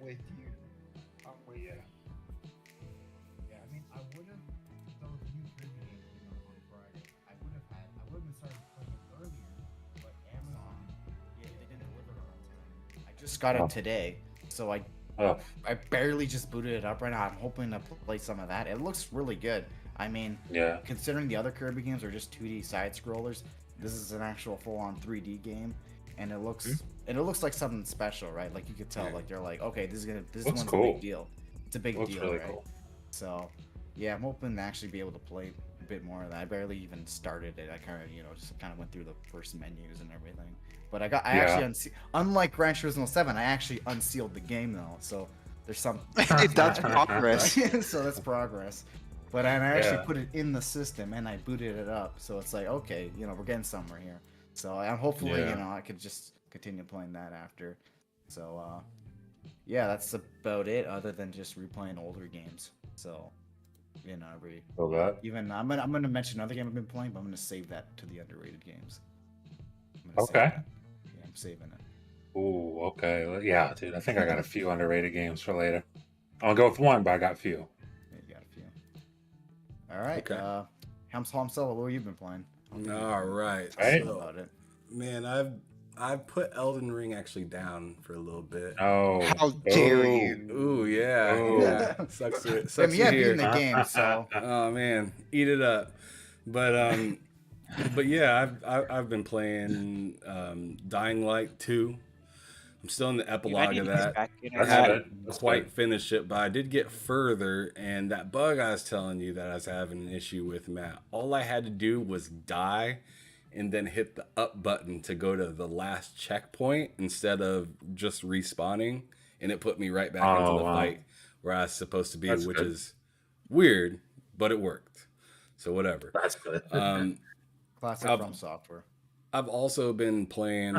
with you. Well, yeah. Yeah, I mean, I would have those new Kirby games came out on Friday. I would have started playing it earlier, but Amazon, yeah, they didn't deliver it on time. I just got it today, so I barely just booted it up right now. I'm hoping to play some of that. It looks really good. I mean, Yeah. considering the other Kirby games are just 2D side scrollers, this is an actual full-on 3D game, and it looks like something special, right? Like you could tell, like they're like, okay, this Looks one's cool. a big deal. It's a big Looks deal, really right? cool. So, yeah, I'm hoping to actually be able to play a bit more of that. I barely even started it. I kind of, just kind of went through the first menus and everything. But I actually unlike Gran Turismo 7, I actually unsealed the game though. So there's some That's progress. So that's progress. But I actually put it in the system and I booted it up. So it's like, okay, we're getting somewhere here. So I'm hopefully, I could just continue playing that after. So yeah, that's about it other than just replaying older games. So even I'm gonna mention another game I've been playing, but I'm gonna save that to the underrated games. Okay. Yeah, I'm saving it. Ooh, okay. Well, yeah, dude. I think I got a few underrated games for later. I'll go with one, but I got a few. Yeah, you got a few. All right. Okay. Hamsella, what have you been playing? All right. Right? So, About it. man, I've put Elden Ring actually down for a little bit. Oh. How dare you? Ooh, yeah. Ooh. Yeah. Sucks to I mean, yeah, hear. beating the game, so Oh man, eat it up. But yeah, I've been playing Dying Light 2. I'm still in the epilogue of that. I That's haven't good. quite finished it, but I did get further. And that bug I was telling you that I was having an issue with, Matt, all I had to do was die and then hit the up button to go to the last checkpoint instead of just respawning. And it put me right back into the fight where I was supposed to be, That's which good. is weird, but it worked. So whatever. That's good. classic from software. I've also been playing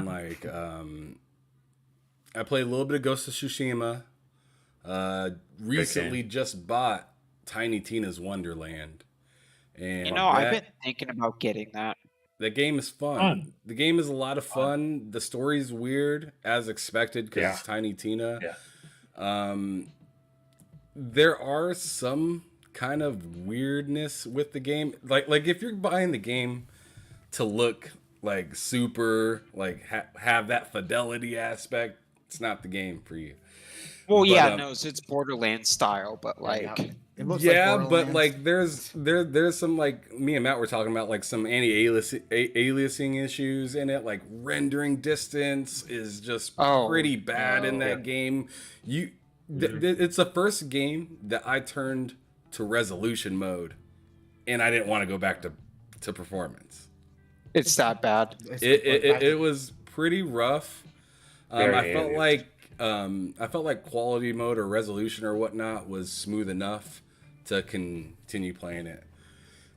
I played a little bit of Ghost of Tsushima. Recently just bought Tiny Tina's Wonderland. And I've been thinking about getting that. the game is fun. The game is a lot of fun. The story's weird, as expected, because it's Tiny Tina. Yeah. There are some kind of weirdness with the game. Like if you're buying the game to look like super, like have that fidelity aspect, it's not the game for you. Well, But, no, it's Borderlands style, but like, It looks but like there's some, like me and Matt were talking about, like some anti-aliasing issues in it. Like rendering distance is just pretty bad in that game. It's the first game that I turned to resolution mode, and I didn't want to go back to performance. it's that bad. It was pretty rough. Very I felt like quality mode or resolution or whatnot was smooth enough to continue playing it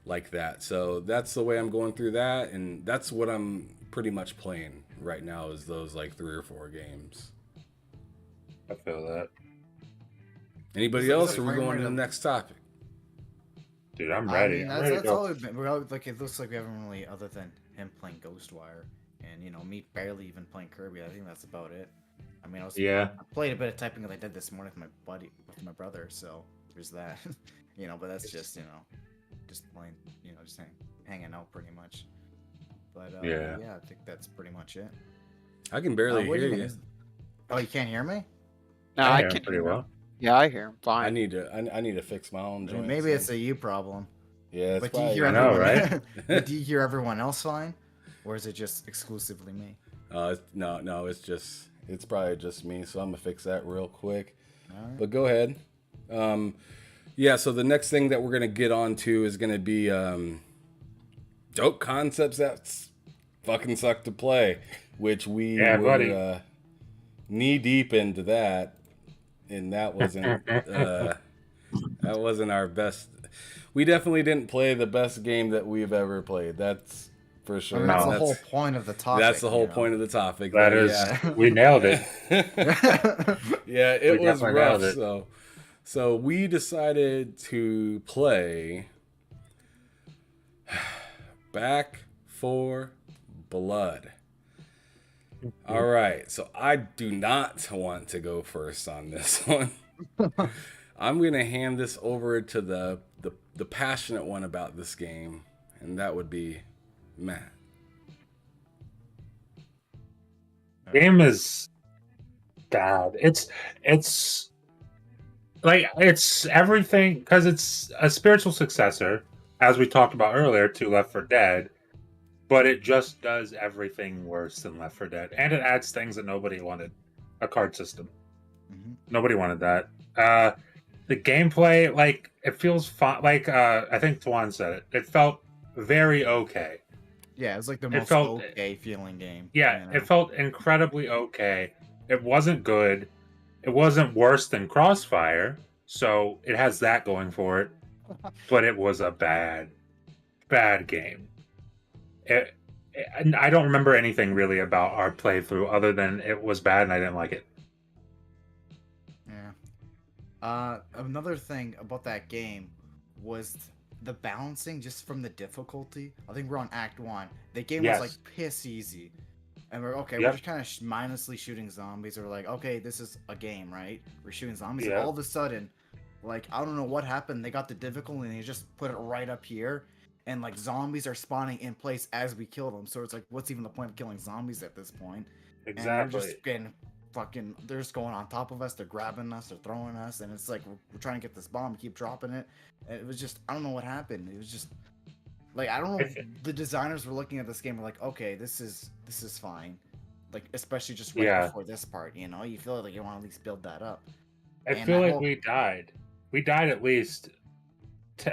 like that. So that's the way I'm going through that, and that's what I'm pretty much playing right now, is those like 3 or 4 games. I feel that. Anybody else, or are we going to the next topic? Dude, I'm ready. I'm ready to That's go. all we've been. It looks like we haven't really, other than him playing Ghostwire and me barely even playing Kirby. I think that's about it. I mean, I played a bit of typing that I did this morning with my brother. So there's that. But that's just just playing, just hanging out pretty much. But yeah, I think that's pretty much it. I can barely hear you. Oh, you can't hear me? No, I I hear him can pretty well. Yeah, I hear him fine. I need to fix my own joints. Maybe it's a you problem. Yeah, But do you hear know, everyone? right? But do you hear everyone else fine, or is it just exclusively me? No, it's probably just me. So I'm gonna fix that real quick. All right. But go ahead. Yeah. So the next thing that we're gonna get onto is gonna be dope concepts that fucking suck to play, which we were knee deep into that, and that wasn't our best. We definitely didn't play the best game that we've ever played. That's for sure. I mean, that's the whole point of the topic. That's the whole point of the topic. That is, we nailed it. Yeah, it We was definitely rough. nailed it. So we decided to play Back for Blood. All right, so I do not want to go first on this one. I'm gonna hand this over to the passionate one about this game, and that would be Matt. Game is bad. It's like it's everything because it's a spiritual successor, as we talked about earlier, to Left 4 Dead, but it just does everything worse than Left 4 Dead, and it adds things that nobody wanted. A card system. Mhm. Nobody wanted that. The gameplay, like, it feels fun. Like, I think Tuan said it. It felt very okay. Yeah, it's like the It most felt- okay feeling game. Yeah, you know? it felt incredibly okay. It wasn't good. It wasn't worse than Crossfire, so it has that going for it. But it was a bad game. And I don't remember anything really about our playthrough other than it was bad and I didn't like it. Yeah. Another thing about that game was the balancing just from the difficulty. I think we're on Act 1. The game Yes. was like piss easy. And we're okay, Yep. we're just kind of mindlessly shooting zombies. We're like, okay, this is a game, right? We're shooting zombies. Yeah. And all of a sudden, like, I don't know what happened. They got the difficulty and they just put it right up here. And like zombies are spawning in place as we kill them. So it's like, what's even the point of killing zombies at this point? And Exactly. we're just getting fucking, they're just going on top of us, they're grabbing us, they're throwing us, and it's like we're trying to get this bomb, keep dropping it. And it was just, I don't know what happened. It was just like, I don't know, the designers were looking at this game, were like, okay, this is fine. Like, especially just right before this part, you know, you feel like you want to at least build that up. I And feel I like hope- we died. We died at least.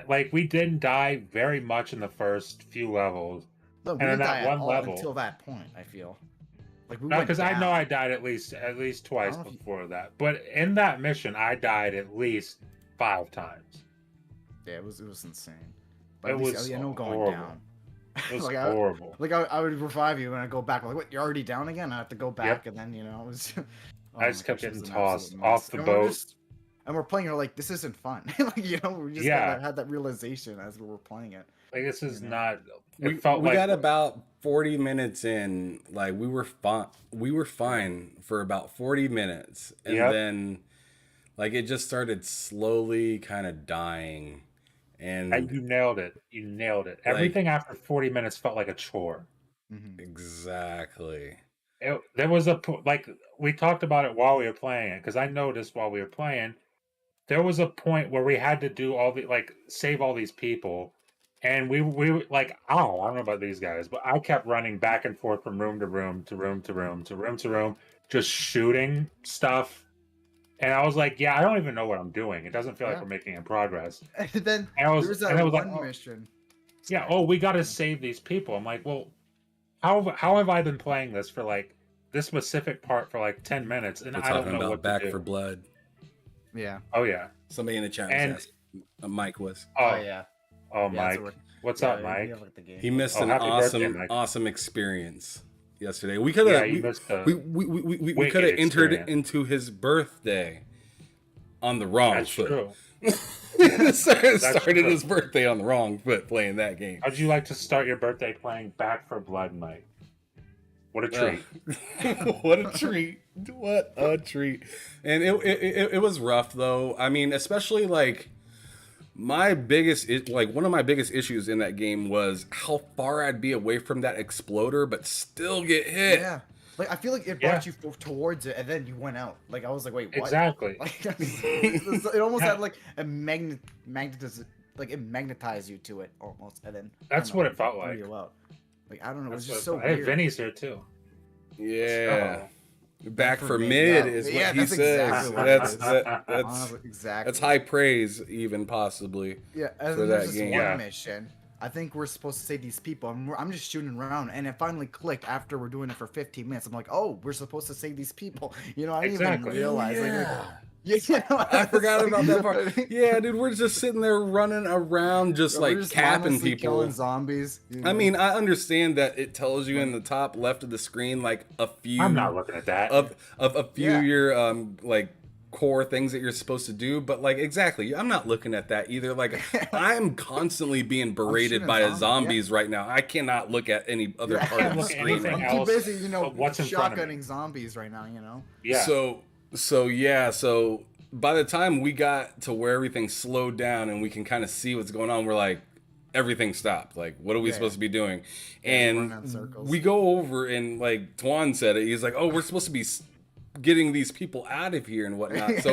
Like, we didn't die very much in the first few levels. No, we and didn't in die that at one all level, until that point, I feel. Like, we no, went because I know down. I died at least twice know if you- before that. But in that mission, I died at least 5 times. Yeah, it was insane. It at least, was I know going horrible. down. It was Like, horrible. I would revive you and I go back. Like, what? You're already down again? I have to go back, and then, you know, it was. Oh I just my kept gosh, it was getting an absolute tossed mess. off the And boat. and we're playing. We're like, this isn't fun. Like, you know, we just had that realization as we were playing it. Like, this is You know? not. We It felt like got about 40 minutes in. Like we were fine. We were fine for about 40 minutes, and Yep. then like it just started slowly kind of dying. And you nailed it. You nailed it. Everything after 40 minutes felt like a chore. Mm-hmm. exactly. There was like, we talked about it while we were playing it, because I noticed while we were playing, there was a point where we had to do all the, like, save all these people, and we were like, oh, I don't know about these guys, but I kept running back and forth from room to room to room to room to room to room, just shooting stuff. And I was like, yeah, I don't even know what I'm doing. It doesn't feel like Yeah. we're making any progress. And then And I was, there was and that I was one like, oh, mission. yeah, oh, we got to save these people. I'm like, well, how have I been playing this for like this specific part for like 10 minutes, and We're I don't talking know about what Back to do. for Blood. Yeah. Oh yeah. Somebody in the chat And- was asking. Mike was. Oh, yeah. oh, Yeah, Mike. so What's yeah, up, Mike? yeah, like the game. He missed Oh, an happy birthday, awesome, Mike. awesome experience yesterday. We could Yeah, have you missed the we wicked could have entered experience. into his birthday on the wrong That's foot. true. Started true. his birthday on the wrong foot playing that game. How'd you like to start your birthday playing Back for Blood, Mike? What a treat. What a treat. What a treat. And it was rough though. I mean, especially like one of my biggest issues in that game was how far I'd be away from that exploder but still get hit. Yeah. Like, I feel like it brought you towards it, and then you went out. Like, I was like, wait, what? Exactly. Like, it almost had like a like it magnetized you to it almost, and then That's what it felt like. You out. Like, I don't know, it was That's just so what Hey, weird. Vinny's here too. Yeah. So, Back for mid yeah. is what Yeah, he that's says. exactly what it That's is. that's Honestly, exactly. that's high praise, even possibly. Yeah, and for then that there's this game. one Yeah. mission. I think we're supposed to save these people. And I'm just shooting around, and it finally clicked after we're doing it for 15 minutes. I'm like, oh, we're supposed to save these people. You know, I didn't Exactly. even realize. Yeah. I forgot about that part. Yeah, dude, we're just sitting there running around, just We're like just capping mindlessly people. killing zombies. You know? I mean, I understand that it tells you in the top left of the screen like a few I'm not looking at that. of a few Yeah. your like core things that you're supposed to do, but like exactly, I'm not looking at that either. Like I'm constantly being berated by zombies right now. I cannot look at any other part of the screen. I'm too busy, what's in front of me. shotgunning zombies right now, Yeah. So by the time we got to where everything slowed down and we can kind of see what's going on, we're like, everything stopped. Like, what are we supposed to be doing? And we go over and like Tuan said it. He's like, oh, we're supposed to be getting these people out of here and whatnot.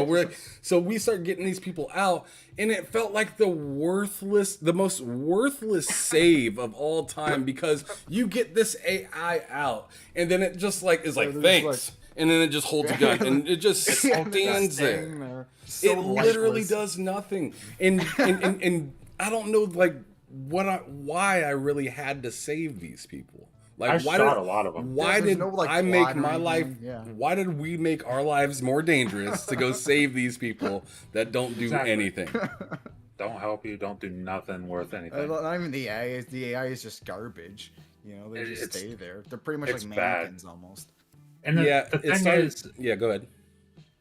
So we start getting these people out, and it felt like the most worthless save of all time, because you get this AI out, and then it just like is like thanks. And then it just holds a gun, and it just stands there. So it literally does nothing. And I don't know like why I really had to save these people. Like I shot a lot of them. Why did I make my life? Why did we make our lives more dangerous to go save these people that don't do anything? Don't help you. Don't do nothing worth anything. Not even the AI. The AI is just garbage. They just stay there. They're pretty much like mannequins almost. And the thing is, go ahead.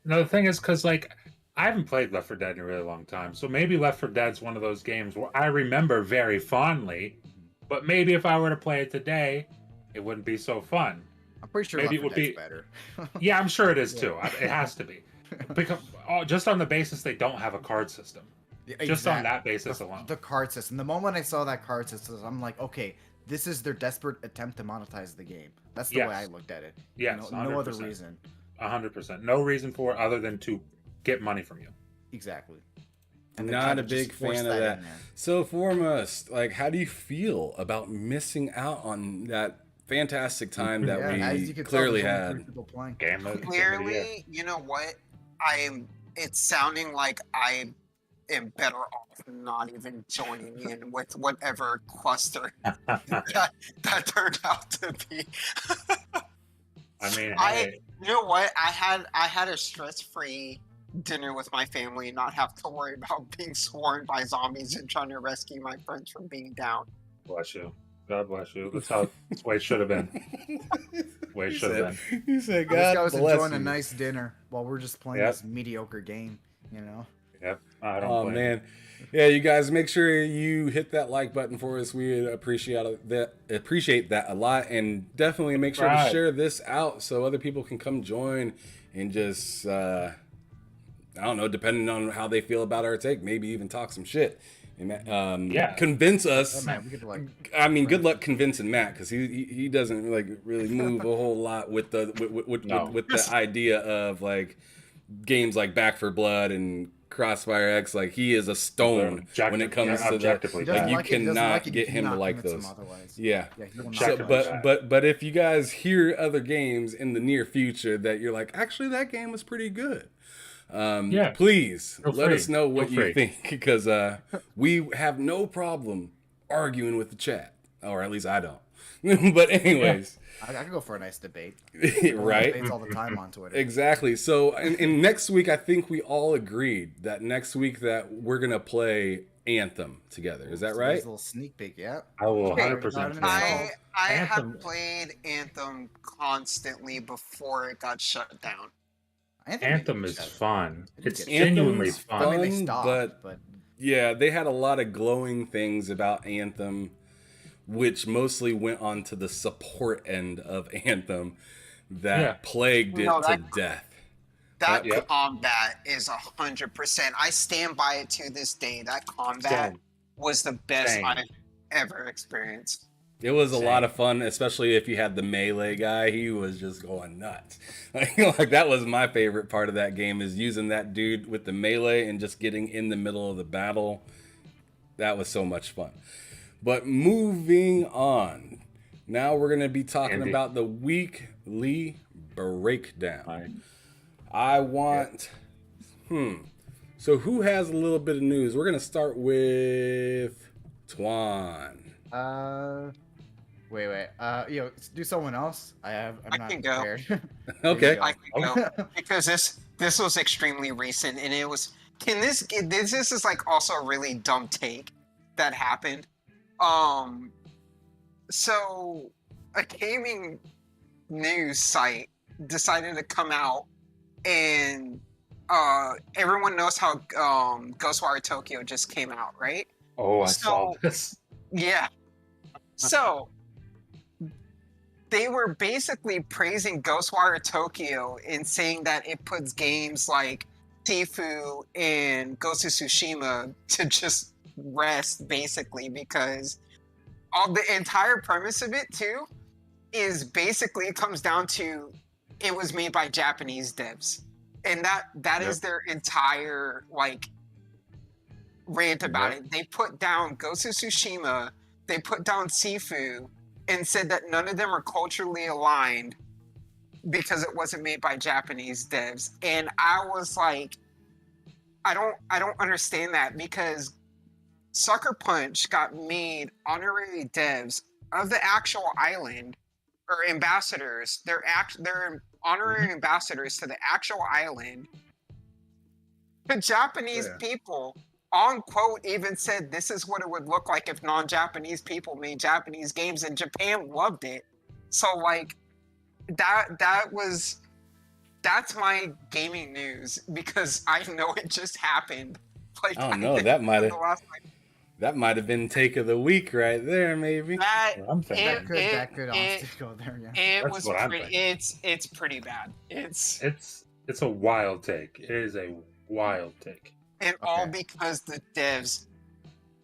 No, the thing is, because like I haven't played Left 4 Dead in a really long time, so maybe Left 4 Dead's one of those games where I remember very fondly, but maybe if I were to play it today, it wouldn't be so fun. I'm pretty sure maybe Left 4 Dead's better. Yeah, I'm sure it is too. It has to be, because just on the basis they don't have a card system. Yeah, just on that basis alone. The card system. The moment I saw that card system, I'm like, okay, this is their desperate attempt to monetize the game. That's the way I looked at it. Yes, no other reason. 100%. No reason for it other than to get money from you. Exactly. I'm not a big fan of that. So foremost, like, how do you feel about missing out on that fantastic time that we clearly had? Clearly, you know what? It's sounding like I am better off not even joining in with whatever cluster that turned out to be. I mean, you know what? I had a stress-free dinner with my family and not have to worry about being swarmed by zombies and trying to rescue my friends from being down. Bless you. God bless you. That's how the way it should have been. Way it should have been. You said, God bless you. This guy was enjoying you. A nice dinner while we're just playing this mediocre game, Yep. Oh, man. Yeah, you guys, make sure you hit that like button for us. We appreciate that a lot, and definitely make sure to share this out so other people can come join and just I don't know, depending on how they feel about our take, maybe even talk some shit and convince us. I mean, good luck convincing Matt, because he doesn't like really move a whole lot with the with the idea of like games like Back 4 Blood and Crossfire X. Like, he is a stone when it comes to that. Like, you cannot get him to like those. Yeah. But if you guys hear other games in the near future that you're like, actually that game was pretty good, please let us know what you think, because we have no problem arguing with the chat, or at least I don't. But anyways. I could go for a nice debate. Right? Debates all the time on Twitter. Exactly. So, and next week, I think we all agreed that next week that we're going to play Anthem together. Is that right? A little sneak peek, yeah. I will 100%. I have played Anthem constantly before it got shut down. Anthem is fun. It's genuinely fun. I mean, they stopped, but yeah, they had a lot of glowing things about Anthem, which mostly went on to the support end of Anthem that plagued it to death. That combat is 100%. I stand by it to this day. That combat was the best I've ever experienced. It was a lot of fun, especially if you had the melee guy. He was just going nuts. Like, that was my favorite part of that game, is using that dude with the melee and just getting in the middle of the battle. That was so much fun. But moving on, now we're going to be talking about the weekly breakdown. I want, so who has a little bit of news? We're going to start with Tuan. Wait. Do someone else. I'm not can prepared. Go. Okay. I can go, because this was extremely recent, and it was. This is like also a really dumb take that happened. So a gaming news site decided to come out and everyone knows how Ghostwire Tokyo just came out, right? Oh, I saw So- this. Yeah. So they were basically praising Ghostwire Tokyo and saying that it puts games like Tifu and Ghost of Tsushima to just rest, basically, because all the entire premise of it too is basically it comes down to it was made by Japanese devs, and that is their entire like rant about it. They put down Ghost of Tsushima, they put down Sifu, and said that none of them are culturally aligned because it wasn't made by Japanese devs. And I was like, I don't understand that, because Sucker Punch got made honorary devs of the actual island, or ambassadors. They're honorary ambassadors to the actual island. The Japanese people on quote even said this is what it would look like if non-Japanese people made Japanese games, and Japan loved it. So like that's my gaming news, because I know it just happened. Like, I don't know. That might have been take of the week right there, maybe. I'm thinking. That could honestly go there. Yeah. It That's was what I'm pretty. thinking. It's pretty bad. It's a wild take. It is a wild take. and all because the devs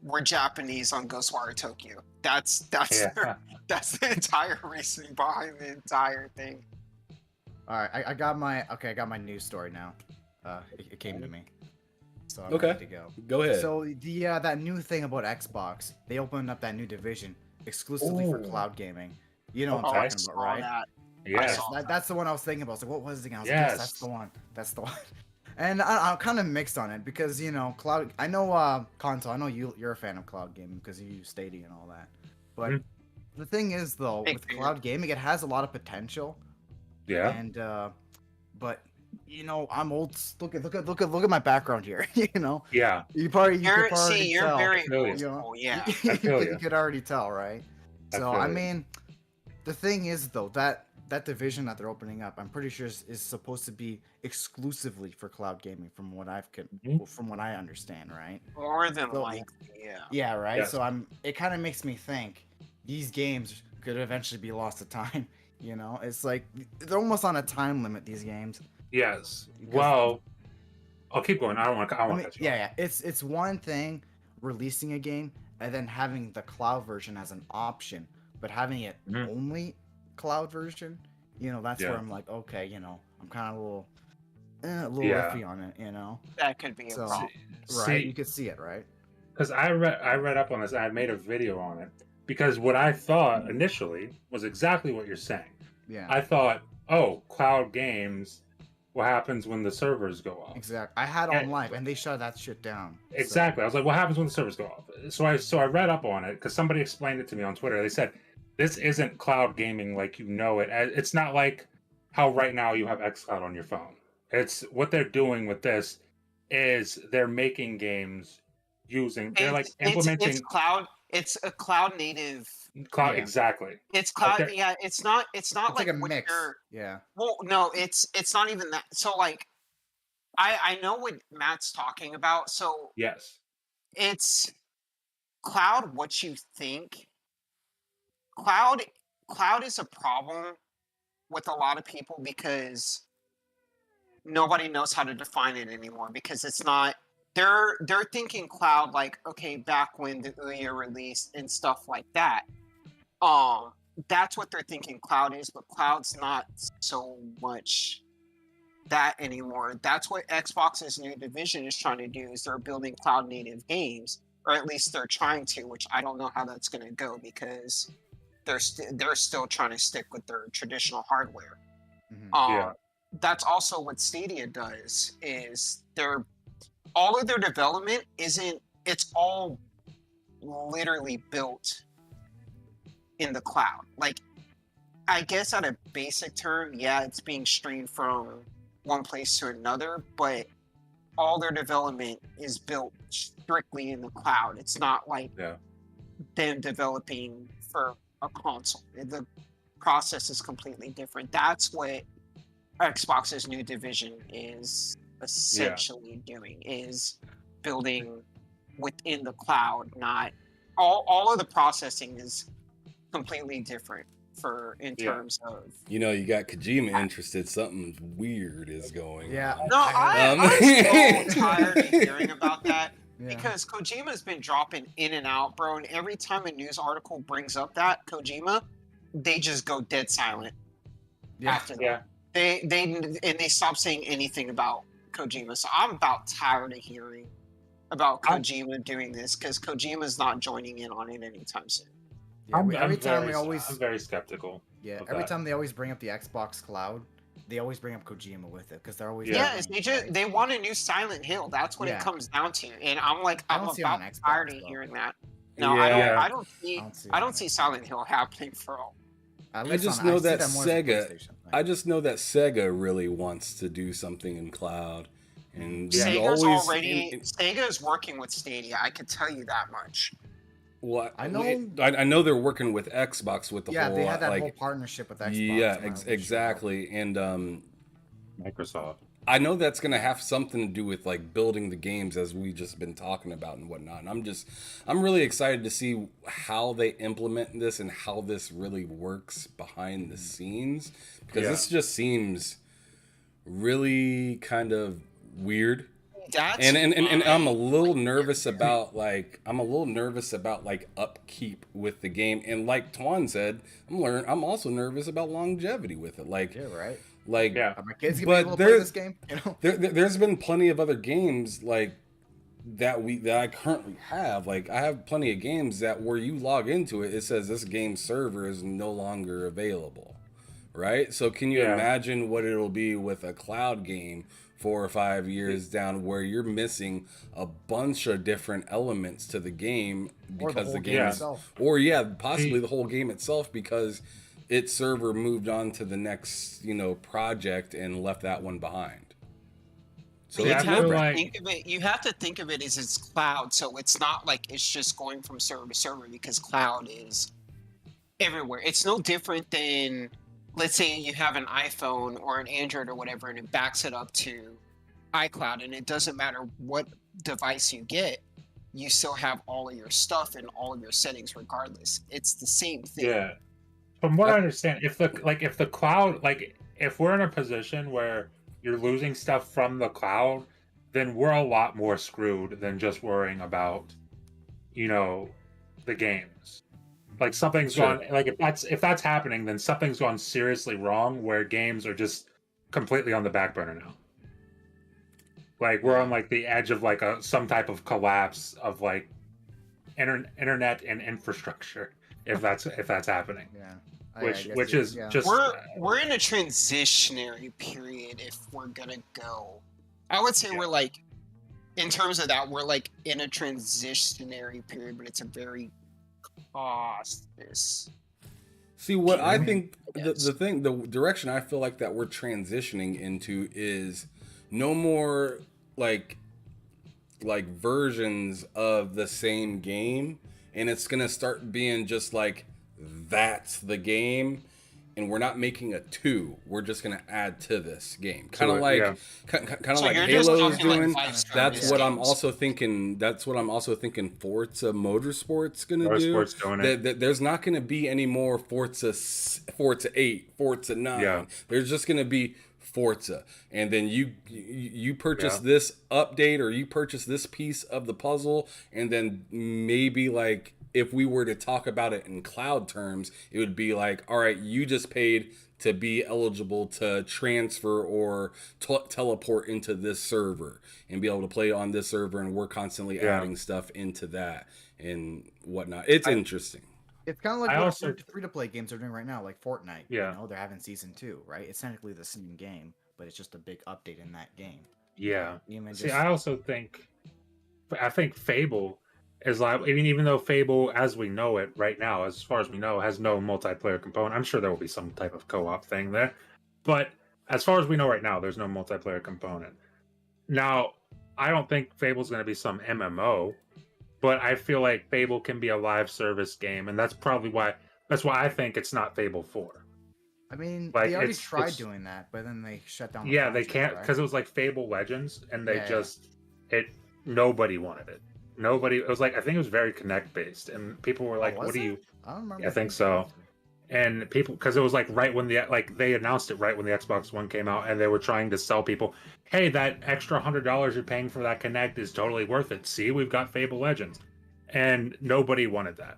were Japanese on Ghostwire Tokyo. That's Yeah. that's the entire reason behind the entire thing. All right, I got my news story now. It came to me, so I'm Okay. ready to go. Go ahead. So the that new thing about Xbox, they opened up that new division exclusively for Ooh. cloud gaming. You know what Okay. I'm talking about, right? That. Yes. saw That's the one I was thinking about. I was like, what was the game? I was like, Yes. yes, that's the one. That's the one. And I'm kind of mixed on it because, you know, cloud. I know console. I know you're a fan of cloud gaming because you use Stadia and all that. But Mhm. the thing is, though, Big with fan. cloud gaming, it has a lot of potential. Yeah. And but you know, I'm old. Look at my background here. You know, Yeah. you could probably You're tell. very feel you. old school, yeah. I feel you. You could already tell, right? I So feel I you. mean, the thing is though that division that they're opening up, I'm pretty sure is supposed to be exclusively for cloud gaming, from what Mhm. from what I understand, right? More than So- likely, yeah. Yeah, right. Yes. So it kind of makes me think these games could eventually be lost to time. You know, it's like they're almost on a time limit. These games. Yes. Because- Well, I'll keep going. I don't want I to mean, cut you yeah, yeah. It's one thing releasing a game and then having the cloud version as an option, but having it Mhm. only cloud version, you know, that's Yeah. where I'm like, okay, you know, I'm kind of a little Yeah. iffy on it, you know. That could be a So- problem. Right? You could see it, right? Because I read up on this. I made a video on it because what I thought initially was exactly what you're saying. Yeah. I thought, oh, cloud games. What happens when the servers go off? Exactly. I had Yeah. on live, and they shut that shit down. so- Exactly. I was like, what happens when the servers go off? So I read up on it because somebody explained it to me on Twitter. They said this isn't cloud gaming like you know it. It's not like how right now you have xCloud on your phone. It's what they're doing with this is they're making games using. They're like implementing It's a cloud native. cloud. Yeah. Exactly. It's cloud. they're- Yeah, it's not It's like a what mix. you're- Yeah. Well, no, it's not even that. So like, I know what Matt's talking about. So Yes. it's cloud. What you think? Cloud is a problem with a lot of people because nobody knows how to define it anymore, because it's not. They're thinking cloud like, okay, back when the Ouya released and stuff like that. That's what they're thinking cloud is, but cloud's not so much that anymore. That's what Xbox's new division is trying to do, is they're building cloud native games, or at least they're trying to, which I don't know how that's going to go, because they're still trying to stick with their traditional hardware. Mhm. Yeah. That's also what Stadia does, is all of their development it's all literally built in the cloud. Like, I guess at a basic term, yeah, it's being streamed from one place to another, but all their development is built strictly in the cloud. It's not like Yeah. them developing for a console. The process is completely different. That's what Xbox's new division is essentially doing is building within the cloud. Not all of the processing is completely different in terms of. You know, you got Kojima interested. Something weird is going Yeah. on. No, I'm so tired of hearing about that. Yeah. Because Kojima's been dropping in and out, bro, and every time a news article brings up that Kojima, they just go dead silent after that. They stop saying anything about Kojima. So I'm about tired of hearing about Kojima doing this because Kojima's not joining in on it anytime soon. Yeah, I'm very skeptical. Yeah, every time they always bring up the Xbox Cloud, they always bring up Kojima with it because they're always they want a new Silent Hill. That's what it comes down to, and I'm like, I'm about tired of hearing that. No, I don't see Silent Hill happening for all. I just know that Sega really wants to do something in cloud, and Sega is working with Stadia. I can tell you that much. Well, I know they're working with Xbox with the whole. Yeah, they had that whole partnership with Xbox. Yeah, exactly, and Microsoft. I know that's gonna have something to do with like building the games as we just been talking about and whatnot. And I'm really excited to see how they implement this and how this really works behind the scenes because this just seems really kind of weird. And I'm a little nervous about upkeep with the game. And like Twan said, I'm also nervous about longevity with it. Like, yeah, right. Like, are my kids gonna be able to play this game? You know? There's been plenty of other games like that I currently have. Like, I have plenty of games that where you log into it, it says this game server is no longer available, right? So can you imagine what it'll be with a cloud game 4 or 5 years down where you're missing a bunch of different elements to the game because the game itself, possibly the whole game itself because its server moved on to the next, project and left that one behind. So you have to think of it as it's cloud, so it's not like it's just going from server to server because cloud is everywhere. It's no different than, let's say you have an iPhone or an Android or whatever, and it backs it up to iCloud, and it doesn't matter what device you get, you still have all of your stuff and all of your settings regardless. It's the same thing. Yeah. From what I understand, if the cloud, if we're in a position where you're losing stuff from the cloud, then we're a lot more screwed than just worrying about, the games. Like something's gone. Like if that's happening, then something's gone seriously wrong. Where games are just completely on the back burner now. Like we're on the edge of some type of collapse of internet and infrastructure. If that's happening. Yeah. Which is just we're in a transitionary period if we're gonna go. I would say we're in terms of that, we're in a transitionary period, but it's a very cautious. See what I think the direction I feel like that we're transitioning into is no more versions of the same game, and it's gonna start being just that's the game, and we're not making a 2. We're just gonna add to this game, kind of like Halo is doing. That's what I'm also thinking. That's what I'm also thinking. Forza Motorsport's gonna do. There's not gonna be any more Forza 8, Forza 9. Yeah. There's just gonna be Forza, and then you purchase this update or you purchase this piece of the puzzle, and then maybe if we were to talk about it in cloud terms, it would be all right, you just paid to be eligible to transfer or teleport into this server and be able to play on this server, and we're constantly adding stuff into that and whatnot. It's interesting. It's kind of like what free-to-play games are doing right now, like Fortnite. Yeah. They're having season 2, right? It's technically the same game, but it's just a big update in that game. Yeah. I think Fable is even though Fable, as we know it right now, as far as we know, has no multiplayer component. I'm sure there will be some type of co-op thing there, but as far as we know right now, there's no multiplayer component. Now, I don't think Fable's going to be some MMO. But I feel like Fable can be a live service game, and that's why I think it's not Fable 4. I mean, Like, they already it's- tried it's- doing that, but then they shut down. The Yeah, they project, can't right? because it was like Fable Legends, and they Yeah, yeah. just it. Nobody wanted it. Nobody. It was like I think it was very Connect based, and people were like, was "What do it? you?" I don't remember. Yeah, I think being so. connected. And people, because it was like right when they announced it right when the Xbox One came out, and they were trying to sell people, "Hey, that extra $100 you're paying for that Connect is totally worth it. See, we've got Fable Legends," and nobody wanted that.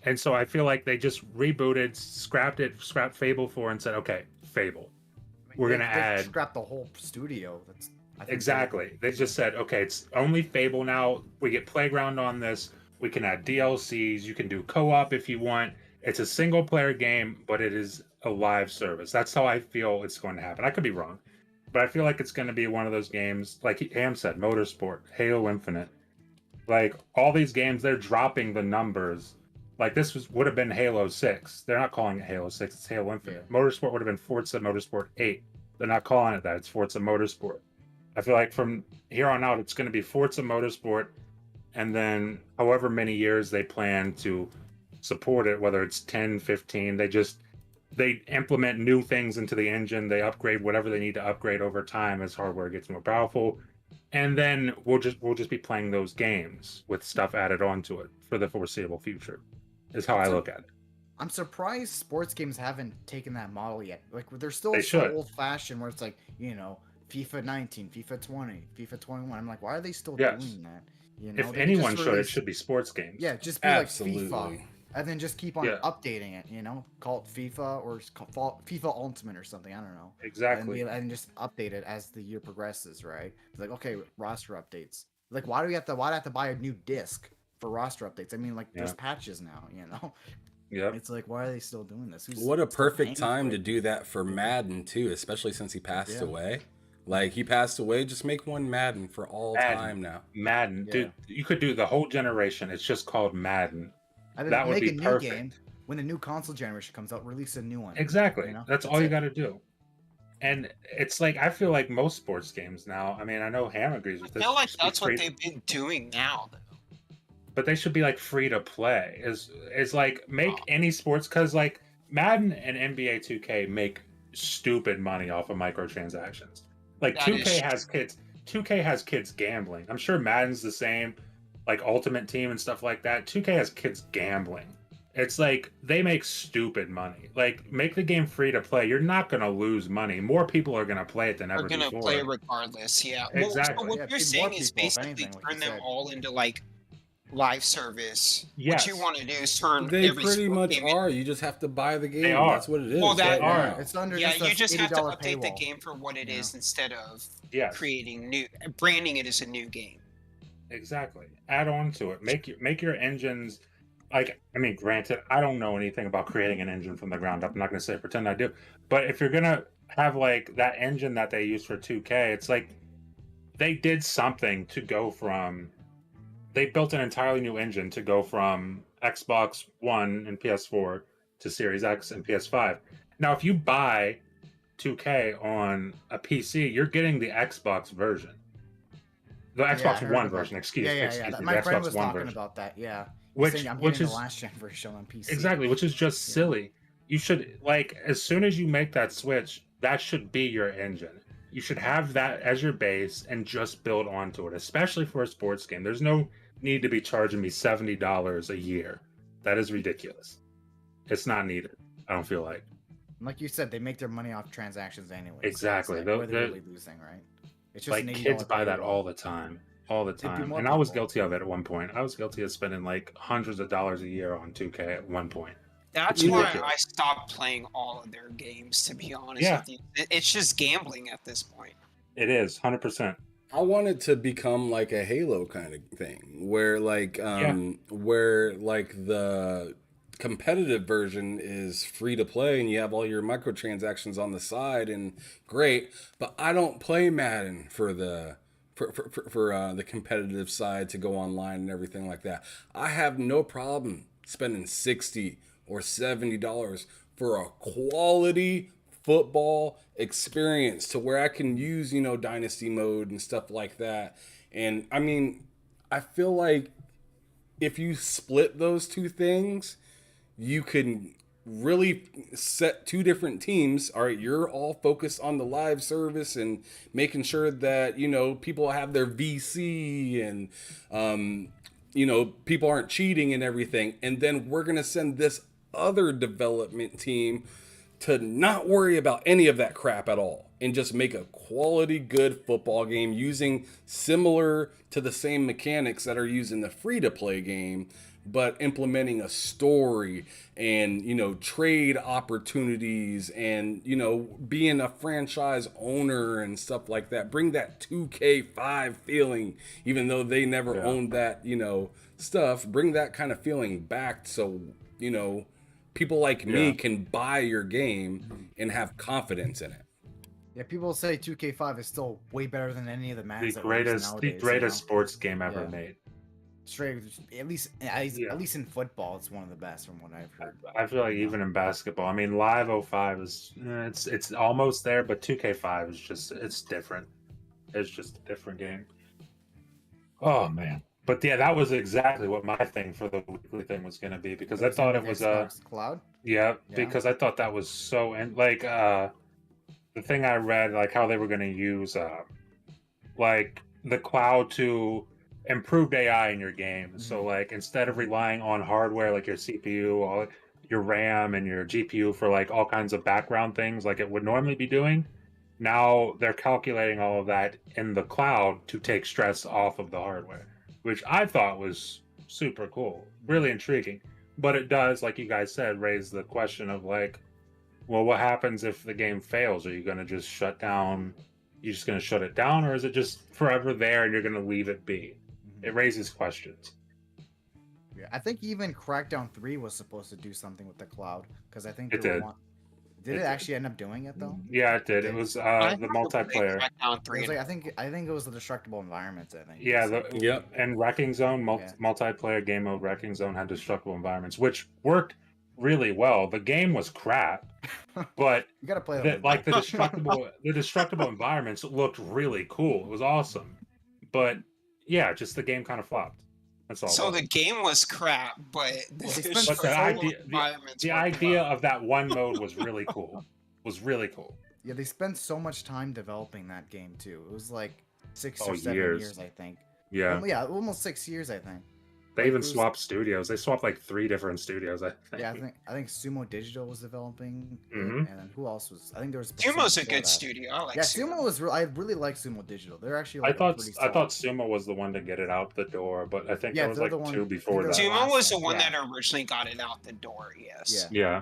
And so I feel like they just rebooted, scrapped Fable 4, and said, "Okay, Fable." I mean, We're they- gonna they add- scrapped the whole studio. That's I think Exactly. They just said, okay, it's only Fable now. We get Playground on this. We can add DLCs. You can do co-op if you want. It's a single player game, but it is a live service. That's how I feel it's going to happen. I could be wrong, but I feel like it's going to be one of those games, like Ham said, Motorsport, Halo Infinite. Like all these games, they're dropping the numbers. Like would have been Halo 6. They're not calling it Halo 6. It's Halo Infinite. Yeah. Motorsport would have been Forza Motorsport 8. They're not calling it that. It's Forza Motorsport. I feel like from here on out, it's going to be Forza Motorsport, and then however many years they plan to support it, whether it's 10, 15, they implement new things into the engine. They upgrade whatever they need to upgrade over time as hardware gets more powerful, and then we'll just be playing those games with stuff added onto it for the foreseeable future. Is how I look at it. I'm surprised sports games haven't taken that model yet. Like they're still They so should. old-fashioned, where it's like FIFA 19, FIFA 20, FIFA 21. I'm like, why are they still Yes. doing that? You know, If they could anyone just should, it release- should be sports games. Yeah, just be Absolutely. like FIFA, and then just keep on Yeah. updating it. You know, call it FIFA or FIFA Ultimate or something. I don't know. Exactly. And just update it as the year progresses, right? It's like, okay, roster updates. Like, why do I have to buy a new disc for roster updates? I mean, like, there's Yeah. patches now. You know, Yep. it's like, why are they still doing this? What a still perfect paying time for to it? do that for Madden too, especially since he passed Yeah. away. Like he passed away, just make one Madden for all Madden. time now. Madden, Yeah. dude, you could do the whole generation. It's just called Madden. I mean, That would make be a new perfect. game when the new console generation comes out. Release a new one. Exactly. You know? That's all That's you it. got to do. And it's like I feel like most sports games now. I mean, I know Ham agrees I with this. feel like should be that's what free- they've been doing now, though. But they should be like free to play. Is like make any sports because like Madden and NBA 2K make stupid money off of microtransactions. Like That 2K is has kids. 2K has kids gambling. I'm sure Madden's the same, like Ultimate Team and stuff like that. 2K has kids gambling. It's like they make stupid money. Like make the game free to play. You're not gonna lose money. More people are gonna play it than ever Are gonna before. play regardless, yeah. Exactly. Well, so what Yeah, you're more saying is people, if basically anything, like you turn them said. all into like live service. Yes. What you want to do is turn They every pretty sport much game are. You just have to buy the game. are. That's what it is. Well, that- right now. It's under Yeah, just you just have to $80 update the paywall. game for what it you is know? instead of Yes. creating new, branding it as a new game. Exactly. Add on to it. Make your engines like I mean, granted, I don't know anything about creating an engine from the ground up. I'm not gonna say pretend I do. But if you're gonna have like that engine that they use for 2K, it's like they did something to go from they built an entirely new engine to go from Xbox One and PS4 to Series X and PS5. Now if you buy 2K on a PC, you're getting the Xbox version. The Yeah, I Xbox heard One about version, that. excuse Yeah, me. that- The my friend Xbox was One talking version. about that. Yeah, Which- saying, I'm which getting is- the last gen version on PC. Exactly, which is just Yeah. silly. You should like as soon as you make that switch, that should be your engine. You should have that as your base and just build onto it, especially for a sports game. There's no need to be charging me $70 a year. That is ridiculous. It's not needed. I don't feel like. Like you said, they make their money off transactions anyway. Exactly. So it's They're- like, what are they're- they really losing, right? It's just Like an $80 kids buy that paywall. all the time. All the It'd be time. more And I was people. guilty of it at one point. I was guilty of spending like hundreds of dollars a year on 2K at one point. That's It's why ridiculous. I stopped playing all of their games, to be honest Yeah. with you. It's just gambling at this point. It is 100%. I want it to become like a Halo kind of thing, where where like the competitive version is free to play and you have all your microtransactions on the side and great, but I don't play Madden for the the competitive side to go online and everything like that. I have no problem spending $60 or $70 for a quality football experience to where I can use, dynasty mode and stuff like that. And I mean, I feel like if you split those two things, you can really set two different teams. All right, you're all focused on the live service and making sure that, you know, people have their VC and, you know, people aren't cheating and everything. And then we're going to send this other development team to not worry about any of that crap at all and just make a quality, good football game using similar to the same mechanics that are used in the free-to-play game, but implementing a story and, you know, trade opportunities and, you know, being a franchise owner and stuff like that. Bring that 2K5 feeling, even though they never owned that, you know, stuff. Bring that kind of feeling back so, you know, people like me can buy your game and have confidence in it. Yeah, people say 2K5 is still way better than any of the Mads. The greatest sports game ever made. Straight, at least in football, it's one of the best from what I've heard. I feel like even in basketball, I mean, Live 05 is it's almost there, but 2K5 is just it's different. It's just a different game. Oh man, but yeah, that was exactly what my thing for the weekly thing was going to be because I thought it was cloud. Yeah, because I thought that was so and like the thing I read like how they were going to use like the cloud to improved AI in your game. So like instead of relying on hardware like your CPU or your RAM and your GPU for like all kinds of background things like it would normally be doing, now they're calculating all of that in the cloud to take stress off of the hardware, which I thought was super cool, really intriguing. But it does, like you guys said, raise the question of like, well, what happens if the game fails? Are you going to just shut down? You're just going to shut it down, or is it just forever there and you're going to leave it be? It raises questions. Yeah, I think even Crackdown 3 was supposed to do something with the cloud because I think it did. Did it actually end up doing it though? Yeah, it did. It was the multiplayer. It was like, I think it was the destructible environments. I think. Yeah. And Wrecking Zone multiplayer game mode. Wrecking Zone had destructible environments, which worked really well. The game was crap, but you gotta play it. Like the destructible environments looked really cool. It was awesome, but yeah, just the game kind of flopped. That's all. So the game was crap, but the idea of that one mode was really cool. Yeah, they spent so much time developing that game too. It was like 6 or 7 years, I think. Yeah. Yeah, almost 6 years, I think. They even swapped studios. They swapped like 3 different studios. I think. Yeah, I think Sumo Digital was developing, and then who else was? I think there was. Sumo's a good studio. I like. Yeah, Sumo was. I really like Sumo Digital. They're actually. Like, I thought Sumo was the one to get it out the door, but I think there was like 2 before that. Sumo was the one that originally got it out the door. Yes. Yeah.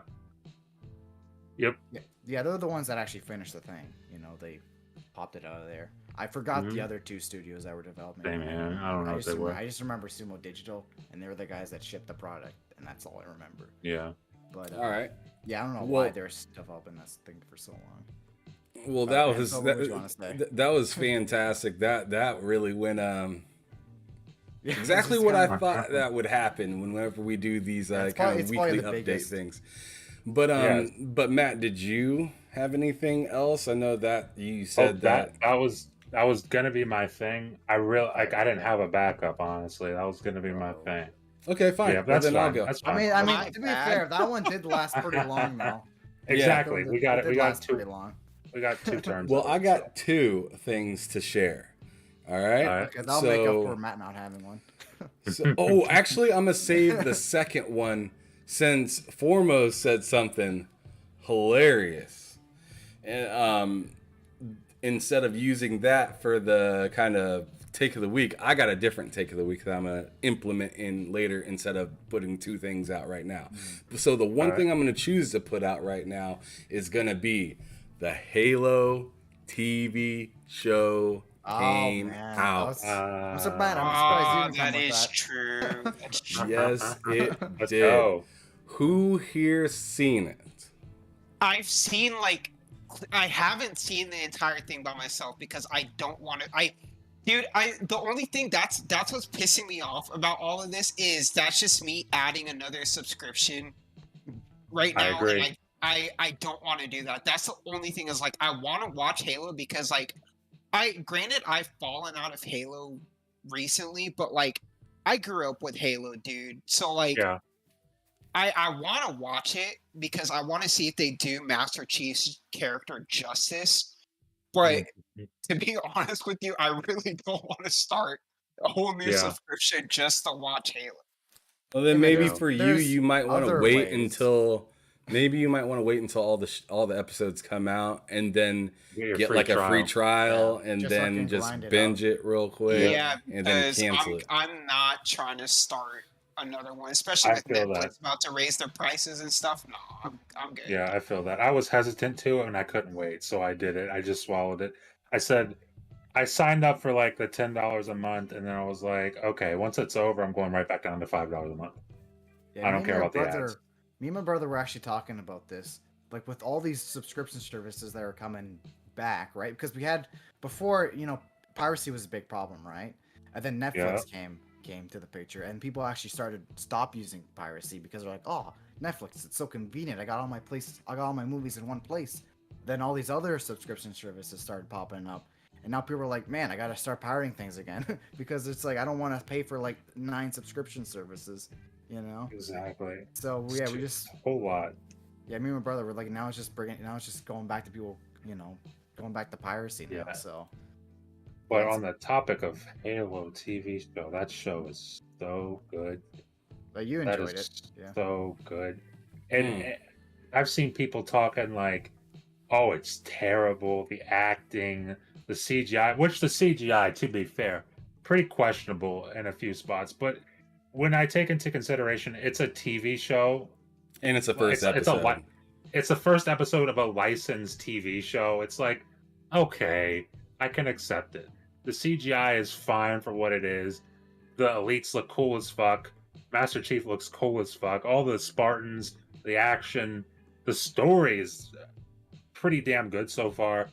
Yep. Yeah, they're the ones that actually finished the thing. You know, they popped it out of there. I forgot the other 2 studios that were developing. Same man. I don't know if they were. I just remember Sumo Digital, and they were the guys that shipped the product, and that's all I remember. Yeah. But all right. Yeah, I don't know why they're developing this thing for so long. Well, that was fantastic. That really went exactly what I thought that would happen whenever we do these kind of weekly update things. But Matt, did you have anything else? I know that you said that was gonna be my thing. I didn't have a backup, honestly. That was gonna be my thing. Okay, fine. Yeah, that's fine. I'll go. That's fine. I mean, to be fair, that one did last pretty long though. Exactly. We got 2. Pretty long. We got 2 turns. Well, I got 2 things to share. All right. Okay, that'll make up for Matt not having one. Actually, I'm gonna save the second one since Foremost said something hilarious, and instead of using that for the kind of take of the week, I got a different take of the week that I'm gonna implement in later instead of putting 2 things out right now. So the one thing I'm gonna choose to put out right now is gonna be the Halo TV show came out. I'm surprised that is true. That's true. Yes, it did. Who here seen it? I've seen I haven't seen the entire thing by myself because I don't want to. The only thing that's what's pissing me off about all of this is that's just me adding another subscription right now. I agree. And I don't want to do that. That's the only thing is I want to watch Halo because granted I've fallen out of Halo recently, but I grew up with Halo, dude. So I want to watch it because I want to see if they do Master Chief's character justice. But to be honest with you, I really don't want to start a whole new Yeah. subscription just to watch Halo. Well, then Yeah, maybe there's- for you, there's you might want to other wait ways. until all the episodes come out, and then get like a free trial, and Just then fucking just grind it binge it real quick, Yeah, and then because cancel it. I'm not trying to start another one, especially I with feel Netflix that. about to raise their prices and stuff. No, I'm good. Yeah, I feel that. I was hesitant to, and I couldn't wait, so I did it. I just swallowed it. I said I signed up for like the $10 a month, and then I was like, okay, once it's over, I'm going right back down to $5 a month. Yeah, I me don't and care my about the brother, ads. Me and my brother were actually talking about this, like with all these subscription services that are coming back, right? Because we had before, piracy was a big problem, right? And then Netflix came to the picture, and people actually started stop using piracy because they're like, oh, Netflix, it's so convenient. I got all my movies in one place. Then all these other subscription services started popping up. And now people are like, man, I gotta start pirating things again because it's like I don't want to pay for like 9 subscription services, Exactly. So It's we just a whole lot. me and my brother were like, now it's just going back to people, going back to piracy now. Yeah. So, But on the topic of Halo TV show, that show is so good. but you That enjoyed is it, yeah. so good. And I've seen people talking like, oh, it's terrible. The acting, the CGI, which the CGI, to be fair, pretty questionable in a few spots. But when I take into consideration it's a TV show, And it's the first episode. It's the first episode of a licensed TV show. It's like, okay, I can accept it. The CGI is fine for what it is. The elites look cool as fuck. Master Chief looks cool as fuck. All the Spartans, the action, the story is pretty damn good so far.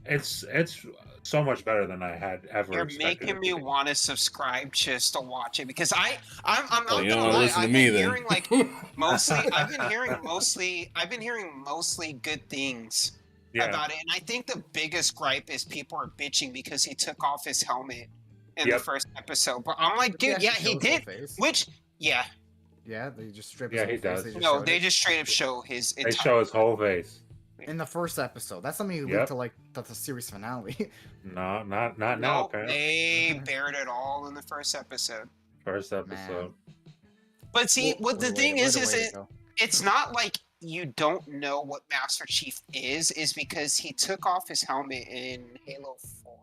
It's so much better than I had ever You're expected. making me want to subscribe just to watch it because I'm not Oh, you gonna don't want to lie. listen to I've me been then. hearing like I've been hearing mostly good things about it, and I think the biggest gripe is people are bitching because he took off his helmet in the first episode. But I'm like, dude, yeah, he did. Which, yeah, they just strip. Yeah, his he whole face. does. they just straight up show his. They show his whole face. In the first episode. That's something you leaked to like the series finale. No, not now. No, Apparently. they bared it all in the first episode. First episode. But see, what the thing is it it's not like you don't know what Master Chief is because he took off his helmet in Halo 4.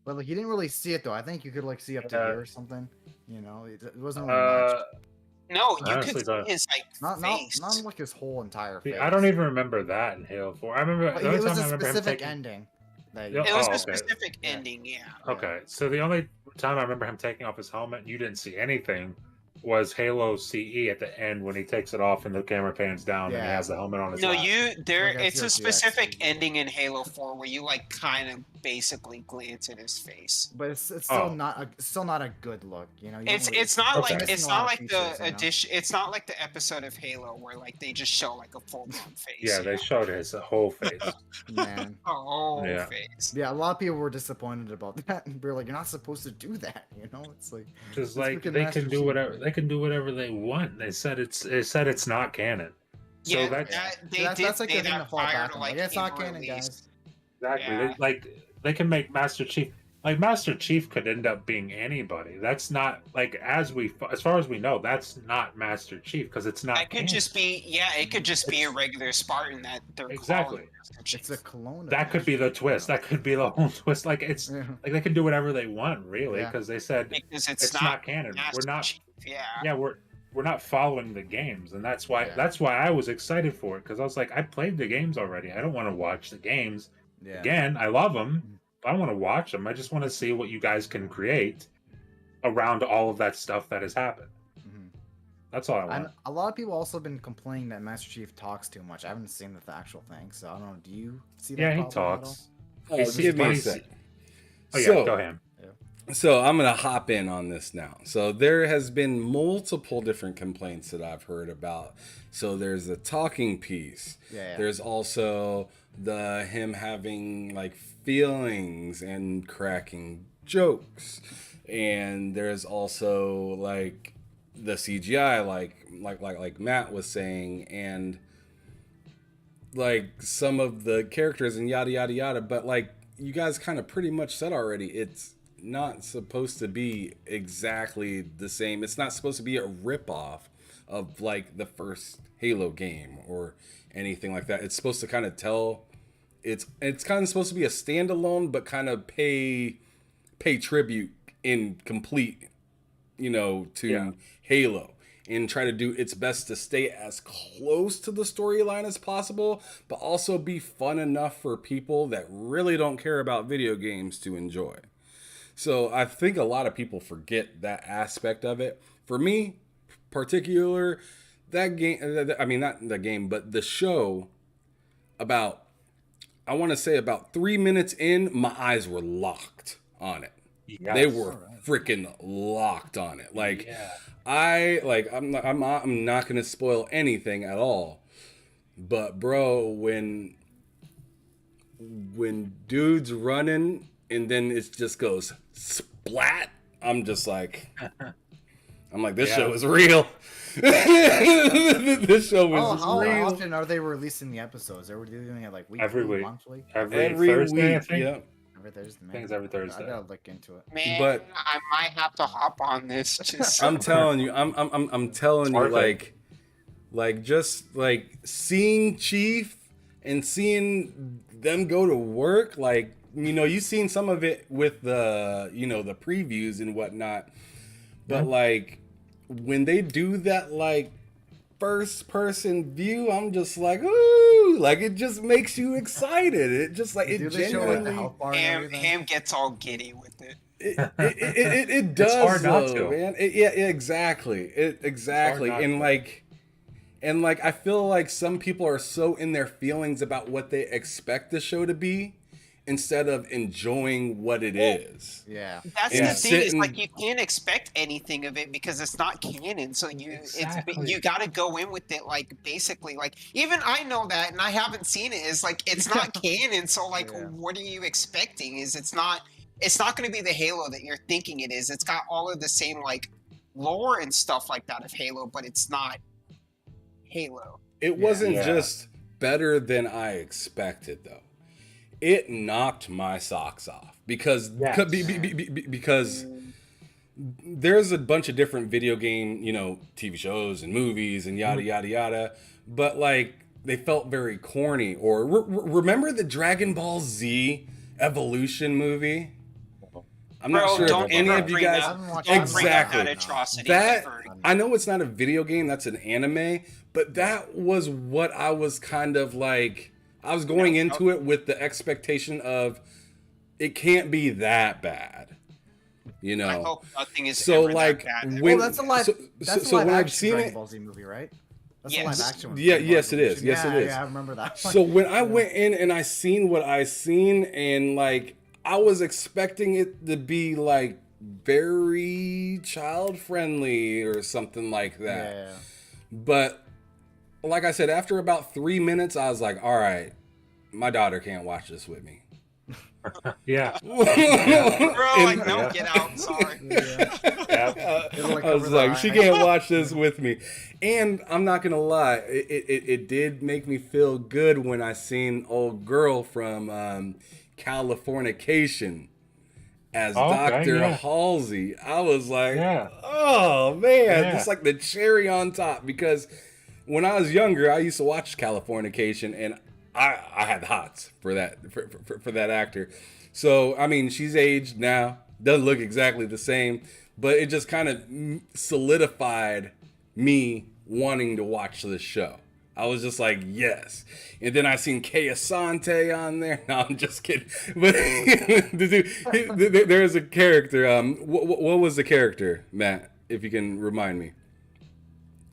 But like you didn't really see it though. I think you could like see up to here or something. It wasn't really much. No, you honestly could see his face. Not like his whole entire face. I don't even remember that in Halo 4. I remember But the only it was time I a remember him specific taking... ending. It was a specific ending, yeah. Okay, so the only time I remember him taking off his helmet and you didn't see anything was Halo CE at the end when he takes it off and the camera pans down and he has the helmet on his lap. It's a specific ending in Halo 4 where you like kind of basically glance at his face. But it's still not a good look, It's not like the edition. It's not like the episode of Halo where like they just show like a full blown face. Yeah, they showed his whole face. Man. Face. Yeah, a lot of people were disappointed about that, and we were like, "You're not supposed to do that," It's like just like they can do whatever they can do whatever they want. They said it's not canon. So Yeah, that's like a thing to fall back on. Like, it's not canon, guys. Exactly. Yeah. They can make Master Chief. Like Master Chief could end up being anybody. That's not like as far as we know, that's not Master Chief because it's not. It could just be it could just be a regular Spartan that they're exactly. It's a clone. That could be the twist. That could be the whole twist. Like it's like they can do whatever they want, really, because they said it's not canon. We're not. Chief, we're not following the games, and that's why I was excited for it because I was like, I played the games already. I don't want to watch the games again. I love them. I don't want to watch them. I just want to see what you guys can create around all of that stuff that has happened. That's all I want. A lot of people also been complaining that Master Chief talks too much. I haven't seen the actual thing, so I don't know. Do you see that? Yeah, he talks. Give me a sec. Oh yeah, go ahead. So I'm gonna hop in on this now. So there has been multiple different complaints that I've heard about. So there's the talking piece. There's also him having like feelings and cracking jokes, and there's also like the CGI, like Matt was saying, and like some of the characters and yada yada yada. But like you guys kind of pretty much said already, it's not supposed to be exactly the same. It's not supposed to be a ripoff of like the first Halo game or anything like that. It's supposed to kind of tell. It's kind of supposed to be a standalone, but kind of pay tribute in complete, to Halo, and try to do its best to stay as close to the storyline as possible, but also be fun enough for people that really don't care about video games to enjoy. So I think a lot of people forget that aspect of it. For me, particular, that game, I mean, not the game, but the show, I want to say about 3 minutes in, my eyes were locked on it. Yes. They were freaking locked on it. Like, I'm not going to spoil anything at all. But bro, when dude's running and then it just goes splat, I'm just like, this show is real. This show was how real. often are they releasing the episodes? Are they doing it like weekly, Every week. monthly? Every Thursday, I week, think. yeah. Every Thursday. I think it's every Thursday. I gotta look into it. Man, But- I might have to hop on this. Just I'm telling you, I'm telling you, Perfect. like just like seeing Chief and seeing them go to work, like, you've seen some of it with the, the previews and whatnot, but like when they do that, like first person view, I'm just like, ooh, like it just makes you excited. It just like, it Do they show like the genuinely, health bar and everything? Ham gets all giddy with it. it does, hard not though, to. man. Exactly. Exactly. not And to. like, I feel like some people are so in their feelings about what they expect the show to be instead of enjoying what it is. Yeah. That's And the thing is sitting- like you can't expect anything of it because it's not canon. So Exactly. you got to go in with it like basically like even I know that and I haven't seen it. Is like it's not canon. So like Yeah. what are you expecting? It's not going to be the Halo that you're thinking it is. It's got all of the same like lore and stuff like that of Halo, but it's not Halo. It wasn't Yeah. just better than I expected, though. It knocked my socks off because Yes. because there's a bunch of different video game, TV shows and movies and yada yada yada, but like they felt very corny. Or remember the Dragon Ball Z Evolution movie? I'm not Bro, sure don't if any ever of you bring guys. I haven't watched Don't bring up Exactly. that atrocity. That ever. I know it's not a video game, that's an anime, but that was what I was kind of like. I was going into it with the expectation of it can't be that bad, I hope nothing is So ever like that bad. when Well, that's a live. so, That's so a live when I've action seen Dragon it, Ball Z movie, right? That's Yes. a live action one. Yeah, Dragon Ball yes, it is. Evolution. Yes, it is. Yeah, I remember that. so when I went in and I seen what I seen, and like I was expecting it to be like very child friendly or something like that. Yeah. But like I said, after about 3 minutes, I was like, all right, my daughter can't watch this with me. Yeah. Bro, like, And- no, get out. Sorry. Yeah. It'll, like, I was cover the like, she eye. can't watch this with me. And I'm not gonna lie, it did make me feel good when I seen old girl from Californication as Okay, Dr. yeah. Halsey. I was like, Yeah. oh man, Yeah. just like the cherry on top. Because when I was younger, I used to watch Californication, and I had the hots for that for that actor. So I mean, she's aged now, doesn't look exactly the same, but it just kind of solidified me wanting to watch this show. I was just like, yes. And then I seen Kay Asante on there. No, I'm just kidding. But there's a character. What was the character, Matt? If you can remind me.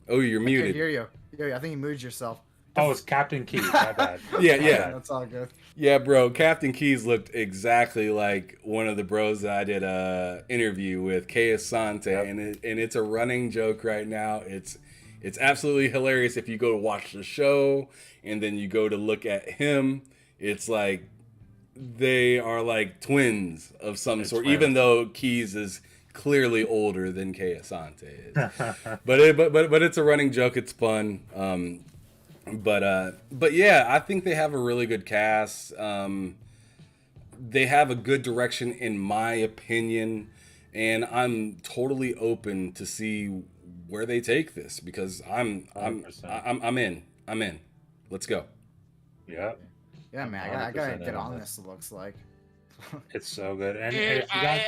Oh, you're I muted. can't hear you. I think you muted yourself. Oh, it's Captain Key. My bad. Yeah. That's all good. Yeah, bro. Captain Keys looked exactly like one of the bros that I did a interview with, Kay Asante, Yep. and it's a running joke right now. It's absolutely hilarious if you go to watch the show and then you go to look at him. It's like they are like twins of some They're sort, twins. even though Keys is clearly older than Kei Asante is. but it's a running joke. It's fun. But yeah, I think they have a really good cast. They have a good direction, in my opinion, and I'm totally open to see where they take this because I'm in. Let's go. Yeah. Yeah, man, I gotta get on this. It looks like. It's so good. And Dude, if you got,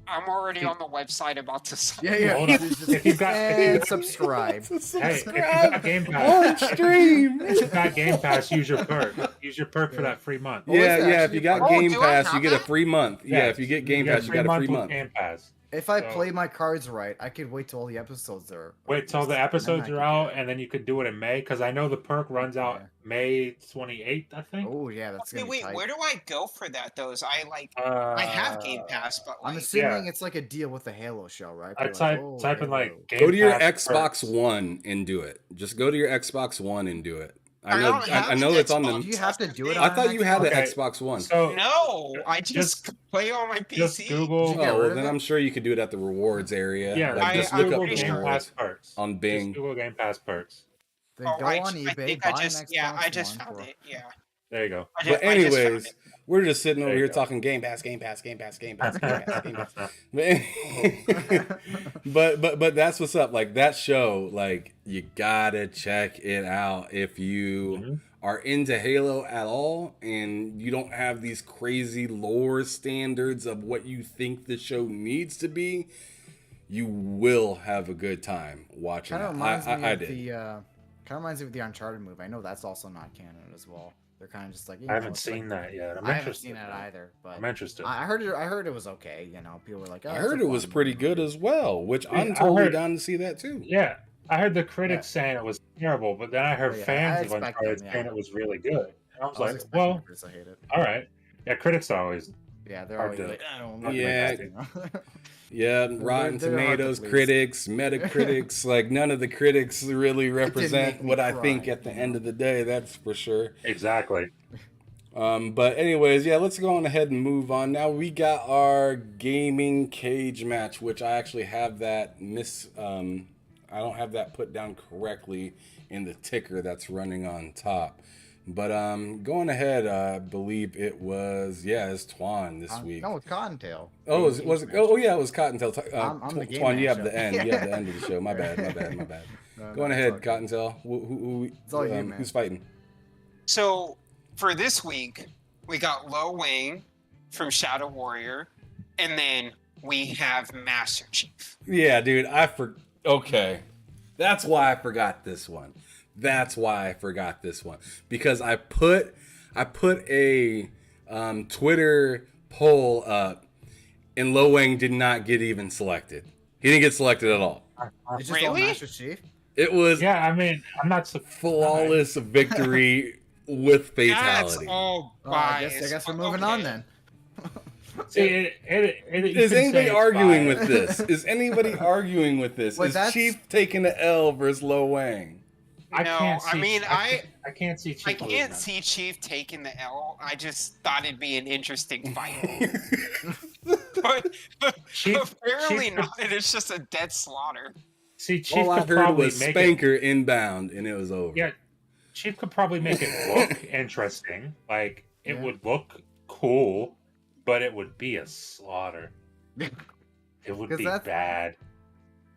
I'm already on the website about to sign. Yeah. Hold on. If you've got, And subscribe. hey, if you got Game Pass, on stream. if you got Game Pass, use your perk. Use your perk for that free month. Yeah. If you got Game do I Pass, you have get a that? free month. Yeah, Yes, if you get Game get Pass, you got a free with month. Game Pass. If I So- play my cards right, I could wait till all the episodes are. Wait till the released, and then episodes I could are do out, that. and then you could do it in May. Because I know the perk runs out Yeah. May 28th, I think. Oh yeah, that's gonna be Wait, tight. where do I go for that? I have Game Pass, but I'm like, assuming it's like a deal with the Halo show, right? I They're type in Halo. like Game Go to your Pass Xbox perks. One and do it. Just go to your Xbox One and do it. I don't have I know an it's on Xbox. Do the. you have to do it? I on thought an you had Xbox? an Okay. Xbox One. So no, I just play on my PC. just Google. Did you get Oh, rid well, of then it? I'm sure you could do it at the rewards area. Yeah, like, just I look up pretty the Game sure. rewards Pass perks on Bing. Just Google Game Pass perks. Then Oh, go I on think eBay, I buy just an Xbox I just One found for- it. Yeah. There you go. But I just found anyways, it. we're just sitting over There you here go. talking Game Pass. But that's what's up. Like that show, like you gotta check it out if you Mhm. are into Halo at all, and you don't have these crazy lore standards of what you think the show needs to be. You will have a good time watching Kind it. of reminds me I of did. the the Uncharted movie. I know that's also not canon as well. They're kind of just like I haven't seen that yet. I'm I haven't interested. seen it either, but I'm interested. I heard it was okay. You know, people were like, oh, I it's heard a it was fun pretty movie. good as well, which Yeah, I'm I totally heard- down to see that too. Yeah, I heard the critics saying it was terrible, but then I heard Oh, yeah, I fans of expect Uncharted them, yeah. saying it was really good. And I was I was like, expecting well, the critics to hate it. all right. Yeah, critics are always. Yeah, they're Hard always to- like, I don't hard know. to Yeah. You know? Yeah, They're- Rotten they're hard to Tomatoes please. critics, Metacritics, like none of the critics really represent make me what I cry, think at the you end know? of the day, that's for sure. Exactly. But anyways, yeah, let's go on ahead and move on. Now we got our gaming cage match, which I actually have that I don't have that put down correctly in the ticker that's running on top. But going ahead, I believe it was it's Twan this week. No, it's Cottontail. Oh, was it? Oh, yeah, it was Cottontail. I'm the game Twan, you man have the show. end. You have the end of the show. My bad. No, Go on it's ahead, all good. Cottontail. Who It's all you, man. who's fighting? So for this week, we got Lo Wang from Shadow Warrior, and then we have Master Chief. Yeah, dude. Okay, that's why I forgot this one. Because I put a Twitter poll up, and Lo Wang did not get even selected. He didn't get selected at all. It's just all Really? Master Chief. It was Yeah, I mean, I'm not flawless victory with That's fatality. all Oh, I biased. guess we're but moving on okay. then. See, you Is can anybody say it's arguing biased. with this? Is anybody arguing with this? Well, Is that's- Chief taking the L versus Lo Wang? I No, can't I see. mean, I can't see. Chief I losing can't that. see Chief taking the L. I just thought it'd be an interesting fight. but Chief- apparently Chief- not. It's just a dead slaughter. See, Chief All I could heard probably was make Spanker inbound, and it was over. it. Yeah, Chief could probably make it look interesting. Like it Yeah. would look cool, but it would be a slaughter. It would 'Cause be that's- bad.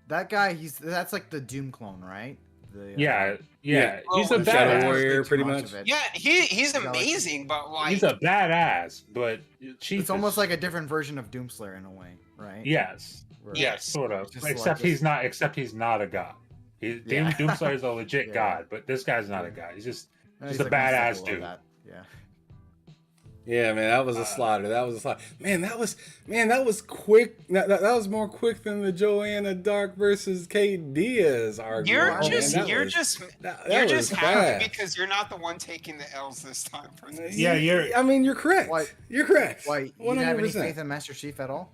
That guy, that's like the Doom clone, right? The, Yeah. Oh, He's a the Shadow badass. Warrior, Too pretty much much. of it. Yeah, he's Yeah, like- amazing, but like He's a badass, but Chief. It's almost is- like a different version of Doomslayer in a way, right? yes, Where- yes, sort of. Just Except like he's not. Except he's not a god. Yeah. Doomslayer's a legit Yeah. god, but this guy's not Yeah. a god. He's just No, He's he's a like one step badass below dude. that. Yeah. Yeah, man, that was a slaughter. That was a slaughter. Man, that was quick. That was more quick than the Joanna Dark versus Kate Diaz argument. you're Man, just that you're was- just that you're was just fast. happy because you're not the one taking the L's this time. For this. Yeah, you're- I mean, you're correct. Why- You're correct. Why, you didn't have any 100%. faith in Master Chief at all?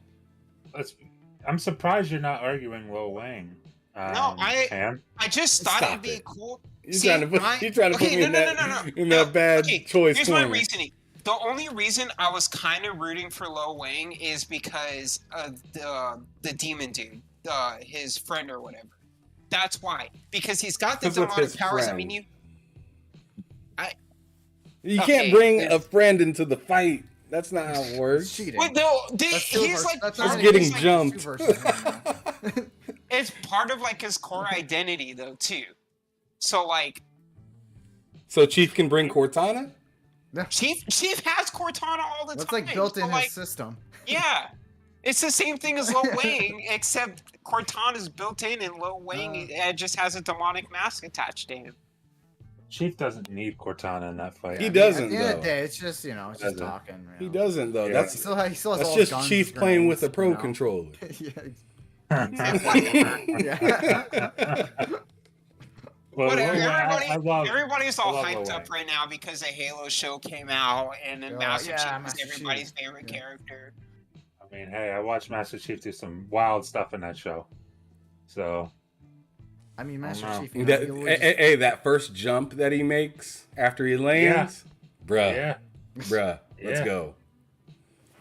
I'm surprised you're not arguing Lo Wang. No, Sam. I just thought Stop it'd be it. cool. You're See, trying to put my- me in okay, that no. in that bad Okay, choice Here's corner. my reasoning. the only reason I was kind of rooting for Lo Wang is because of the demon dude, his friend or whatever. That's why. Because he's got the Because of demonic his powers. I friend. mean, You Okay, can't bring it's- a friend into the fight. That's not how it works. Cheating. Well, no, That's two he's vers- like that's part It's of only getting his, two like, jumped. versus one, you know? it's part of like his core identity though too. So like So Chief can bring Cortana? Chief has Cortana all the That's time. like built in so, his like, system. yeah. It's the same thing as Lo Wang, except Cortana's built in and Lo Wang just has a demonic mask attached to him. Chief doesn't need Cortana in that fight. He I mean, doesn't, At the end of though. the day, it's just, you know, it's just Doesn't. talking. You know? He doesn't though. Yeah. He still has all That's his just guns, Chief playing with a grenades, pro you know? controller. yeah. Well, Whatever. I love. Everybody's all I love hyped Lo up Wang. right now because the Halo show came out, and then Oh, Master yeah, Chief Master is everybody's Chief. favorite Yeah. character. I mean, hey, I watched Master Chief do some wild stuff in that show. So I mean, Master know. Chief. You know, That, he'll hey, just- hey, that first jump that he makes after he lands, bruh, yeah, bruh, let's Yeah. go,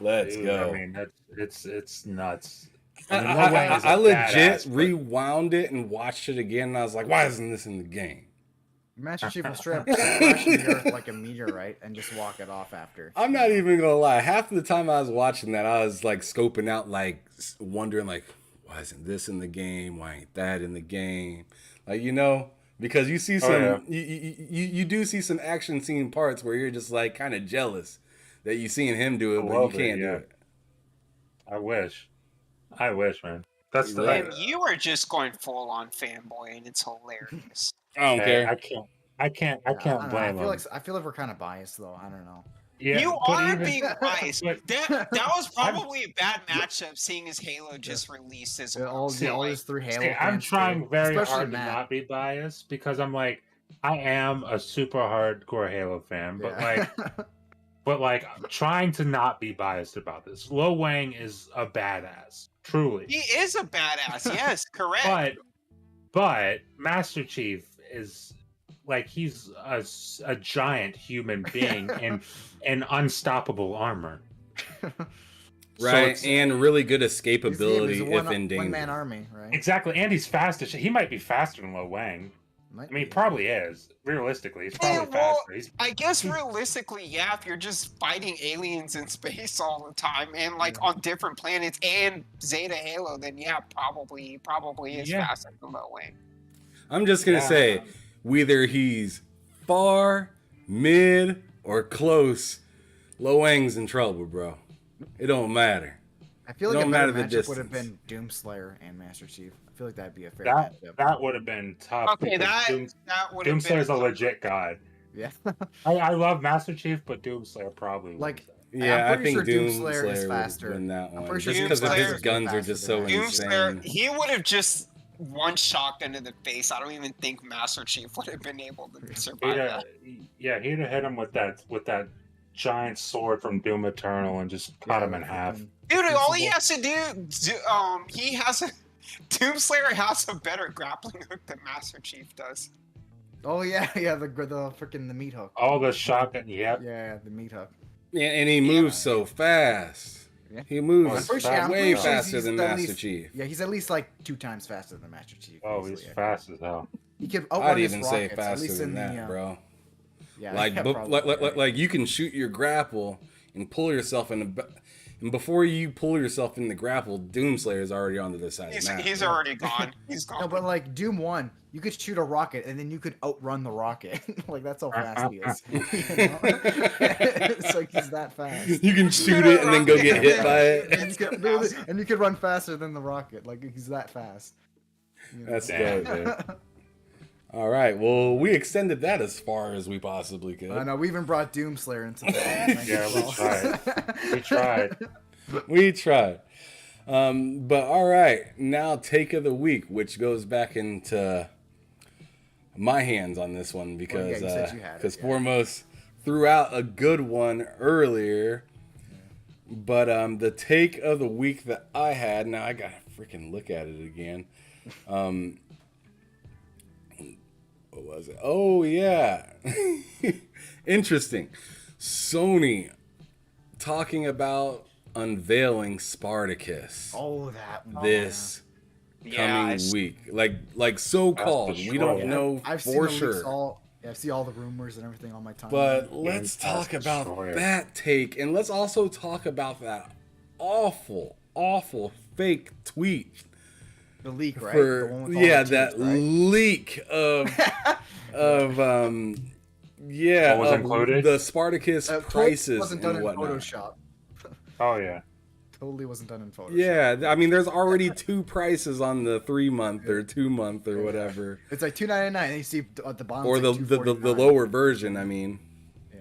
let's dude, go. I mean, it's nuts. I, mean, Lo Wang is a legit badass, but- rewound it and watched it again, and I was like, why isn't this in the game? Master Chief will straight up crash into the earth like a meteorite and just walk it off after. I'm not even gonna lie. Half the time I was watching that, I was like scoping out, like wondering, like, why isn't this in the game? Why ain't that in the game? Like, you know, because you see some, yeah. you do see some action scene parts where you're just like kind of jealous that you seen him do it, A but little you bit, can't do yeah. it. I wish, man. That's the. Right. And you are just going full on fanboy, and it's hilarious. I don't Hey, care. I can't I don't know, blame him. I feel like we're kind of biased though. I don't know. Yeah, You but are even- being biased. but- That was probably a bad matchup, seeing as Halo just released as well. All So, like, these three Halo. See, I'm fans, trying too. very Especially hard to Matt. not be biased because I'm like, I am a super hardcore Halo fan, but like, I'm trying to not be biased about this. Lo Wang is a badass, truly. he is a badass. Yes, correct. But Master Chief is like he's a giant human being in unstoppable armor. So Right, it's- and really good He's escapability a if in danger. one-man army, right? Exactly, and he's fast as shit. He might be faster than Lo Wang. Might I mean, he be. probably is. Realistically, he's Yeah, probably well, faster. He's I guess realistically, yeah, if you're just fighting aliens in space all the time and like on different planets and Zeta Halo, then yeah, probably is Yeah. faster than Lo Wang. I'm just gonna Yeah. say, whether he's far, mid, or close, Lo Wang's in trouble, bro. It don't matter. I feel It like don't a better matter the matchup would have distance. been Doomslayer and Master Chief. I feel like that'd be a fair that matchup. that would have been tough. Okay, because that would have been Doomslayer's a legit god. Yeah. I love Master Chief, but Doomslayer probably Like, wins. Yeah, I pretty think sure Doomslayer Doomslayer is would faster. win that I'm one. pretty sure Just because of Doomslayer his is guns are faster just than so that. Doomslayer, insane. he would have just one shotgun to the face. I don't even think Master Chief would have been able to survive that. He'd have hit him with that giant sword from Doom Eternal and just cut him in half. Dude, all he has to he has a Doomslayer has a better grappling hook than Master Chief does. Oh yeah, the freaking the meat hook. All the shotgun, yep. Yeah, the meat hook. Yeah, and he moves so fast. Yeah. He moves I'm pretty sure- I'm way pretty sure faster he's than at Master least- Chief. Yeah, he's at least like 2 times faster than Master Chief. Oh, easily, he's I fast as hell. think. He could outrun I'd his even say rockets, at faster least than in that, the, bro. Yeah, Like, yeah, bu- probably, like you can shoot your grapple and pull yourself in the. And before you pull yourself in the grapple, Doomslayer's already on the other side of the map. He's already gone. He's gone. No, but like Doom 1, you could shoot a rocket and then you could outrun the rocket. Like that's how fast he is. You know? It's like he's that fast. You can shoot it and then go get hit by it. And you could run faster than the rocket. Like he's that fast. You know? That's dope, dude. All right, well, we extended that as far as we possibly could. I know. We even brought Doomslayer into that. Yeah, we tried. We tried. We tried. But all right, now take of the week, which goes back into my hands on this one because you said you had it, yeah. Foremost threw out a good one earlier. But the take of the week that I had, now I gotta freaking look at it again. What was it? Oh yeah, interesting. Sony talking about unveiling Spartacus Oh, that one. this coming week, like so called. We don't Yeah. know I've seen for the sure. leaks I see all the rumors and everything on my timeline. But let's talk about that take, and let's also talk about that awful, awful fake tweet. The leak, right? For, the one with all the tears, that right? leak of What was included? the Spartacus prices wasn't done and in whatnot. Photoshop. Oh yeah. Totally wasn't done in Photoshop. Yeah, I mean, there's already 2 prices on the 3-month or 2-month or whatever, It's like $2.99, and you see at the bottom. or it's like the lower version. I mean, Yeah.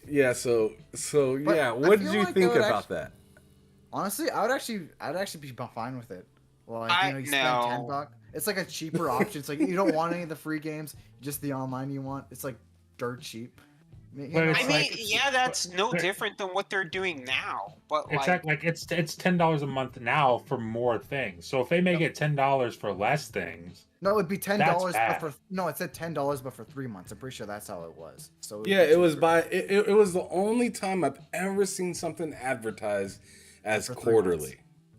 yeah. So But yeah. I What did feel you like they think would about that? Honestly, I'd actually be fine with it. Like, you spend no. $10. It's like a cheaper option. It's like you don't want any of the free games, just the online you want. It's like dirt cheap. But it's I mean, like- yeah, that's no but- different than what they're doing now. But It's like, like it's $10 a month now for more things. So if they make it $10 for less things, No, it'd be $10, That's but bad. it said $10, but for 3 months. I'm pretty sure that's how it was. So Yeah, it was it was the only time I've ever seen something advertised as For 3 quarterly. months.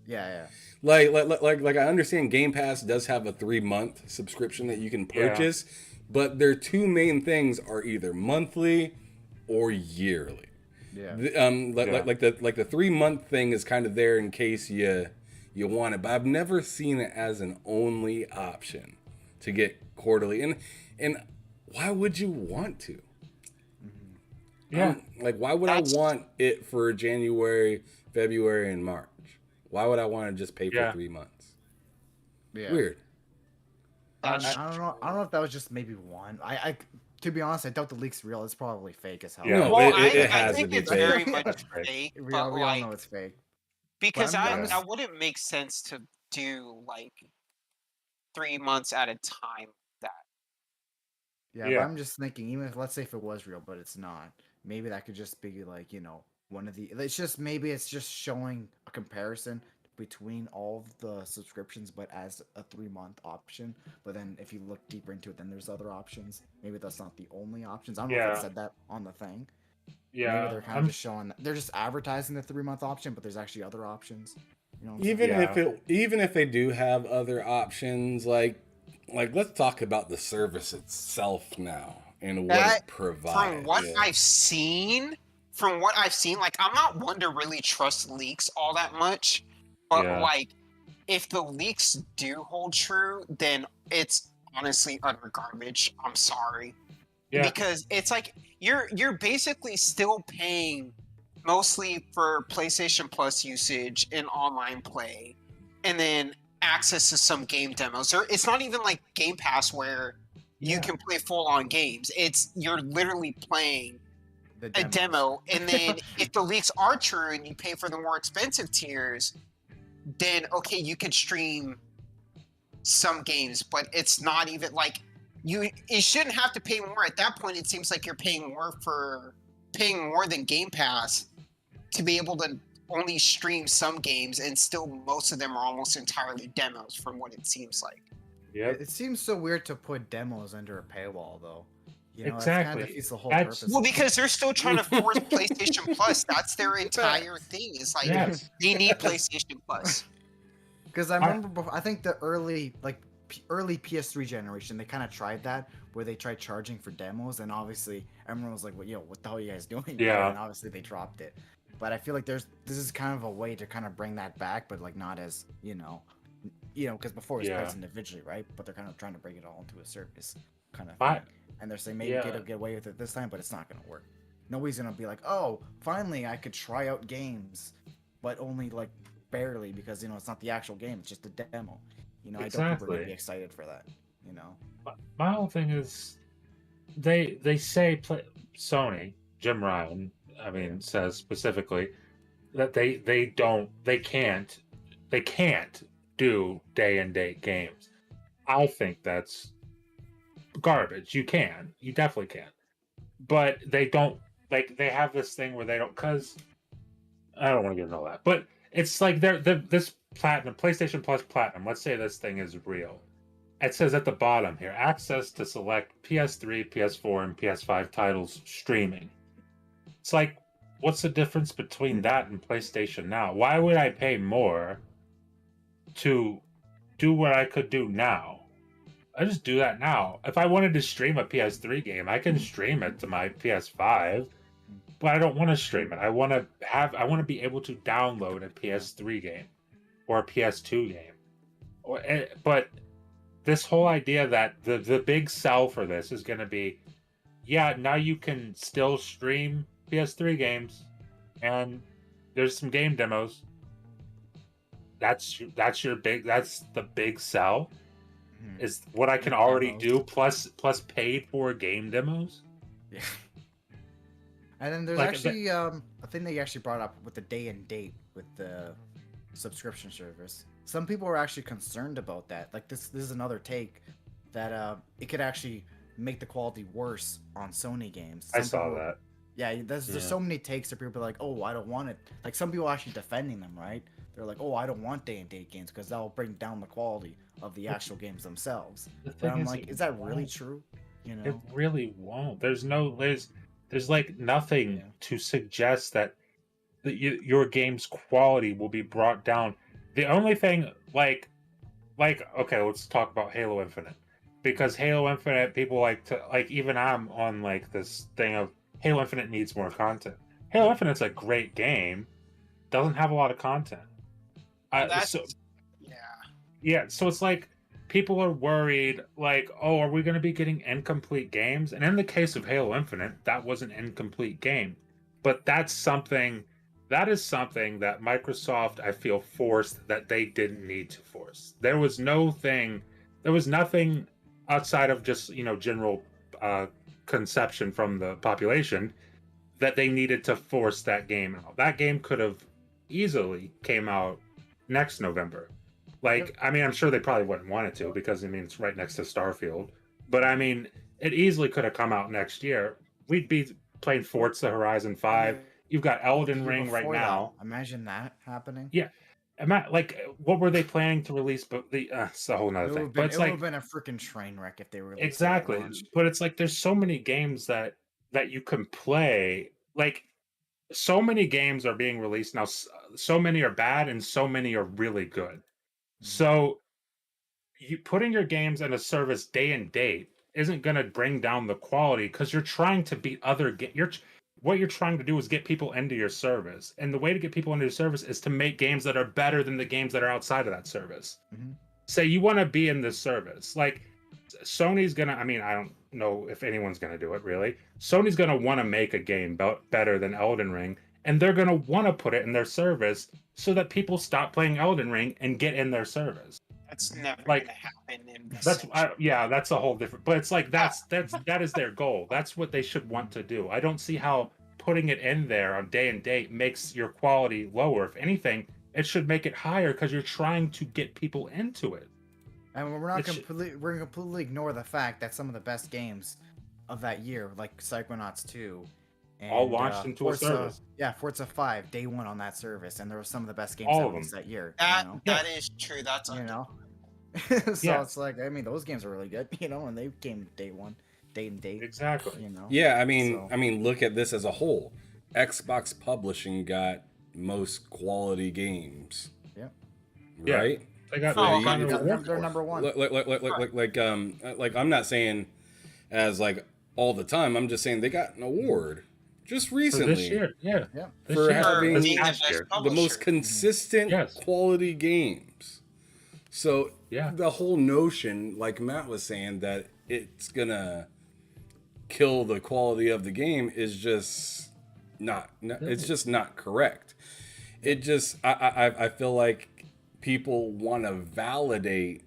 Yeah. Like I understand Game Pass does have a 3-month subscription that you can purchase, but their 2 main things are either monthly or yearly. Yeah. Like the 3-month thing is kind of there in case you want it, but I've never seen it as an only option to get quarterly. And why would you want to? yeah. Like, why would I want it for January, February, and March? Why would I want to just pay for 3 months? Yeah. Weird. I don't know. I don't know if that was just maybe one. I to be honest, I doubt the leak's real. It's probably fake as hell. Yeah. No, well, it I has to think be it's fake. very much That's fake. fake. We But all like, know it's fake. because But I'm I just- wouldn't make sense to do like 3 months at a time. That Yeah, Yeah. but I'm just thinking, even if let's say if it was real, but it's not, maybe that could just be like, one of the. It's just showing a comparison between all of the subscriptions, but as a 3-month option. But then if you look deeper into it, then there's other options. Maybe that's not the only options. I don't know if Yeah. it said that on the thing. Yeah. Maybe they're kind of just showing. They're just advertising the 3-month option, but there's actually other options. You know what I'm saying? Even if they do have other options, like let's talk about the service itself now and what That- it provides. from what I've seen, like I'm not one to really trust leaks all that much. But Yeah. like, if the leaks do hold true, then it's honestly utter garbage. I'm sorry. Yeah. Because it's like you're basically still paying mostly for PlayStation Plus usage and online play, and then access to some game demos. It's not even like Game Pass where you can play full on games. You're literally playing The a demos. demo, and then if the leaks are true and you pay for the more expensive tiers, then okay, you could stream some games, but it's not even like you shouldn't have to pay more. At that point, it seems like you're paying more than Game Pass to be able to only stream some games, and still most of them are almost entirely demos from what it seems like. Yep. It seems so weird to put demos under a paywall, though. That Exactly. kind of defeats the whole That's- purpose. Well, because they're still trying to force PlayStation Plus. That's their entire thing. It's like Yes. they need PlayStation Plus. Because I remember, I think the early PS3 generation, they kind of tried that, where they tried charging for demos, and obviously everyone was like, "Well, what the hell are you guys doing?" Yeah. And obviously they dropped it. But I feel like this is kind of a way to kind of bring that back, but like not as because before it was priced individually, right? But they're kind of trying to bring it all into a service kind of thing. And they're saying maybe get away with it this time, but it's not gonna work. Nobody's gonna be like, "Oh, finally I could try out games," but only like barely, because it's not the actual game, it's just a demo. I don't think we're Exactly. gonna be excited for that. My whole thing is, they say Sony, Jim Ryan, says specifically that they can't do day and date games. I think that's garbage. You definitely can, but they don't. Like, they have this thing where they don't, because I don't want to get into all that, but it's like this PlayStation Plus Platinum. Let's say this thing is real. It says at the bottom here, access to select PS3, PS4, and PS5 titles streaming. It's like, what's the difference between that and PlayStation Now? Why would I pay more to do what I could do now? I just do that now. If I wanted to stream a PS3 game, I can stream it to my PS5, but I don't want to stream it. I want to be able to download a PS3 game or a PS2 game. But this whole idea that the big sell for this is going to be, yeah, now you can still stream PS3 games, and there's some game demos. That's the big sell. Is what I can already do plus paid for game demos. Yeah. And then there's Like, actually a thing they actually brought up with the day and date with the subscription service. Some people are actually concerned about that. Like this is another take that it could actually make the quality worse on Sony games. I saw that. Yeah, there's so many takes that people are like, oh, I don't want it. Like some people are actually defending them, right? They're like, oh, I don't want day and date games because that'll bring down the quality of the actual games themselves. But I'm like, is that really true? You know, It really won't. There's like nothing to suggest that your game's quality will be brought down. The only thing, like, okay, let's talk about Halo Infinite, because Halo Infinite, people like to, like, even I'm on like this thing of Halo Infinite needs more content. Halo Infinite's a great game, doesn't have a lot of content. Yeah, so it's like people are worried, like, oh, are we going to be getting incomplete games? And in the case of Halo Infinite, that was an incomplete game. But that is something that Microsoft, I feel, forced that they didn't need to force. There was nothing outside of just, general conception from the population that they needed to force that game out. That game could have easily came out next November. Like, I mean, I'm sure they probably wouldn't want it to because, I mean, it's right next to Starfield. But, I mean, it easily could have come out next year. We'd be playing Forza Horizon 5. You've got Elden Ring right now. Imagine that happening. Yeah. Like, what were they planning to release? But it's a whole nother thing. But it's like, it would have been a freaking train wreck if they released exactly. It at launch. But it's like there's so many games that you can play. Like, so many games are being released now. So many are bad and so many are really good. So you putting your games in a service day and date isn't going to bring down the quality because you're trying to beat other what you're trying to do is get people into your service. And the way to get people into your service is to make games that are better than the games that are outside of that service. Say you want to be in this service. Like, Sony's going to, I mean, I don't know if anyone's going to do it really. Sony's going to want to make a game better than Elden Ring. And they're going to want to put it in their service so that people stop playing Elden Ring and get in their service. That's never like, going to happen in this that's a whole different, but it's like that is their goal. That's what they should want to do. I don't see how putting it in there on day and date makes your quality lower. If anything, it should make it higher because you're trying to get people into it. And we're going to completely ignore the fact that some of the best games of that year, like Psychonauts 2, and, all launched into a service. Yeah, Forza 5, day one on that service, and there were some of the best games that year. That is true. That's so it's like, I mean, those games are really good, and they came day one, day and date. Exactly. Yeah, I mean, look at this as a whole. Xbox Publishing got most quality games. Yeah. Right? They got they're number one. Like I'm not saying as like all the time. I'm just saying they got an award just recently. For this year, yeah. For having the most consistent quality games. So the whole notion, like Matt was saying, that it's gonna kill the quality of the game is just not it's just not correct. It just I feel like people want to validate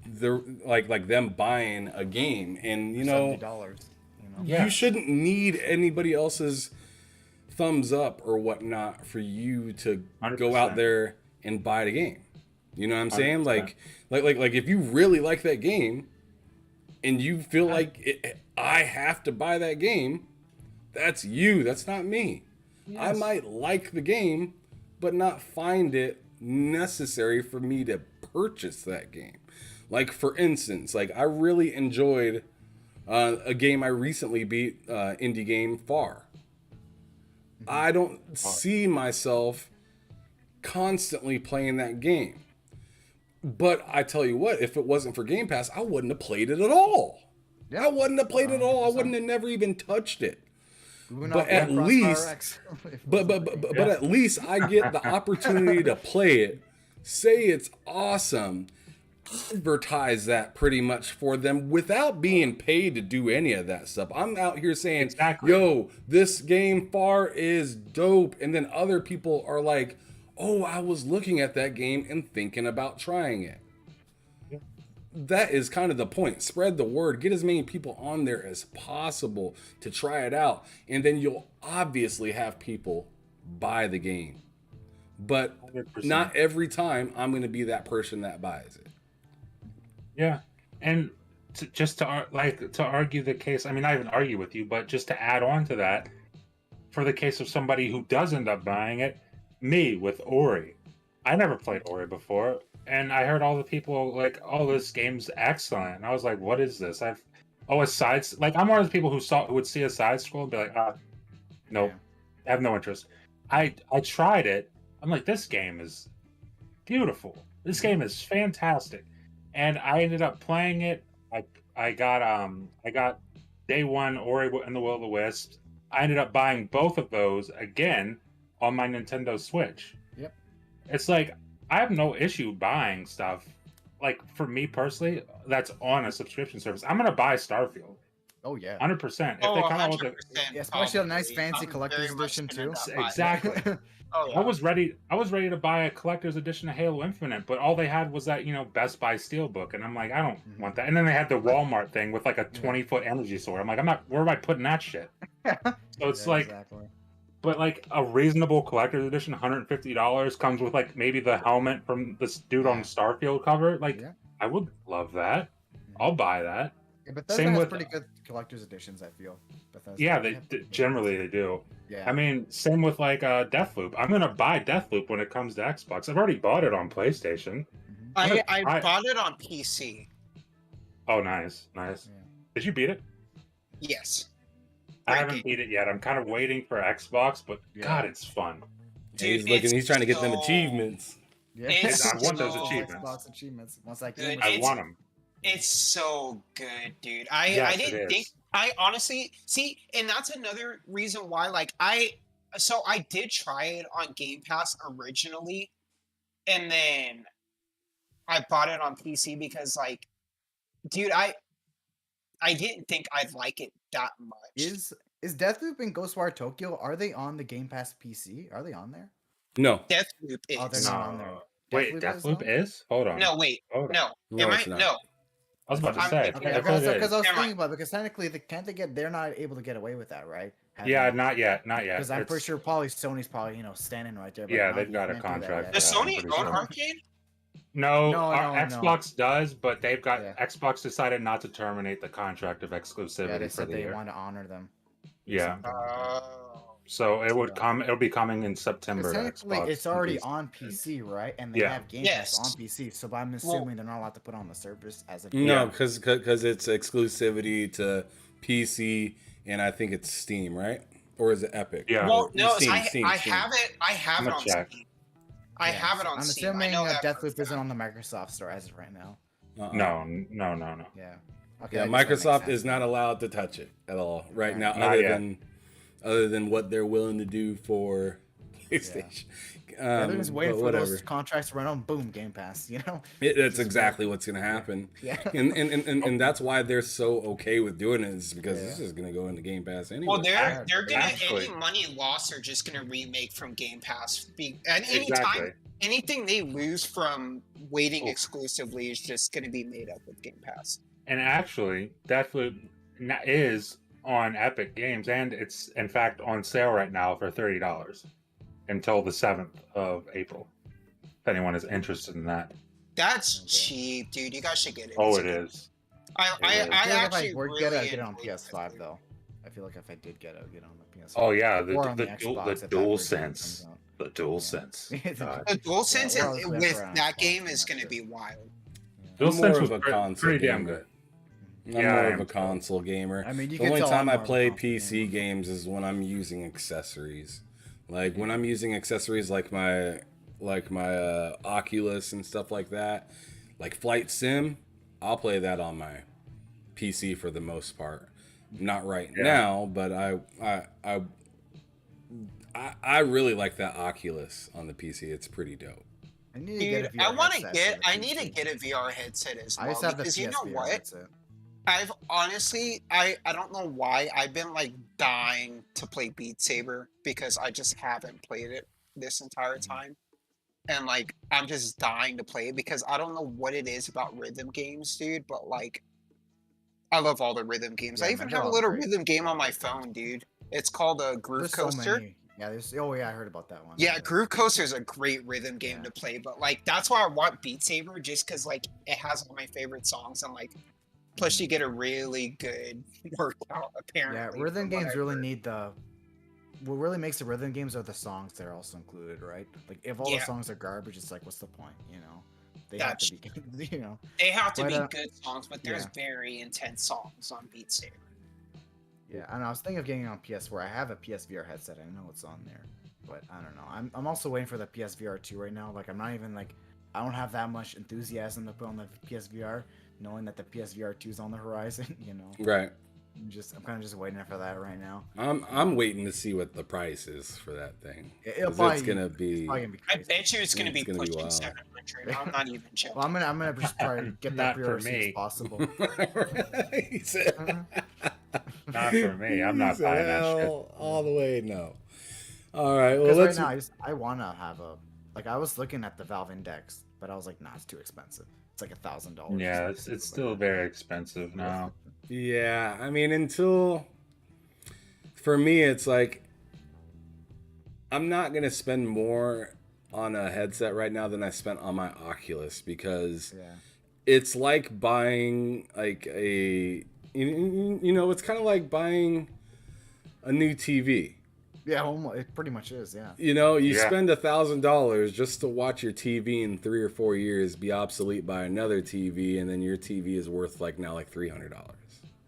the like them buying a game, and $70, you shouldn't need anybody else's thumbs up or whatnot for you to 100%. Go out there and buy the game. You know what I'm saying? 100%. Like if you really like that game and you feel like I have to buy that game, that's you. That's not me. Yes. I might like the game, but not find it necessary for me to purchase that game. Like, for instance, like I really enjoyed A game I recently beat, indie game Far. I don't see myself constantly playing that game. But I tell you what, if it wasn't for Game Pass, I wouldn't have played it at all. Yeah. I wouldn't have played it at all. I 100%. wouldn't have never even touched it. We But at least, but at least I get the opportunity to play it, say it's awesome, advertise that pretty much for them without being paid to do any of that stuff. I'm out here saying, Exactly. yo, this game Far is dope. And then other people are like, oh, I was looking at that game and thinking about trying it. Yeah. That is kind of the point. Spread the word. Get as many people on there as possible to try it out. And then you'll obviously have people buy the game. But 100%. not every time I'm going to be that person that buys it. Yeah, and to argue the case, I mean, not even argue with you, but just to add on to that, for the case of somebody who does end up buying it, me with Ori. I never played Ori before, and I heard all the people like, "Oh, this game's excellent." And I was like, "What is this?" A side like I'm one of those people who would see a side scroll and be like, nope, I have no interest. I tried it. I'm like, this game is beautiful. This game is fantastic, and I ended up playing it. I got day one Ori and the Will of the Wisps. I ended up buying both of those again on my Nintendo Switch. Yep. It's like I have no issue buying stuff. Like for me personally, that's on a subscription service. I'm gonna buy Starfield. Oh yeah. 100%. Oh, If they come out 100%. with Yeah, especially a nice probably. fancy I'm collector's very much edition, gonna too. not buy it. exactly. Oh, yeah. I was ready to buy a collector's edition of Halo Infinite, but all they had was that, Best Buy Steelbook, and I'm like, I don't want that. And then they had the Walmart thing with like a 20-foot energy sword. I'm like, where am I putting that shit? So it's like, exactly. but like a reasonable collector's edition, $150 comes with like maybe the helmet from this dude on Starfield cover. Like, Yeah. I would love that. I'll buy that. Yeah, Bethesda Same has with- pretty good collector's editions, I feel. Bethesda. Yeah, They they have pretty good generally ones. they do. Yeah. I mean, same with like Deathloop. I'm gonna buy Deathloop when it comes to Xbox. I've already bought it on PlayStation. Mhm. I bought it on PC. Oh, nice. Yeah. Did you beat it? Yes. I Great haven't game. beat it yet. I'm kind of waiting for Xbox, but Yeah. God, it's fun. Dude, He's trying to get them so- achievements. Yeah. It's I want those so- achievements. Xbox achievements. Once that Good. game I was- It's- want them. It's so good, dude. I Yes, it didn't think. is. I honestly see, and that's another reason why. Like I did try it on Game Pass originally, and then I bought it on PC because, like, dude, I didn't think I'd like it that much. Is Deathloop and Ghostwire Tokyo, are they on the Game Pass PC? Are they on there? No. Deathloop is. Oh, they're not on there. No. Wait, Deathloop Deathloop is, is? Hold on. No, wait, Hold on. no. No, Am it's I? not. No. I was about to I'm say. thinking I of- thought it Because I is. was Never thinking about it, because technically, can't they get? They're not able to get away with that, right? Yeah, not yet. Not yet. Because I'm pretty It's- sure probably Sony's probably standing right there. But Yeah, no, they've you got a can't do that contract yet. Does Yeah, I'm Sony pretty own sure. Arcade? No, No, our no. Xbox does, but they've got Yeah. Xbox decided not to terminate the contract of Yeah, exclusivity they for said the they year. want to honor them. Yeah, Oh. so it'll be coming in Because September. to technically, Xbox it's already and PC. on PC, right? And they Yeah. have Game Yes. Pass on PC. So but I'm assuming they're not allowed to put on the service as of No, Yeah. because it's exclusivity to PC and I think it's Steam, right? Or is it Epic? Yeah. Well, no, Steam, I Steam. have it. I have I'm it gonna on check. Steam. I have it on I'm Steam. I assuming know that for a Deathloop isn't fact. on the Microsoft Store as of right now. Uh-uh. No. Yeah. Yeah, Okay. I guess that makes Microsoft sense. is not allowed to touch it at all right Yeah. now, Not yet. other than what they're willing to do for PlayStation. Yeah, they're just waiting but for whatever. those contracts to run on. Boom, Game Pass. You know. That's exactly what's gonna happen. Yeah. And that's why they're so okay with doing it, is because Yeah. this is gonna go into Game Pass anyway. Well, they're gonna Actually- any money lost. They're just gonna remake from Game Pass. And anytime Exactly. anything they lose from waiting exclusively is just gonna be made up with Game Pass. And actually, Deathloop is on Epic Games, and it's in fact on sale right now for $30 until the 7th of April. If anyone is interested in that. That's Okay. cheap, dude. You guys should get it. Oh, It's it good. is. I It is. I feel like if actually I were to really get it, I'd get it on enjoyed PS5 Deathloop. though. I feel like if I did get it, I'd get it on the PS5. Oh yeah, Or on the Xbox dual if that dual version comes sense. out. The dual sense. God. The DualSense Yeah, we're always with there for that Xbox game and is that's going to it. be wild. Dual I'm sense more was of a pretty console damn gamer. good. I'm more of a console gamer. I mean, you the can only tell time I'm I more of a play console PC gamer. games is when I'm using accessories. Like when I'm using accessories like my Oculus and stuff like that, like Flight Sim, I'll play that on my PC for the most part. Not right now, but I really like that Oculus on the PC. It's pretty dope. I need to Dude, get a VR headset. I need to get a VR headset as I well. just have the Because you know PSVR what? headset. I've honestly, I don't know why, I've been like dying to play Beat Saber because I just haven't played it this entire time. And like, I'm just dying to play it because I don't know what it is about rhythm games, dude, but like, I love all the rhythm games. Yeah, I man, even they're have a all little great. rhythm game They're on all my great games. phone, dude. It's called a Groove There's Coaster. so many. Yeah, I heard about that one. Yeah, Groove Coaster is a great rhythm game to play, but like that's why I want Beat Saber, just because like it has all my favorite songs and like plus you get a really good workout apparently. Yeah, rhythm games really need the. What really makes the rhythm games are the songs that are also included, right? Like if all the songs are garbage, it's like what's the point, you know? They have to be, you know. They have to But, be good songs, but there's very intense songs on Beat Saber. Yeah, and I was thinking of getting it on PS4. I have a PSVR headset. I know it's on there, but I don't know. I'm also waiting for the PSVR 2 right now. Like I'm not even like I don't have that much enthusiasm to put on the PSVR, knowing that the PSVR 2 is on the horizon. You know. Right. I'm kind of just waiting for that right now. I'm waiting to see what the price is for that thing. It's gonna be. I bet you it's gonna be pushing 700. I'm not even joking. Well, I'm gonna just try to get that pre-order as soon as possible. He said, not for me. I'm not buying that shit. All the way, no. All right. Well, Because right now I wanna have a like I was looking at the Valve Index, but I was like, nah, it's too expensive. It's like $1,000. Yeah, it's still very expensive now. Yeah, I mean, for me, it's like, I'm not going to spend more on a headset right now than I spent on my Oculus because it's like buying like it's kind of like buying a new TV. Yeah, it pretty much is, yeah. You know, you spend $1,000 just to watch your TV in 3 or 4 years be obsolete by another TV, and then your TV is worth like $300.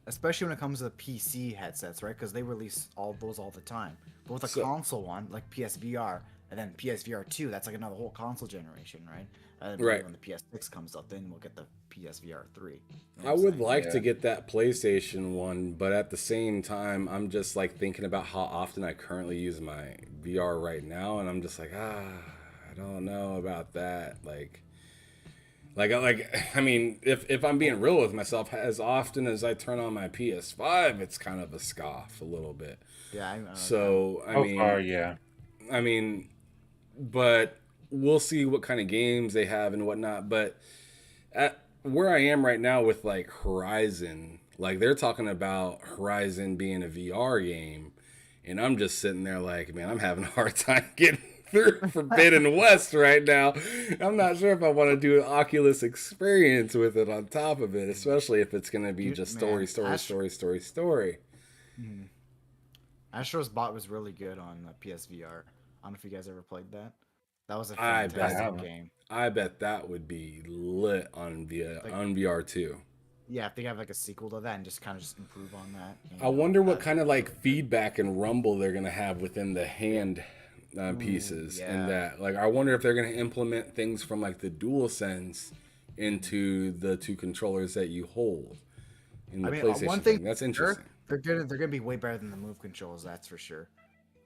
Especially when it comes to the PC headsets, right? Because they release all those all the time. But with a console one, like PSVR, and then PSVR 2, that's like another whole console generation, right? And then when the PS6 comes up, then we'll get the PSVR 3. You know I would like to get that PlayStation one, but at the same time, I'm just like thinking about how often I currently use my VR right now, and I'm just like, I don't know about that. I mean, if I'm being real with myself, as often as I turn on my PS5, it's kind of a scoff a little bit. Yeah, I know. So I mean, but we'll see what kind of games they have and whatnot. But at where I am right now with like Horizon, like they're talking about Horizon being a VR game, and I'm just sitting there like, man, I'm having a hard time getting through Forbidden West right now. I'm not sure if I want to do an Oculus experience with it on top of it, especially if it's going to be just story. Astro's Bot was really good on PSVR. I don't know if you guys ever played that. That was a fantastic game. I bet that would be lit on VR too. Yeah, if they have like a sequel to that and just kind of improve on that. I wonder what kind of like feedback and rumble they're gonna have within the hand pieces, and that like I wonder if they're gonna implement things from like the DualSense into the two controllers that you hold in the PlayStation. One thing that's interesting. They're gonna be way better than the move controls, that's for sure.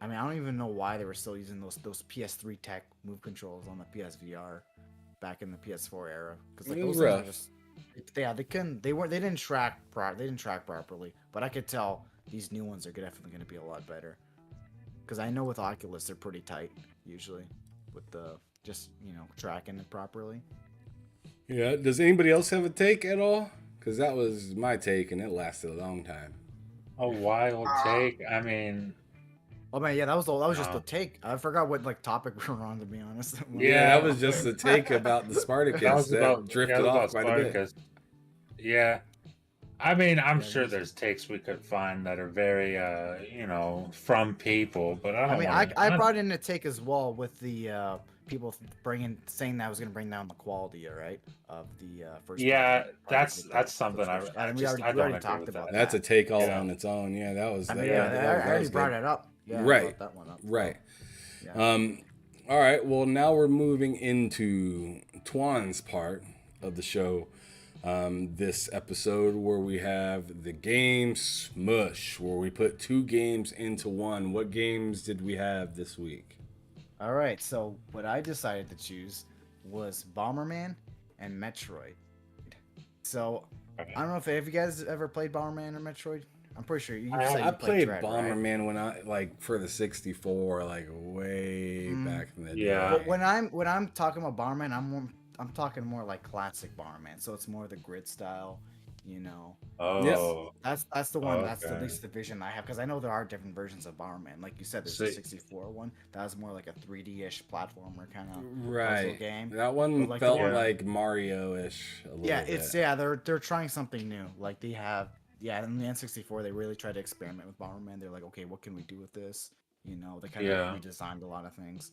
I mean, I don't even know why they were still using those PS3 tech move controls on the PSVR back in the PS4 era, because like those things are just they didn't track properly. But I could tell these new ones are definitely going to be a lot better, because I know with Oculus they're pretty tight usually with the just tracking it properly. Yeah. Does anybody else have a take at all? Because that was my take and it lasted a long time. A wild take. I mean. Oh man, yeah, that was just the take. I forgot what like topic we were on, to be honest. Yeah, that was just the take about the Spartacus that drifted off quite a bit. Yeah, I mean, I'm sure there's takes we could find that are very, from people, but I don't. I mean, I brought in a take as well with the people saying that was going to bring down the quality, right, of the first. Yeah, person that's something I and we just already, I we don't already agree talked with about that. That's a that. take all Yeah. on its own. Yeah, that was. I mean, that, I that already was brought good. it up. Yeah, I Right. brought that one up. Right. Yeah. All right. Well, now we're moving into Twan's part of the show. This episode where we have the game Smush, where we put 2 games into one. What games did we have this week? All right. So what I decided to choose was Bomberman and Metroid. So Okay. I don't know if have you guys ever played Bomberman or Metroid. I'm pretty sure you said I you played Dread, Bomberman when I for the 64, like way back in the Yeah. day. But when I'm talking about Bomberman, I'm talking more like classic Bomberman. So it's more the grid style, you know. Oh, That's the one. That's Okay. at least the vision I have, because I know there are different versions of Bomberman. Like you said, there's a See- 64 one that was more like a 3D-ish platformer kind of puzzle Right. game. That one But, like, the felt one- like Mario-ish a little Yeah, bit. it's they're trying something new. Like they have in the N64 they really tried to experiment with Bomberman. They're like, okay, what can we do with this? You know, they kind of Yeah. redesigned a lot of things.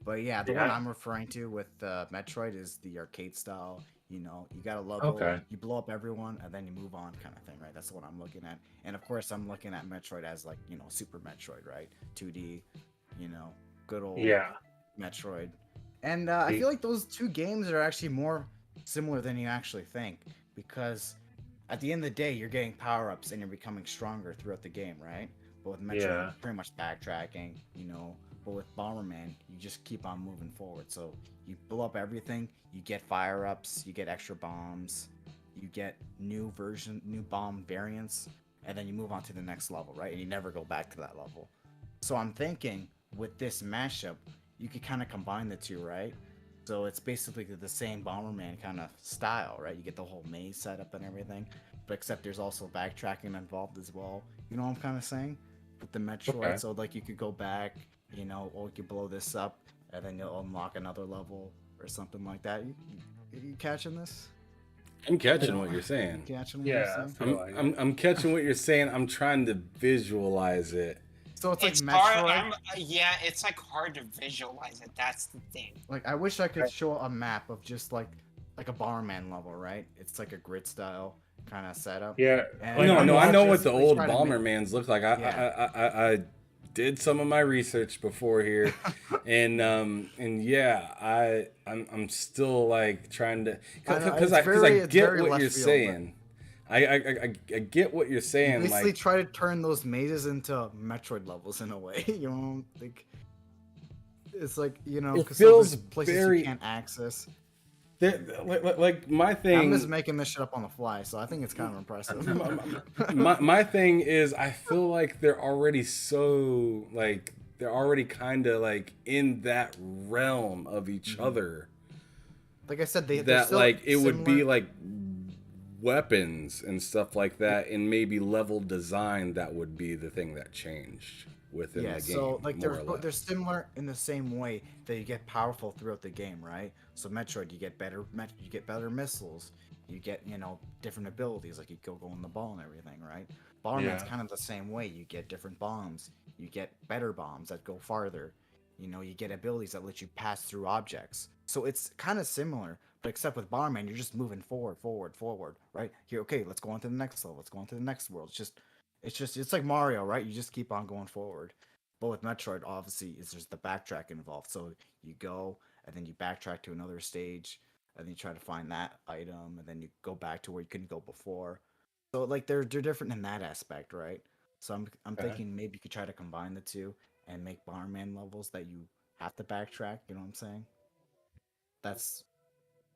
But yeah, the one Yeah. I'm referring to with Metroid is the arcade style. You know, you got a level, Okay. you blow up everyone, and then you move on, kind of thing, right? That's what I'm looking at. And of course, I'm looking at Metroid as like, you know, Super Metroid, right? 2D, you know, good old yeah. Metroid. And I feel like those 2 games are actually more similar than you actually think, because at the end of the day, you're getting power-ups and you're becoming stronger throughout the game, right? But with Metroid, Yeah. pretty much backtracking, you know. But with Bomberman, you just keep on moving forward. So you blow up everything, you get fire-ups, you get extra bombs, you get new bomb variants, and then you move on to the next level, right? And you never go back to that level. So I'm thinking with this mashup, you could kind of combine the 2, right? So it's basically the same Bomberman kind of style, right? You get the whole maze setup and everything, but except there's also backtracking involved as well. You know what I'm kind of saying? With the Metroid, Okay. so like you could go back, you know, or you could blow this up, and then you'll unlock another level or something like that. You catching this? I'm catching what you're saying. Catching what Yeah. I'm I saying? feel like it. I'm catching what you're saying. I'm trying to visualize it. So it's like It's Metroid. hard. It's like hard to visualize it. That's the thing. Like I wish I could show a map of just like a Bomberman level, right? It's like a grid style kind of setup. Yeah. And Like, No, I'm I know watching- what the Please old try to make- Bombermans look like. I did some of my research before here, and yeah, I'm still like trying to I know, because it's I very get left what you're field, but- saying. I get what you're You saying. basically Like try to turn those mazes into Metroid levels in a way. You know, like it's like, you know, It 'cause feels there's places very- you can't access. like my thing. I'm just making this shit up on the fly, so I think it's kind of impressive. my thing is I feel like they're already kind of like in that realm of each other. Like I said, they're That still like it would be similar. like weapons and stuff like that, and maybe level design that would be the thing that changed within Yeah, the game. so like more or less. they're similar in the same way that you get powerful throughout the game, right? So Metroid, you get better missiles, you get, you know, different abilities, like you go in the ball and everything, right? Bomberman's Yeah. kind of the same way. You get different bombs, you get better bombs that go farther, you know, you get abilities that let you pass through objects. So it's kind of similar, but except with Bomberman, you're just moving forward, right? Here, okay, let's go on to the next level, let's go on to the next world. It's like Mario, right? You just keep on going forward. But with Metroid, obviously, there's the backtrack involved. So you go, and then you backtrack to another stage, and then you try to find that item, and then you go back to where you couldn't go before. So like they're different in that aspect, right? So I'm Okay. thinking maybe you could try to combine the 2 and make Bomberman levels that you have to backtrack. You know what I'm saying? That's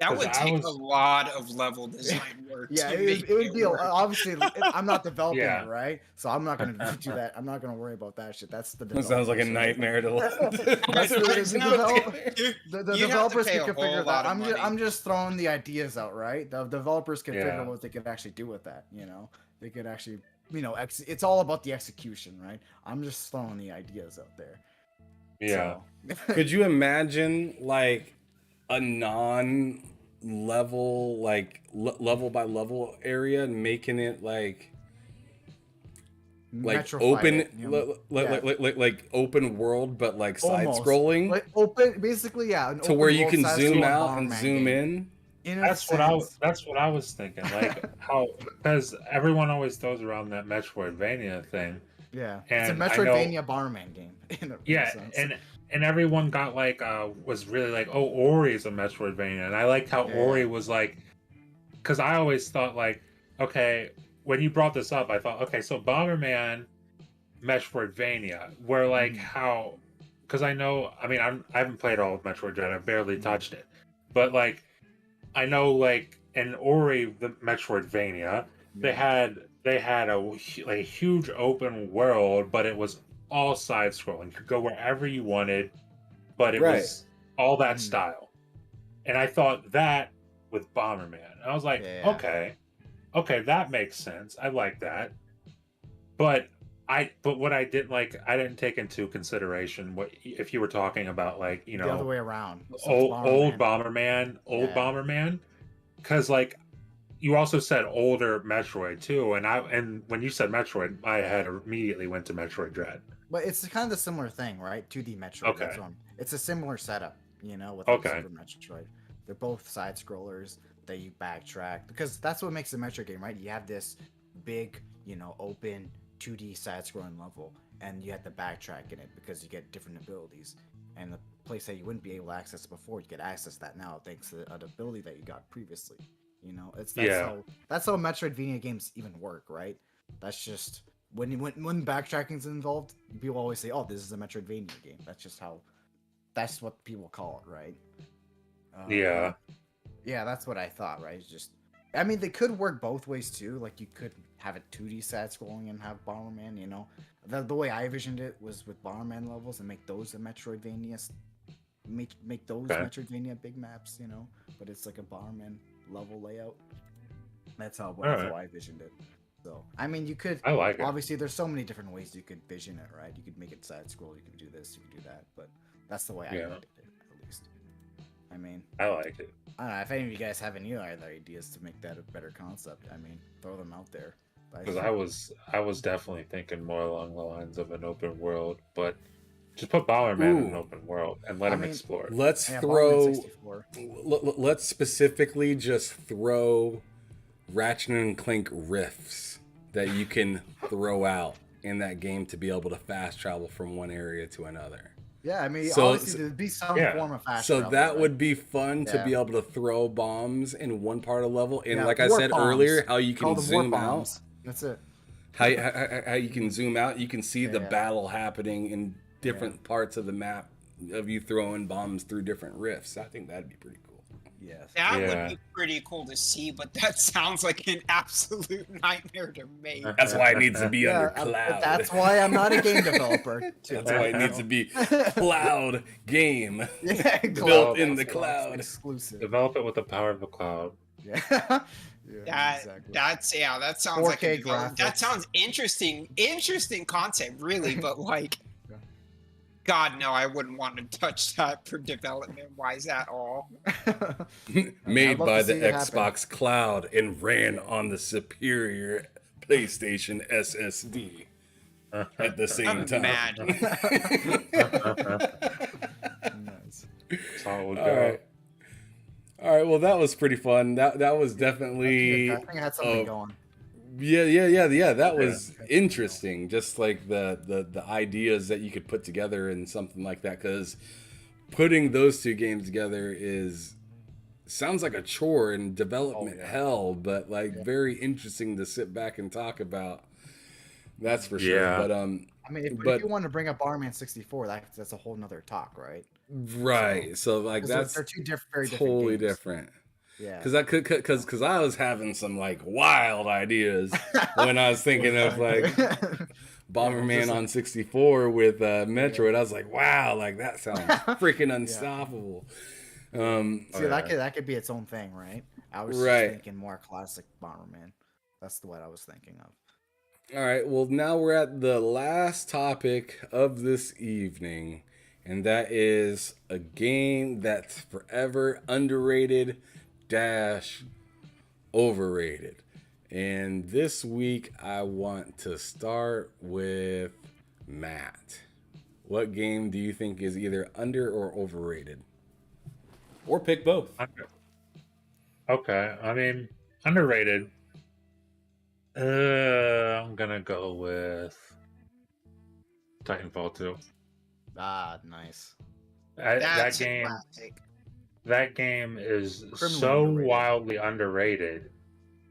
That 'Cause would I take was- a lot of level design work. yeah, to it make would be work. obviously. I'm not developing Yeah. it, right? So I'm not gonna do that. I'm not gonna worry about that shit. That's the. That sounds like a developers, right? nightmare to That's the developer. You- The you'd have to developers pay can a whole configure lot that. of money. I'm just throwing the ideas out, right? The developers can figure Yeah. out what they could actually do with that. You know, they could actually, you know, it's all about the execution, right? I'm just throwing the ideas out there. Yeah. So- Could you imagine like a non-level, like level by level area, and making it like like Metrofied open, it, you know? like open world, but like side Almost. scrolling, Like open, basically, yeah. An to where open you world can side zoom scrolling out and Bomberman zoom game. in. In a That's sense. what I was thinking. Like how, because everyone always throws around that Metroidvania thing. Yeah, And it's a I know, Metroidvania Bomberman game. In a yeah, sense. and everyone got like was really like, oh, Ori is a Metroidvania, and I liked how Ori was like, because I always thought like, okay, when you brought this up, I thought, okay, so Bomberman, Metroidvania, where like how, because I know, I mean, I haven't played all of Metroid Dread, I've barely touched it, but like I know like in Ori the Metroidvania, they had a huge open world, but it was all side scrolling. You could go wherever you wanted, but it was all that style. And I thought that with Bomberman, I was like, okay, that makes sense. I like that. But what I didn't like, I didn't take into consideration what if you were talking about like, you know, the other way around. So old Bomberman, because like you also said older Metroid too, and when you said Metroid, my head immediately went to Metroid Dread. But it's kind of a similar thing, right? 2D Metroid. Okay. It's a similar setup, you know, with Super Metroid. They're both side scrollers that you backtrack, because that's what makes a Metroid game, right? You have this big, you know, open 2D side scrolling level, and you have to backtrack in it because you get different abilities. And the place that you wouldn't be able to access before, you get access that now thanks to an ability that you got previously. You know, that's how Metroidvania games even work, right? That's just when backtracking's involved, people always say, "Oh, this is a Metroidvania game." That's what people call it, right? Yeah, that's what I thought, right? It's just, I mean, they could work both ways too. Like you could have a 2D side scrolling and have Bomberman. You know, the way I envisioned it was with Bomberman levels and make those a Metroidvania, make those Metroidvania big maps. You know, but it's like a Bomberman level layout. That's how I envisioned it. So I mean, you could. I like it. Obviously, there's so many different ways you could vision it, right? You could make it side scroll. You could do this. You could do that. But that's the way I did it, at least. I mean, I like it. I don't know if any of you guys have any other ideas to make that a better concept. I mean, throw them out there. Because I was definitely thinking more along the lines of an open world, but just put Bomberman in an open world and let him explore. Let's let's specifically just throw Ratchet and Clank riffs that you can throw out in that game to be able to fast travel from one area to another. Yeah, I mean, obviously there'd be some form of fast travel. So that would be fun to be able to throw bombs in one part of the level. And like I said earlier, how you can zoom out. That's it. How you can zoom out, you can see the battle happening in different parts of the map of you throwing bombs through different rifts. I think that'd be pretty cool. Yes. That would be pretty cool to see, but that sounds like an absolute nightmare to make. That's why it needs to be under cloud. That's why I'm not a game developer. That's why it needs to be cloud game. Built in the cloud. Exclusive. Develop it with the power of the cloud. Yeah. That sounds 4K like graphics. That sounds interesting concept, really, but like, God, no, I wouldn't want to touch that for development wise at all. Made by the Xbox Cloud and ran on the superior PlayStation SSD at the same time. Mad. Nice. Solid guy. All right, well, that was pretty fun. That was definitely. I think I had something going. Yeah. That was interesting. Just like the ideas that you could put together in something like that, because putting those two games together sounds like a chore and development hell, but very interesting to sit back and talk about. That's for sure. Yeah. But I mean, if you want to bring up Bomberman 64, that's a whole nother talk, right? Right. So like that's they're two very totally different. Yeah. Because I was having some like wild ideas when I was thinking of like Bomberman on 64 with Metroid. I was like, wow, like that sounds freaking unstoppable. See, that could be its own thing, right? I was just thinking more classic Bomberman. That's what I was thinking of. All right. Well, now we're at the last topic of this evening, and that is a game that's forever underrated / overrated. And this week, I want to start with Matt. What game do you think is either under or overrated? Or pick both. Okay, I mean, underrated. I'm gonna go with Titanfall 2. Ah, nice. That's That a game, classic. that game is Criminally so underrated. wildly underrated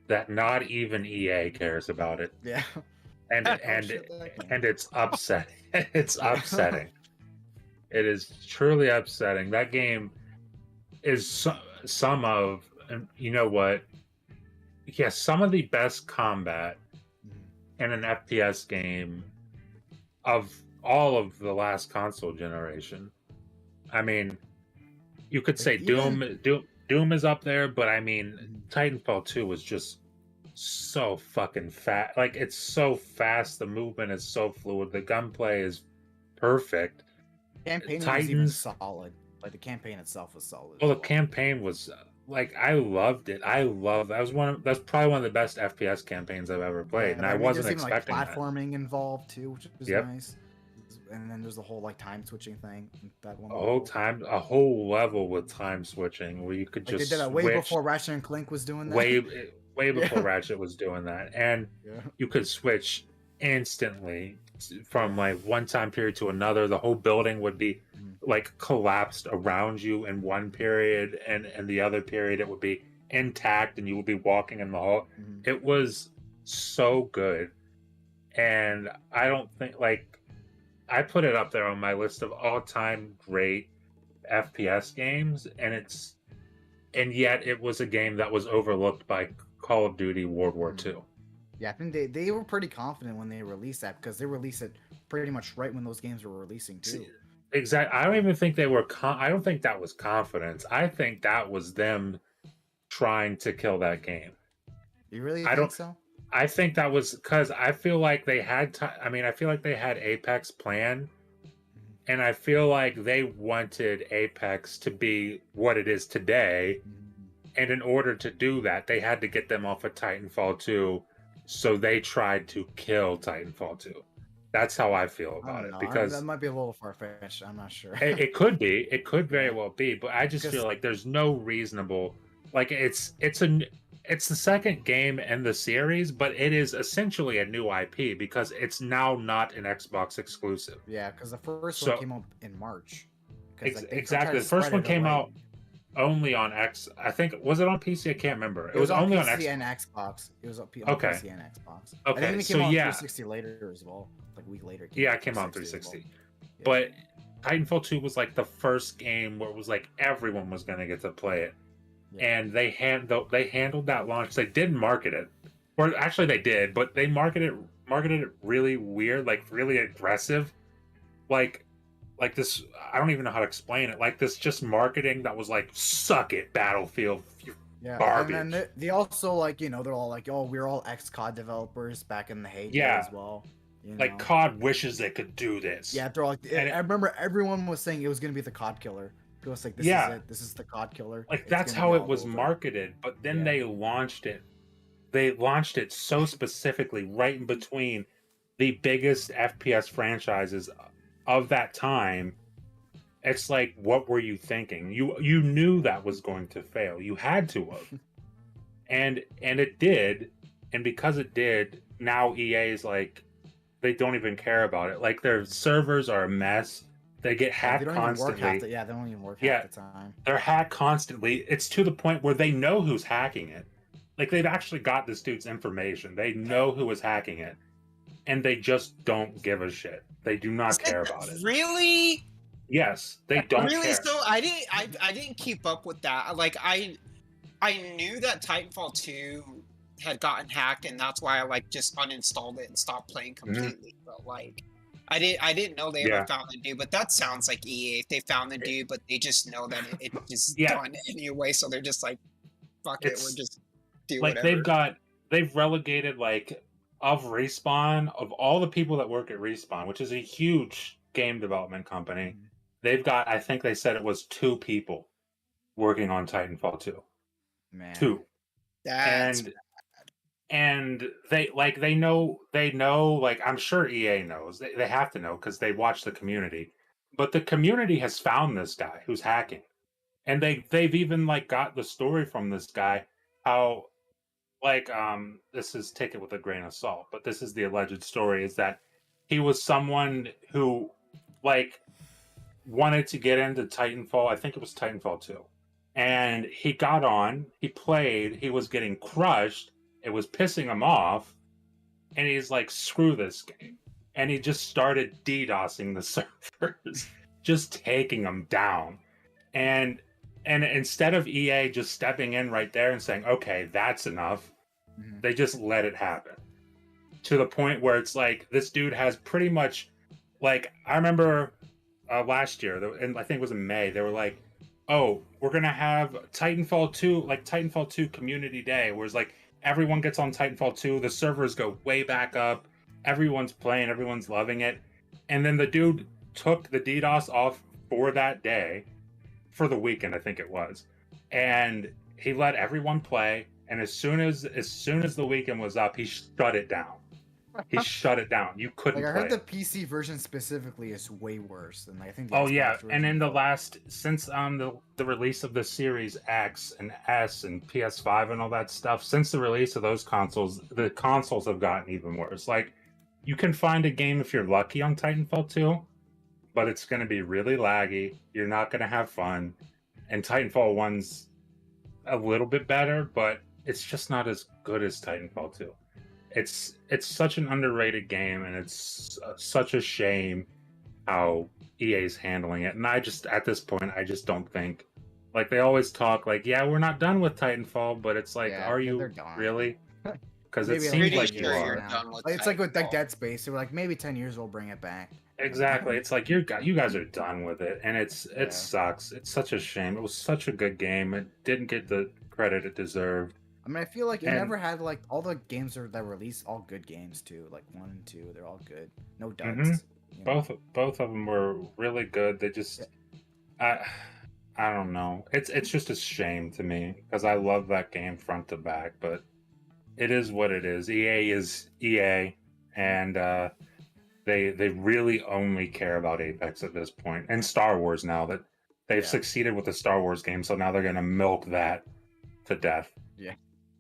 that not even EA cares about it, Yeah. and Oh, and shit, that game. and it's upsetting. It's upsetting. It is truly upsetting. That game is some of, and you know what? Yes, some of the best combat in an FPS game of all of the last console generation. I mean, you could say Even- Doom is up there, but I mean, Titanfall 2 was just so fucking fast. Like, it's so fast. The movement is so fluid. The gunplay is perfect. Campaign was even Titans. solid. Like the campaign itself was solid. Well, as the campaign was like, I loved it. That's probably one of the best FPS campaigns I've ever played, Yeah, and but I mean, wasn't there's even like expecting that. platforming involved too, which was Yep. nice. And then there's the whole like time switching thing. That one. A whole level with time switching where you could Like just they did that way switch before Ratchet and Clank was doing that. way before Yeah. Ratchet was doing that, and Yeah. you could switch instantly from like one time period to another. The whole building would be like collapsed around you in one period, and the other period it would be intact, and you would be walking in the hall. It was so good, and I don't think like I put it up there on my list of all-time great FPS games, and yet it was a game that was overlooked by Call of Duty World War II. Yeah, I think they were pretty confident when they released that because they released it pretty much right when those games were releasing too. Exactly. I don't even think they were. I don't think that was confidence. I think that was them trying to kill that game. You really I think don't- so? I think that was because I feel like they had. I feel like they had Apex planned, and I feel like they wanted Apex to be what it is today. And in order to do that, they had to get them off of Titanfall 2. So they tried to kill Titanfall 2. That's how I feel I about don't it. know. Because that might be a little far fetched. I'm not sure. it could be. It could very well be. But I just Because- feel like there's no reasonable. Like it's the second game in the series, but it is essentially a new IP because it's now not an Xbox exclusive. Yeah, because the first So- one came out in March. 'Cause, like, they tried Exactly. to The first spread one it came away. out only on X. I think was it on PC? I can't remember. It was on only PC on X. and Xbox. It was on Okay. PC and Xbox. Okay, I think it so came out on yeah. 360 later as well. Like a week later. Yeah, it came out on 360 360. as well. But Titanfall 2 was like the first game where it was like everyone was going to get to play it. Yeah. And they handled that launch. They didn't market it. Or actually they did, but they marketed it really weird, like really aggressive. Like this, I don't even know how to explain it. Like this just marketing that was like, suck it, Battlefield. Yeah, Garbage. and then they also like they're all like, oh, we're all ex-COD developers back in the heyday Yeah. as well. Like COD wishes they could do this. Yeah, they're like, And I remember everyone was saying it was gonna be the COD killer. People was like, this Yeah. is it. This is the COD killer. Like It's that's gonna how be it all was over. marketed, but then Yeah. they launched it. They launched it so specifically right in between the biggest FPS franchises of that time. It's like, what were you thinking? You knew that was going to fail. You had to have. and it did, and because it did, now EA is like, they don't even care about it. Like their servers are a mess. They get Yeah, hacked they don't even work constantly. they don't even work Yeah. half the time. They're hacked constantly. It's to the point where they know who's hacking it. Like they've actually got this dude's information. They know who is hacking it, and they just don't give a shit. They do not care about it. Really? Yes, they don't Really? care. So I didn't keep up with that. Like I knew that Titanfall 2 had gotten hacked, and that's why I like just uninstalled it and stopped playing completely. But like, I didn't know they Yeah. ever found the dude. But that sounds like EA. If they found the dude, but they just know that it's just Yeah. done anyway, so they're just like, fuck it, It's- we're just do Like whatever. they've relegated like of Respawn, of all the people that work at Respawn, which is a huge game development company. They've got, I think they said it was 2 people working on Titanfall 2. Man. 'That's and they know like I'm sure EA knows they have to know because they watch the community, but the community has found this guy who's hacking, and they've even like got the story from this guy how like this is take it with a grain of salt, but this is the alleged story is that he was someone who like wanted to get into Titanfall. I think it was Titanfall 2. And he got on, he played, he was getting crushed, it was pissing him off, and he's like, screw this game. And he just started DDoSing the servers, just taking them down. And instead of EA just stepping in right there and saying, okay, that's enough, they just let it happen. To the point where it's like, this dude has pretty much, like, I remember last year, and I think it was in May, they were like, oh, we're going to have Titanfall 2, like Titanfall 2 Community Day, where it's like, everyone gets on Titanfall 2, the servers go way back up, everyone's playing, everyone's loving it. And then the dude took the DDoS off for that day, for the weekend, I think it was. And he let everyone play, and as soon as the weekend was up, he shut it down. He shut it down. You couldn't Like I play heard the it. PC version specifically is way worse than I think. The Oh Xbox yeah, and in the version. last since the release of the Series X and S and PS5 and all that stuff, since the release of those consoles, the consoles have gotten even worse. Like you can find a game if you're lucky on Titanfall 2, but it's going to be really laggy. You're not going to have fun. And Titanfall 1's a little bit better, but it's just not as good as Titanfall 2. It's such an underrated game, and it's such a shame how EA's handling it. And I just at this point I just don't think like they always talk like yeah we're not done with Titanfall, but it's like Yeah, are yeah, you they're done. really? Because it Maybe seems Pretty like you sure are. you're done with Like, it's like with like Titanfall. Dead Space. They were like maybe 10 years we'll bring it back. Exactly. It's like you guys are done with it, and it Yeah. sucks. It's such a shame. It was such a good game. It didn't get the credit it deserved. I mean, I feel like it And- never had like all the games that released all good games too. Like 1 and 2, they're all good. No duds. Mhm. you know? Both of them were really good. They just I don't know. It's just a shame to me because I love that game front to back, but it is what it is. EA is EA, and they really only care about Apex at this point, and Star Wars now that they've Yeah. succeeded with the Star Wars game, so now they're gonna milk that to death. Yeah.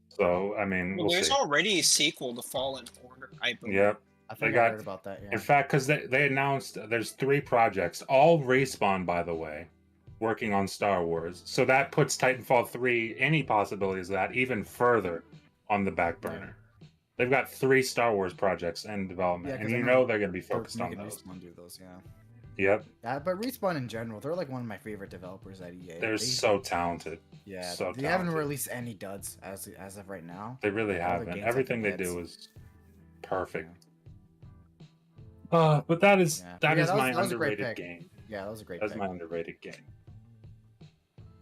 So I mean, Well, we'll there's see. already a sequel to Fallen Order, I believe. Yep. I think They I got- heard about that. Yeah. In fact, because they announced there's 3 projects, all Respawn, by the way, working on Star Wars. So that puts Titanfall 3, any possibilities of that, even further on the back burner. They've got 3 Star Wars projects in development, Yeah, and 'cause you I know know they're going to be They're focused on making those. Respawn do those, yeah. Yep. But Respawn in general, they're like one of my favorite developers at EA. They're so talented. yeah. so They haven't talented. released any duds as of right now. They really All the haven't. games Everything have they been do hits. is perfect. But that is Yeah. that Yeah, is that was- my that was a great underrated pick. game. Yeah, that was a great That's pick. my underrated game.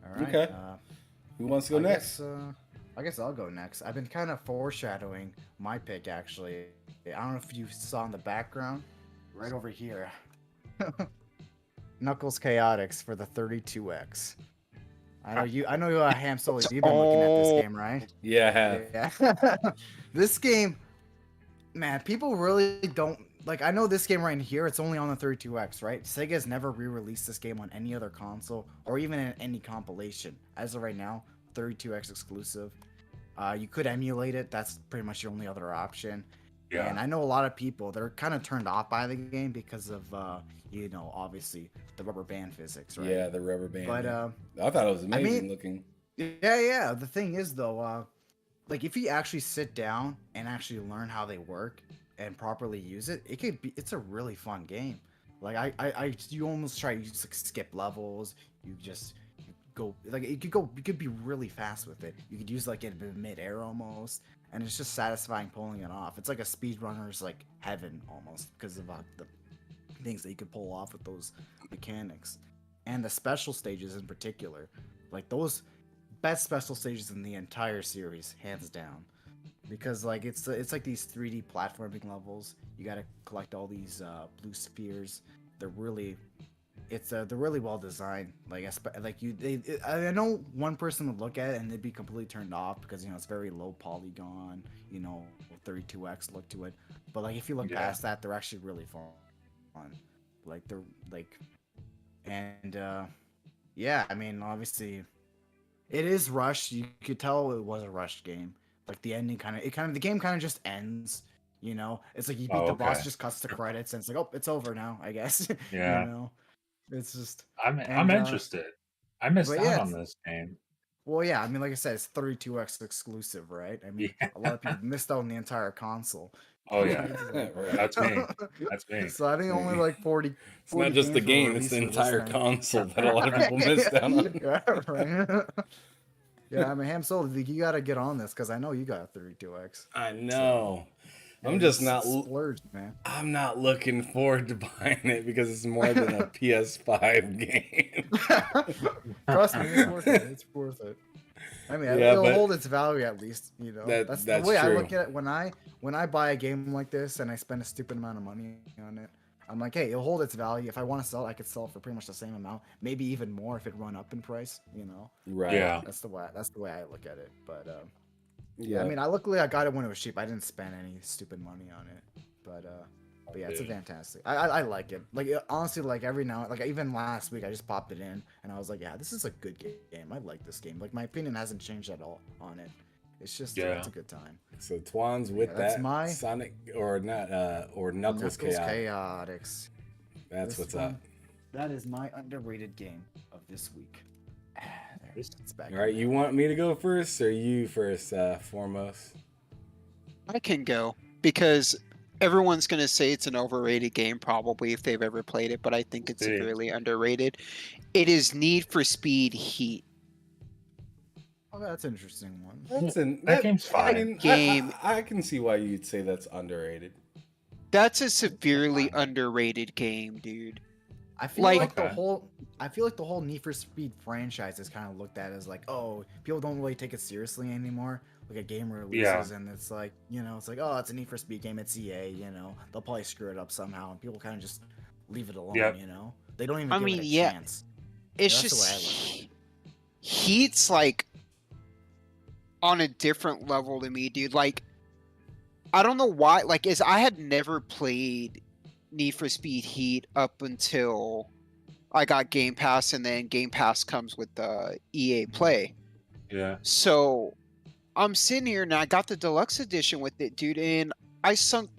All right. Okay. Who wants to go next? I guess I'll go next. I've been kind of foreshadowing my pick actually. I don't know if you saw in the background, right over here. Knuckles Chaotix for the 32X. I know Ham Solo, you've been looking at this game, right? Yeah, I have. Yeah. This game, man, people really don't like. I know this game right here. It's only on the 32X, right? Sega's never re-released this game on any other console or even in any compilation. As of right now, 32X exclusive. You could emulate it. That's pretty much your only other option. Yeah. And I know a lot of people they're kind of turned off by the game because of obviously the rubber band physics, right? Yeah, the rubber band. But I thought it was amazing mean- looking. yeah. The thing is though, like if you actually sit down and actually learn how they work and properly use it, it's a really fun game. Like you almost try you just like skip levels, you go like you could be really fast with it. You could use like it mid-air almost, and it's just satisfying pulling it off. It's like a speedrunner's like heaven almost because of the things that you could pull off with those mechanics. And the special stages in particular, like those best special stages in the entire series, hands down. Because like it's like these 3D platforming levels. You gotta collect all these blue spheres. They're really they're really well designed. Like I know one person would look at it and they'd be completely turned off because it's very low polygon, 32x look to it. But like if you look past that, they're actually really fun. Like they're like, and yeah, I mean obviously, it is rushed. You could tell it was a rushed game. Like the ending the game kind of just ends. It's like you beat the boss, just cuts the credits, and it's like, oh, it's over now, I guess. Yeah. It's just. I'm interested. I missed out on this game. Well, yeah, I mean, like I said, it's 32x exclusive, right? I mean, a lot of people missed out on the entire console. Oh yeah, that's me. That's me. So I think only like 40. It's not just the game; it's the entire console that a lot of people missed out on. Yeah, right. Yeah, I mean, Ham Soul, you got to get on this because I know you got a 32x. I know. I'm just not splurged, man. I'm not looking forward to buying it because it's more than a PS5 game. Trust me, it's worth it. It's worth it. I mean, it'll hold its value at least. That's the way true. I look at it. When I buy a game like this and I spend a stupid amount of money on it, I'm like, hey, it'll hold its value. If I want to sell it, I could sell it for pretty much the same amount, maybe even more if it run up in price. Right? Yeah. That's the way I look at it. But yeah, I mean, luckily I got it when it was cheap. I didn't spend any stupid money on it. But yeah, it's a fantastic. I like it. Like honestly, like every now, like even last week, I just popped it in and I was like, yeah, this is a good game. I like this game. Like my opinion hasn't changed at all on it. It's just it's a good time. So Twan's with that's that my Sonic or not or Knuckles Chaotix. That's what's up. That is my underrated game of this week. It's back. All right, you want me to go first or you first, foremost? I can go because everyone's going to say it's an overrated game probably if they've ever played it, but I think it's severely underrated. It is Need for Speed Heat. Oh, that's an interesting one. That game's fine. I can see why you'd say that's underrated. That's a severely underrated game, dude. I feel like the whole Need for Speed franchise is kind of looked at as like, oh, people don't really take it seriously anymore. Like a game releases and it's like, it's like, oh, it's a Need for Speed game, it's EA, they'll probably screw it up somehow, and people kind of just leave it alone, They don't even give it a chance. It's just the way I look at it. Heat's like on a different level to me, dude. Like, I don't know why. Like, I had never played Need for Speed Heat up until I got Game Pass, and then Game Pass comes with the EA Play. Yeah. So I'm sitting here and I got the deluxe edition with it, dude, and I sunk.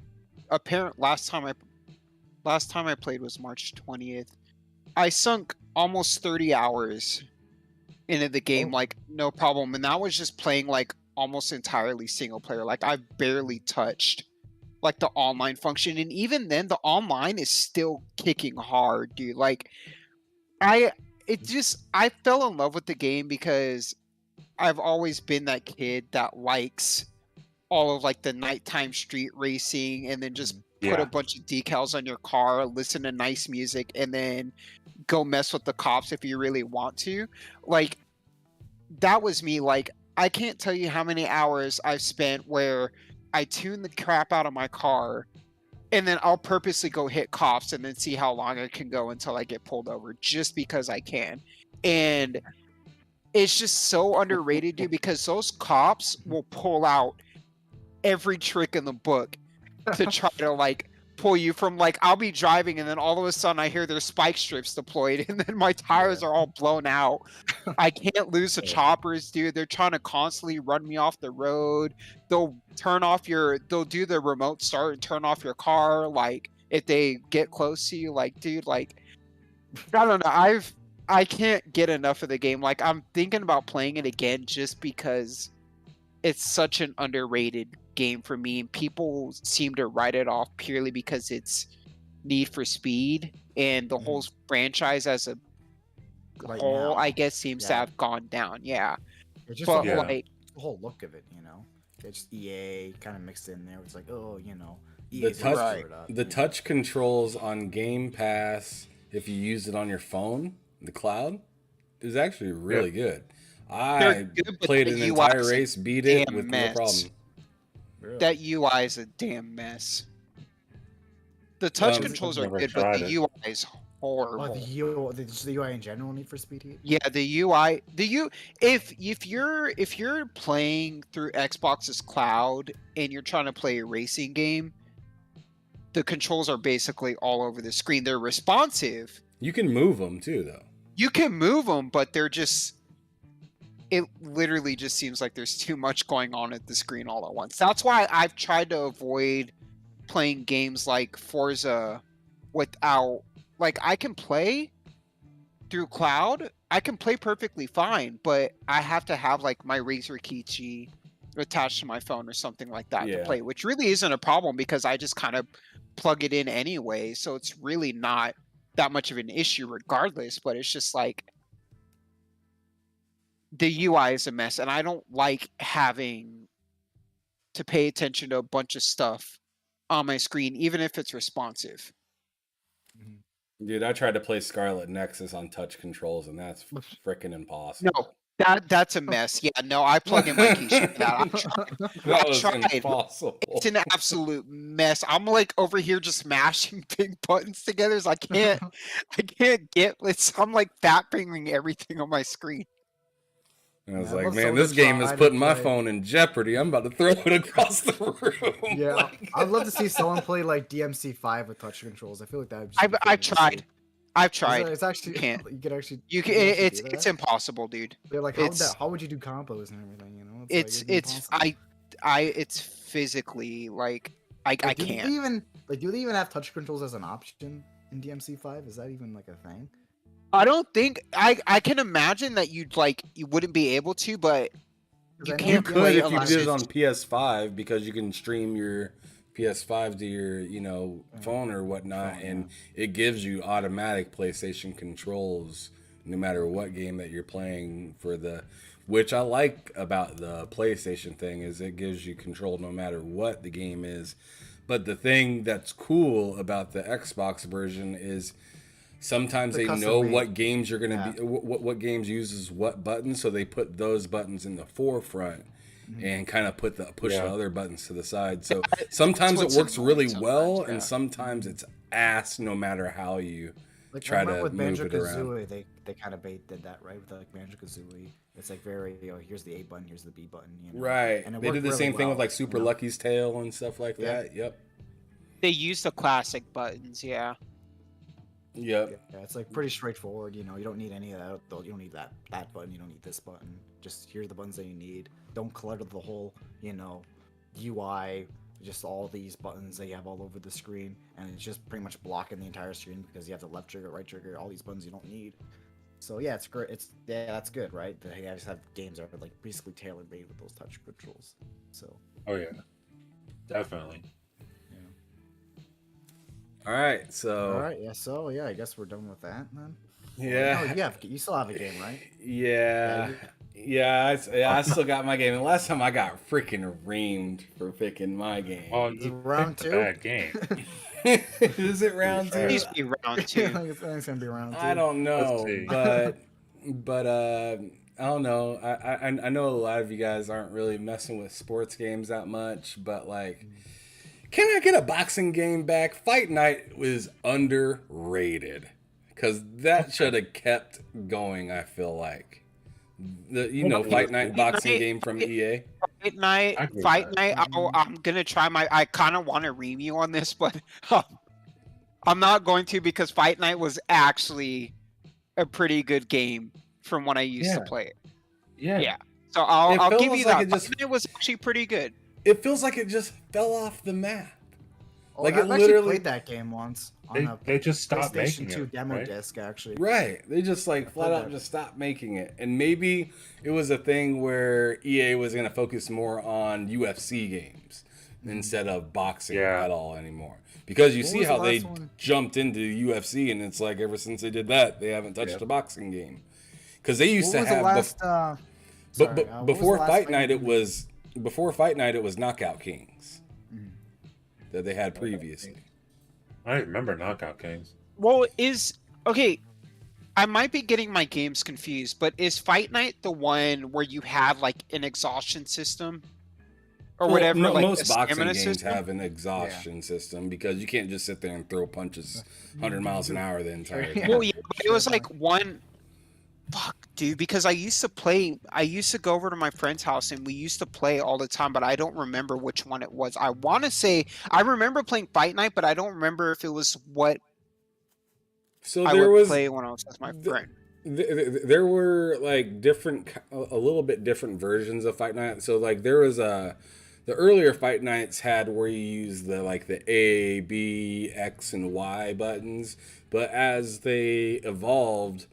Last time I played was March 20th. I sunk almost 30 hours into the game, like no problem, and that was just playing like almost entirely single player. Like I barely touched like the online function, and even then the online is still kicking hard, dude. Like I fell in love with the game because I've always been that kid that likes all of like the nighttime street racing and then just put a bunch of decals on your car, listen to nice music, and then go mess with the cops if you really want to. Like that was me. Like I can't tell you how many hours I've spent where I tune the crap out of my car and then I'll purposely go hit cops and then see how long I can go until I get pulled over just because I can. And it's just so underrated, dude, because those cops will pull out every trick in the book to try to like pull you from, like, I'll be driving and then all of a sudden I hear there's spike strips deployed and then my tires are all blown out. I can't lose the choppers, dude. They're trying to constantly run me off the road. They'll do the remote start and turn off your car, like, if they get close to you. Like, dude, like, I don't know. I can't get enough of the game. Like, I'm thinking about playing it again just because it's such an underrated game for me, and people seem to write it off purely because it's Need for Speed, and the whole franchise as a whole, I guess, seems to have gone down. Yeah, it's just like the whole look of it, it's EA kind of mixed in there. It's like, oh, the touch controls on Game Pass, if you use it on your phone, the cloud, is actually really good. I played an entire race, beat it with no problem. Really? That UI is a damn mess. The touch controls are good, but the UI is horrible. Oh, the UI in general Need for Speed Heat. Yeah, the UI, if you're playing through Xbox's cloud and you're trying to play a racing game, the controls are basically all over the screen. They're responsive. You can move them too, though. You can move them, but they're just. It literally just seems like there's too much going on at the screen all at once. That's why I've tried to avoid playing games like Forza without. Like, I can play through cloud. I can play perfectly fine, but I have to have like my Razer Kichi attached to my phone or something like that to play, which really isn't a problem because I just kind of plug it in anyway. So it's really not that much of an issue regardless, but it's just like the UI is a mess and I don't like having to pay attention to a bunch of stuff on my screen, even if it's responsive. Dude, I tried to play Scarlet Nexus on touch controls, and that's freaking impossible. No, that's a mess. Yeah, no, I plug in my Kishi for that. That was impossible. It's an absolute mess. I'm like over here just mashing big buttons together. So I can't get. I'm like fat fingering everything on my screen. And I was like, man, this game is putting my phone in jeopardy. I'm about to throw it across the room. Yeah, like... I'd love to see someone play like DMC5 with touch controls. I feel like that. I've tried. I've tried. It's actually you can't. You can actually. It's impossible, dude. They're like, how would you do combos and everything? You know, it's physically like I can't. Do they even have touch controls as an option in DMC5? Is that even like a thing? I don't think I can imagine that you wouldn't be able to, but you can't. You could if you did it on PS5 because you can stream your PS5 to your phone or whatnot, and it gives you automatic PlayStation controls no matter what game that you're playing which I like about the PlayStation thing is it gives you control no matter what the game is. But the thing that's cool about the Xbox version is sometimes they know what games you're going to be, what games uses what buttons, so they put those buttons in the forefront and kind of push the other buttons to the side. So sometimes it works really well, and sometimes it's ass no matter how you try to move it around. They kind of did that, right? With like Banjo-Kazooie, it's like very, here's the A button, here's the B button. Right. And they did the same thing with like Super Lucky's Tale and stuff like that. Yep. They use the classic buttons, yeah. Yep. Yeah, it's like pretty straightforward. You don't need any of that. You don't need that button. You don't need this button. Just here's the buttons that you need. Don't clutter the whole, UI. Just all these buttons that you have all over the screen, and it's just pretty much blocking the entire screen because you have the left trigger, right trigger, all these buttons you don't need. So yeah, it's great. That's good, right? They just have games that are like basically tailor made with those touch controls. So. Oh yeah, definitely. All right, so. All right, yeah. So yeah, I guess we're done with that then. Yeah. Oh, you still have a game, right? Yeah, I still got my game. And last time I got freaking reamed for picking my game. Oh, round 2. Bad game. Is it round 2? Please be round 2. I think it's gonna be round 2. I don't know, but I don't know. I know a lot of you guys aren't really messing with sports games that much, but like. Can I get a boxing game back? Fight Night was underrated because that should have kept going. I feel like Fight Night boxing game from EA. Fight Night. I'm gonna try I kind of want to ream you on this, but I'm not going to because Fight Night was actually a pretty good game from when I used to play it. Yeah. So I'll give you that. It was actually pretty good. It feels like it just fell off the map. Oh, like I've actually played that game once on they just stopped PlayStation making 2 it, demo right? disc, actually. Right. They just flat out just stopped making it. And maybe it was a thing where EA was going to focus more on UFC games instead of boxing at all anymore. Because you see how they jumped into UFC, and it's like ever since they did that, they haven't touched a boxing game. Because they used to have... Before Fight Night, it was Knockout Kings that they had previously. I remember Knockout Kings. Well, I might be getting my games confused, but is Fight Night the one where you have like an exhaustion system? or whatever. Like most the boxing stamina games system? have an exhaustion system because you can't just sit there and throw punches 100 miles an hour the entire Yeah. time. Well, yeah, but it was like one. Fuck, dude. Because I used to go over to my friend's house and we used to play all the time, but I don't remember which one it was. I want to say I remember playing Fight Night, but I don't remember if it was what So I there would was play when I was with my friend. there were like a little bit different versions of Fight Night. So like there was the earlier Fight Nights had where you use the A, B, X, and Y buttons, but as they evolved,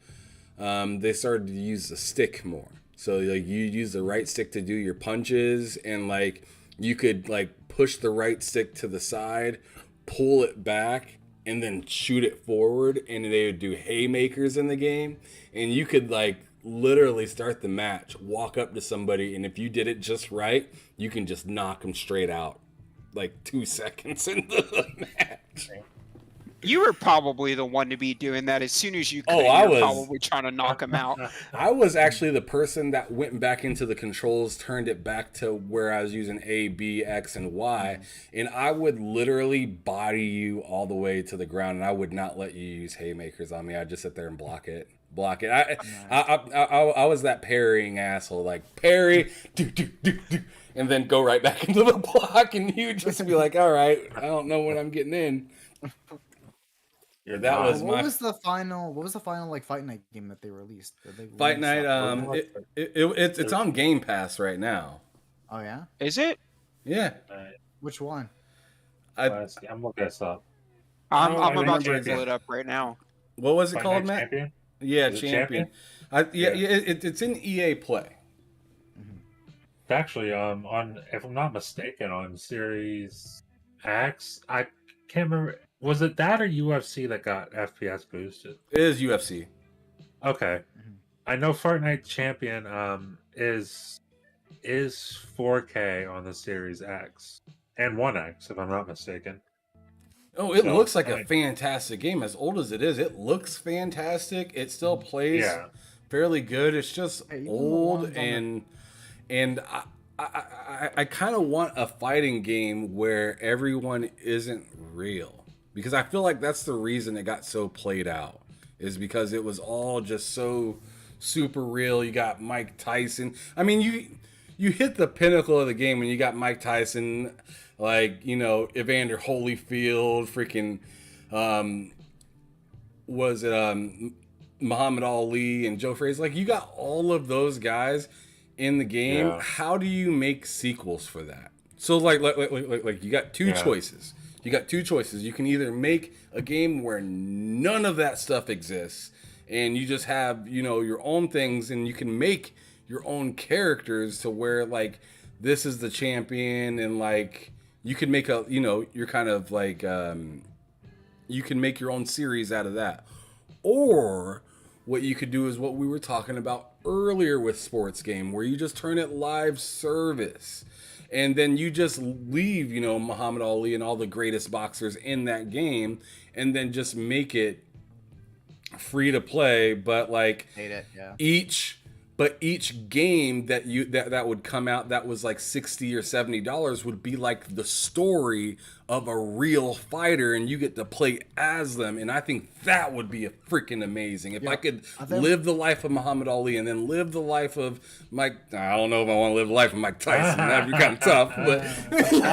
they started to use the stick more. So like you use the right stick to do your punches, and like you could like push the right stick to the side, pull it back, and then shoot it forward, and they would do haymakers in the game, and you could like literally start the match, walk up to somebody, and if you did it just right, you can just knock them straight out like 2 seconds into the match. You were probably the one to be doing that as soon as you could. I You were was. probably trying to knock him out. I was actually the person that went back into the controls, turned it back to where I was using A, B, X, and Y, and I would literally body you all the way to the ground, and I would not let you use haymakers on me. I'd just sit there and block it. I was that parrying asshole, like parry, do, and then go right back into the block, and you'd just be like, all right, I don't know when I'm getting in. Yeah, that was what was the final like Fight Night game that they released? Fight Night. It's on Game Pass right now. Oh yeah, Is it? Yeah. which one? I'm looking this up. I'm I about to remember pull it up right now. What was it Fight called, Night Matt? Champion? Yeah, Is it Champion. It's in EA Play. It's actually on, if I'm not mistaken, on Series X. I can't remember. Was it that or UFC that got FPS boosted? It is UFC. Okay. I know Fortnite Champion is 4K on the Series X and 1X, if I'm not mistaken. Oh, it So, looks like I a mean- fantastic game. As old as it is, it looks fantastic. It still plays fairly good. It's just Hey, even the old, ones on and I kind of want a fighting game where everyone isn't real, because I feel like that's the reason it got so played out, is because it was all just so super real. You got Mike Tyson. I mean, you hit the pinnacle of the game when you got Mike Tyson, like, you know, Evander Holyfield, freaking, Muhammad Ali and Joe Frazier. Like, you got all of those guys in the game. Yeah. How do you make sequels for that? So like you got two choices. You got two choices. You can either make a game where none of that stuff exists, and you just have, you know, your own things, and you can make your own characters to where, like, this is the champion, and like you can make a, you know, you're kind of like you can make your own series out of that. Or what you could do is what we were talking about earlier with sports game, where you just turn it live service, and then you just leave, you know, Muhammad Ali and all the greatest boxers in that game, and then just make it free to play. But like Hate it, yeah. each game that would come out that was like $60 or $70 would be like the story of a real fighter, and you get to play as them. And I think that would be a freaking amazing. If I could live the life of Muhammad Ali and then live the life of Mike, I don't know if I want to live the life of Mike Tyson. That'd be kind of tough. But I think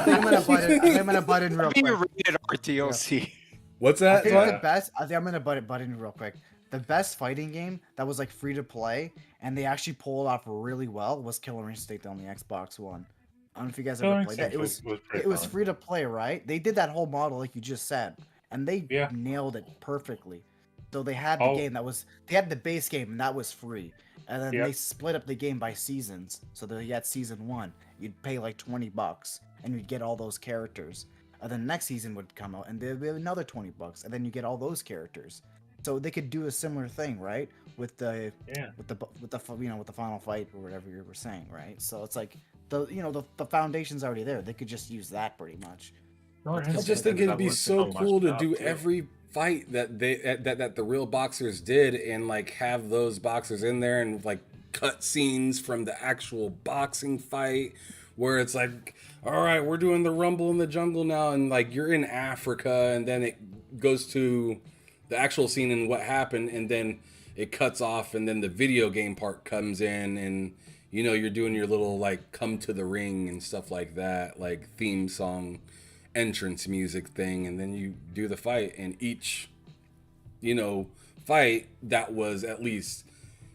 I'm gonna butt in real Be quick. rated R DLC. what's I that? think Yeah. the best. I think I'm gonna butt in real quick. The best fighting game that was like free to play and they actually pulled off really well was Killer Instinct on the Xbox One. I don't know if you guys ever played that. It was pretty fun. free to play, right? They did that whole model like you just said, and they nailed it perfectly. So they had the game they had the base game and that was free, and then they split up the game by seasons. So they had season 1, you'd pay like $20 and you'd get all those characters. And then next season would come out and there'd be another $20, and then you get all those characters. So they could do a similar thing, right? With the final fight or whatever you were saying, right? So it's like the foundation's already there. They could just use that pretty much. I just think it'd be so cool to do every fight that the real boxers did, and like have those boxers in there and like cut scenes from the actual boxing fight, where it's like, all right, we're doing the Rumble in the Jungle now, and like you're in Africa, and then it goes to the actual scene and what happened, and then it cuts off, and then the video game part comes in, and you know, you're doing your little like come to the ring and stuff like that, like theme song entrance music thing, and then you do the fight, and each, you know, fight that was at least,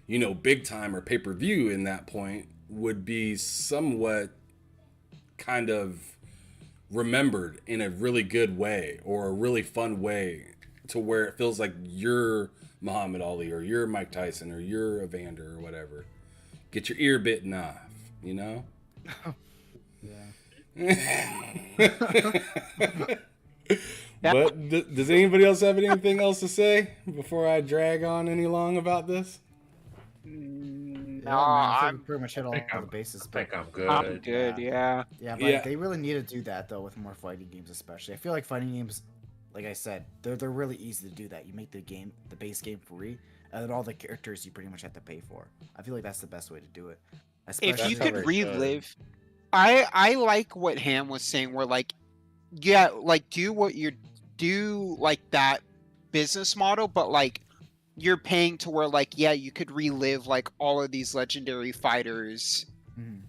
you know, big time or pay-per-view in that point would be somewhat kind of remembered in a really good way or a really fun way, to where it feels like you're Muhammad Ali or you're Mike Tyson or you're Evander or whatever. Get your ear bitten off, you know? But does anybody else have anything else to say before I drag on any long about this? No, I I'm pretty much hit all the bases. I think I'm good. I'm good. Yeah. Yeah, but Yeah. they really need to do that though with more fighting games, especially. I feel like fighting games, like I said, they're really easy to do that. You make the base game free, and then all the characters you pretty much have to pay for. I feel like that's the best way to do it. If you how could they should. relive, I like what Ham was saying. Where like, yeah, like do like that business model, but like you're paying to where like, yeah, you could relive like all of these legendary fighters Mhm.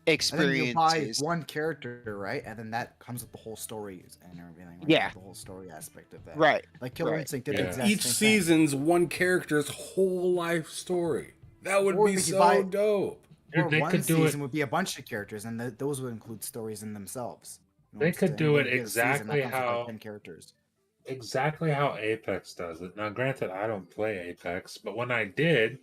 And then you buy experiences. one character, right? And then that comes with the whole story and everything. Right? Yeah. The whole story aspect of that. Right. Like Killer Right. Instinct did Yeah. the exact Each same thing. season's one character's whole life story. That would Or be if you so buy- dope. Or They one could do season it. would be a bunch of characters, and those would include stories in themselves. You know They what I'm could saying? do Then it you get a season that exactly comes with, like, how- 10 characters. Exactly how Apex does it. Now, granted, I don't play Apex, but when I did,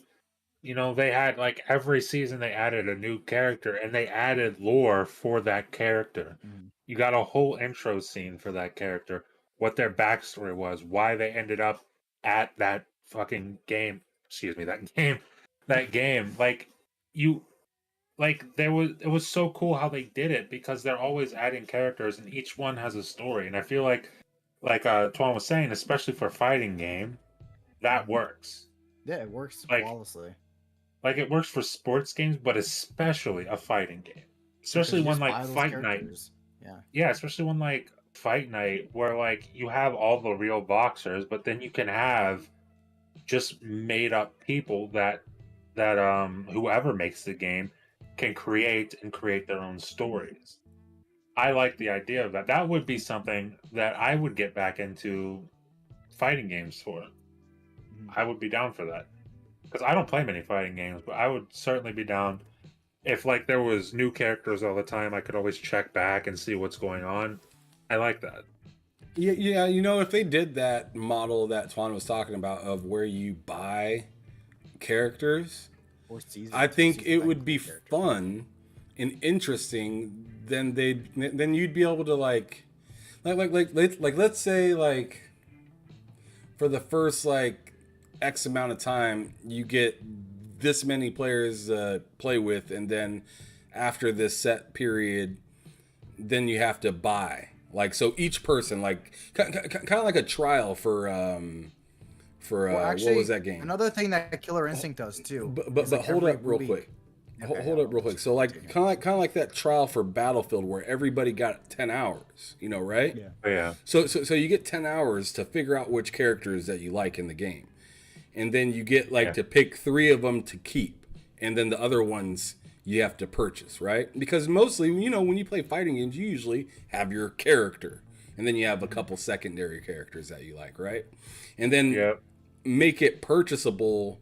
you know, they had like every season they added a new character and they added lore for that character. Mhm. You got a whole intro scene for that character, what their backstory was, why they ended up at that fucking game. Excuse me, that game. That game. Like, you. Like, it was so cool how they did it because they're always adding characters and each one has a story. And I feel like Tuan was saying, especially for a fighting game, that works. Yeah, it works Like- flawlessly. Like, it works for sports games, but especially a fighting game. Especially Because you one just like buy those Fight Night. characters. Yeah. Yeah, especially one like Fight Night, where like you have all the real boxers, but then you can have just made up people that whoever makes the game can create their own stories. I like the idea of that. That would be something that I would get back into fighting games for. Mhm. I would be down for that. Because I don't play many fighting games, but I would certainly be down if like there was new characters all the time. I could always check back and see what's going on. I like that. Yeah, you know, if they did that model that Tuan was talking about of where you buy characters, Or seasons, I think seasons it that would include be characters. fun and interesting. Then you'd be able to like let's say like for the first like X amount of time you get this many players to play with, and then after this set period, then you have to buy. Like, so each person, like kind of like a trial for Well, what actually, was that game? Another thing that Killer Instinct does too. But is, like, hold every up real week- quick. Okay, Hold up real quick. So like kind of like that trial for Battlefield where everybody got 10 hours, you know, right? Yeah. But yeah. So you get 10 hours to figure out which characters that you like in the game. And then you get like Yeah. to pick 3 of them to keep, and then the other ones you have to purchase, right? Because mostly, you know, when you play fighting games, you usually have your character, and then you have a couple secondary characters that you like, right? And then Yep. make it purchasable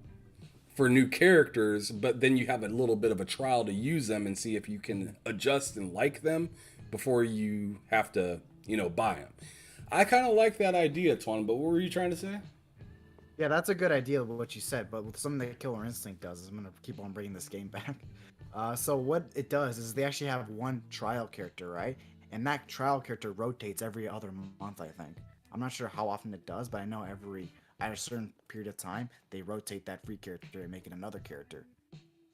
for new characters, but then you have a little bit of a trial to use them and see if you can adjust and like them before you have to, you know, buy them. I kind of like that idea, Twan, but what were you trying to say? Yeah, that's a good idea with what you said, but with something that Killer Instinct does, is I'm gonna keep on bringing this game back. So what it does is they actually have one trial character, right? And that trial character rotates every other month, I think. I'm not sure how often it does, but I know at a certain period of time, they rotate that free character and make it another character.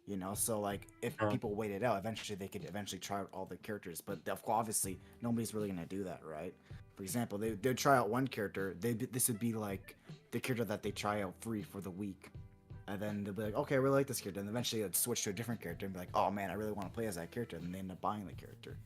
You know, so like if people wait it out, eventually they could try out all the characters. But obviously, nobody's really gonna do that, right? For example, they'd try out one character. This would be like the character that they try out free for the week, And then they'll be like, okay, I really like this character. And eventually they'd switch to a different character and be like, oh man, I really want to play as that character. And they end up buying the character.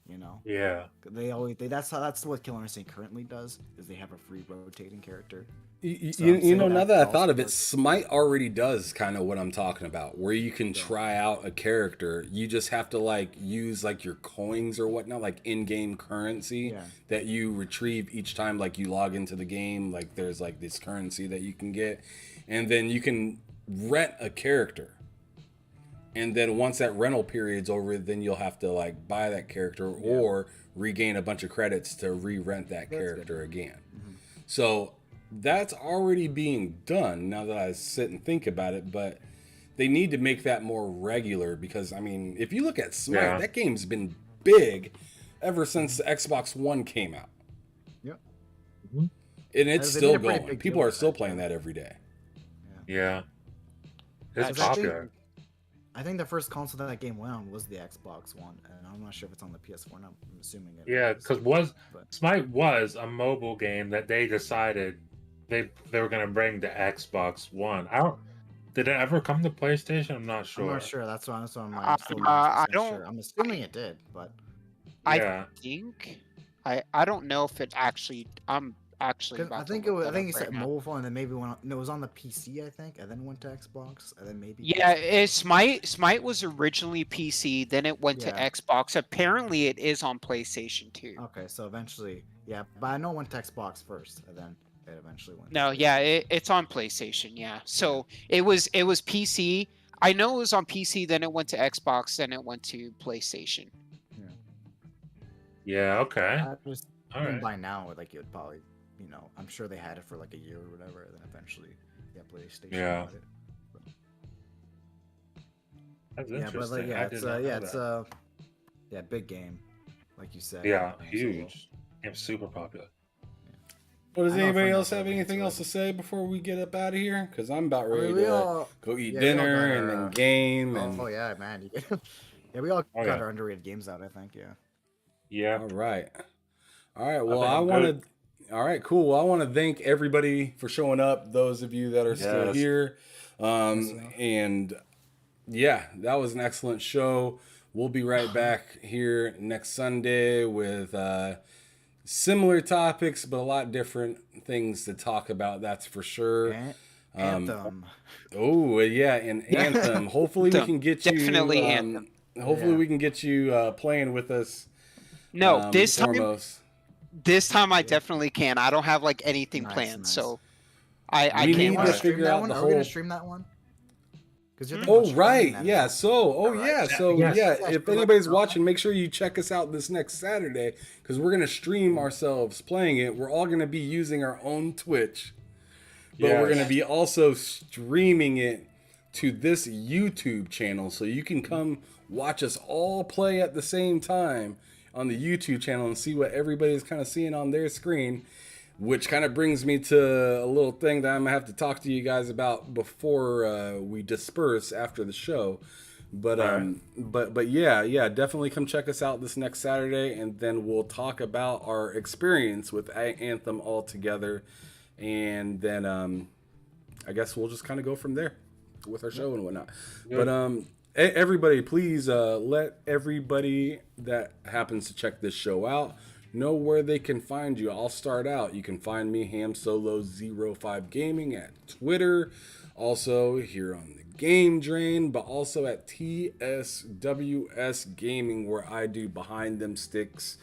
You know? Yeah. That's what Killer Instinct currently does, is they have a free rotating character. You know, now that I thought of it, Smite already does kind of what I'm talking about, where you can try out a character. You just have to like use like your coins or whatnot, like in-game currency that you retrieve each time like you log into the game. Like there's like this currency that you can get, and then you can rent a character. And then once that rental period's over, then you'll have to like buy that character or regain a bunch of credits to re-rent that character again. Mm-hmm. So that's already being done now that I sit and think about it, but they need to make that more regular because, I mean, if you look at Smite, that game's been big ever since the Xbox One came out. Yep. Mm-hmm. And it's still going. People are still playing that every day. Yeah. It's popular. I think the first console that game went on was the Xbox One, and I'm not sure if it's on the PS4 now. I'm assuming it. Yeah, because Smite was a mobile game that they decided they were going to bring to Xbox One. Did it ever come to PlayStation? I'm not sure. I'm not sure. That's why I'm like, still not sure. I'm assuming it did, but I think I don't know if it actually. I'm actually. I think it said mobile phone, and then maybe it was on the PC, I think, and then went to Xbox, and then maybe. Yeah, Smite was originally PC, then it went to Xbox. Apparently, it is on PlayStation too. Okay, so eventually, but I know it went to Xbox first, and then it eventually went. No, it's on PlayStation. Yeah, so it was PC. I know it was on PC, then it went to Xbox, then it went to PlayStation. Yeah. Okay. All right. By now, like it would probably. You know, I'm sure they had it for like a year or whatever, and then eventually, PlayStation. Yeah. Got it. That's interesting. It's big game, like you said. Yeah, huge. And super popular. Well, does anybody else have anything else to say before we get up out of here? Because I'm about ready to go eat dinner and then game. Oh yeah, man. We all got our underrated games out, I think. Yeah. Yeah. All right. Well, I want to. All right, cool. Well, I want to thank everybody for showing up. Those of you that are still here, and that was an excellent show. We'll be right back here next Sunday with similar topics, but a lot different things to talk about. That's for sure. Anthem. And Anthem. Hopefully we can get you. Definitely Anthem. Hopefully we can get you playing with us. No, This time I definitely can. I don't have like anything planned, so I can't. Are we gonna stream that one? If anybody's watching, make sure you check us out this next Saturday because we're gonna stream ourselves playing it. We're all gonna be using our own Twitch, but we're gonna be also streaming it to this YouTube channel, so you can come watch us all play at the same time on the YouTube channel and see what everybody's kind of seeing on their screen, which kind of brings me to a little thing that I'm gonna have to talk to you guys about before we disperse after the show. But definitely come check us out this next Saturday, and then we'll talk about our experience with Anthem all together, and then I guess we'll just kind of go from there with our show and whatnot. Yeah. But everybody, please let everybody that happens to check this show out know where they can find you. I'll start out. You can find me, HamSolo05 Gaming, at Twitter, also here on the Game Drain, but also at TSWS Gaming, where I do Behind Them Sticks,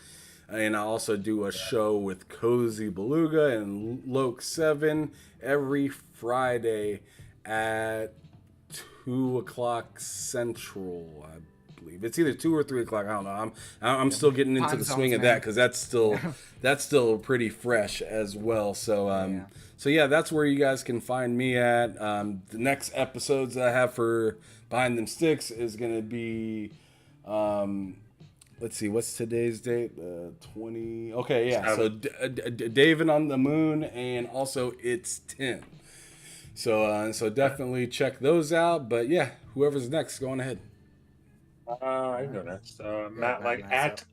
and I also do a show with Cozy Beluga and Loke7 every Friday at 2:00 Central, I believe. It's either 2 or 3 o'clock. I don't know. I'm still getting into the swing of that because that's still pretty fresh as well. So that's where you guys can find me at. The next episodes that I have for Behind Them Sticks is gonna be let's see, what's today's date? 20. Okay, yeah. So David on the Moon, and also It's 10. So definitely check those out. But yeah, whoever's next, go on ahead. I can go next. Matt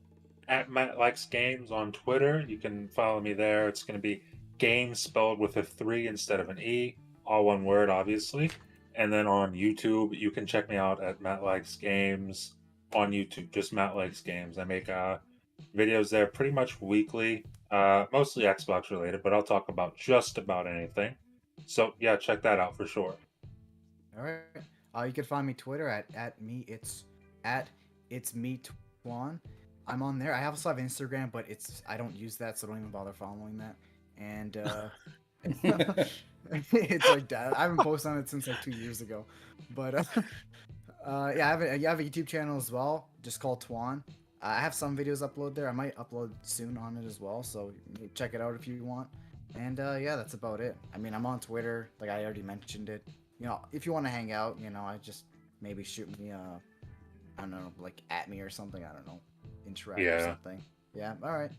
at Matt Likes Games on Twitter. You can follow me there. It's going to be games spelled with a 3 instead of an E, all one word, obviously. And then on YouTube, you can check me out at Matt Likes Games on YouTube. Just Matt Likes Games. I make videos there pretty much weekly, mostly Xbox related, but I'll talk about just about anything. So yeah, check that out for sure. All right. You can find me Twitter at it's me Twan. I'm on there. I also have Instagram, but I don't use that, so don't even bother following that. And it's like that. I haven't posted on it since like 2 years ago. But yeah, I have a YouTube channel as well, just called Twan. I have some videos uploaded there. I might upload soon on it as well, so check it out if you want. And yeah, that's about it. I mean, I'm on Twitter, like I already mentioned it. You know, if you want to hang out, you know, I just maybe shoot me I don't know, like at me or something. I don't know, interact or something. Yeah. All right.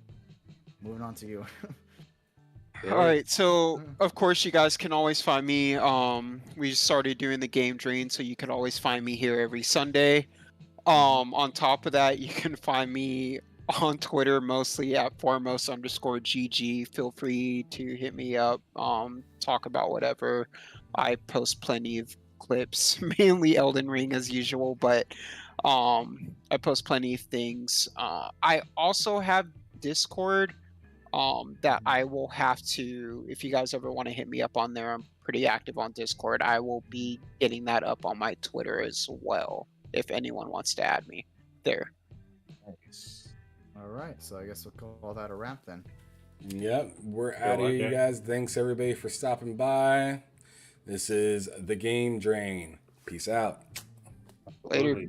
Moving on to you. All right, so of course you guys can always find me. We started doing the game drain, so you can always find me here every Sunday. On top of that, you can find me on Twitter mostly at foremost_GG. Feel free to hit me up. Talk about whatever. I post plenty of clips, mainly Elden Ring as usual, but I post plenty of things. I also have Discord. That I will have to, if you guys ever want to hit me up on there, I'm pretty active on Discord. I will be getting that up on my Twitter as well, if anyone wants to add me there. Nice. All right, so I guess we'll call that a wrap then. Yep, we're out of here, you guys. Thanks everybody for stopping by. This is The Game Drain. Peace out. Later.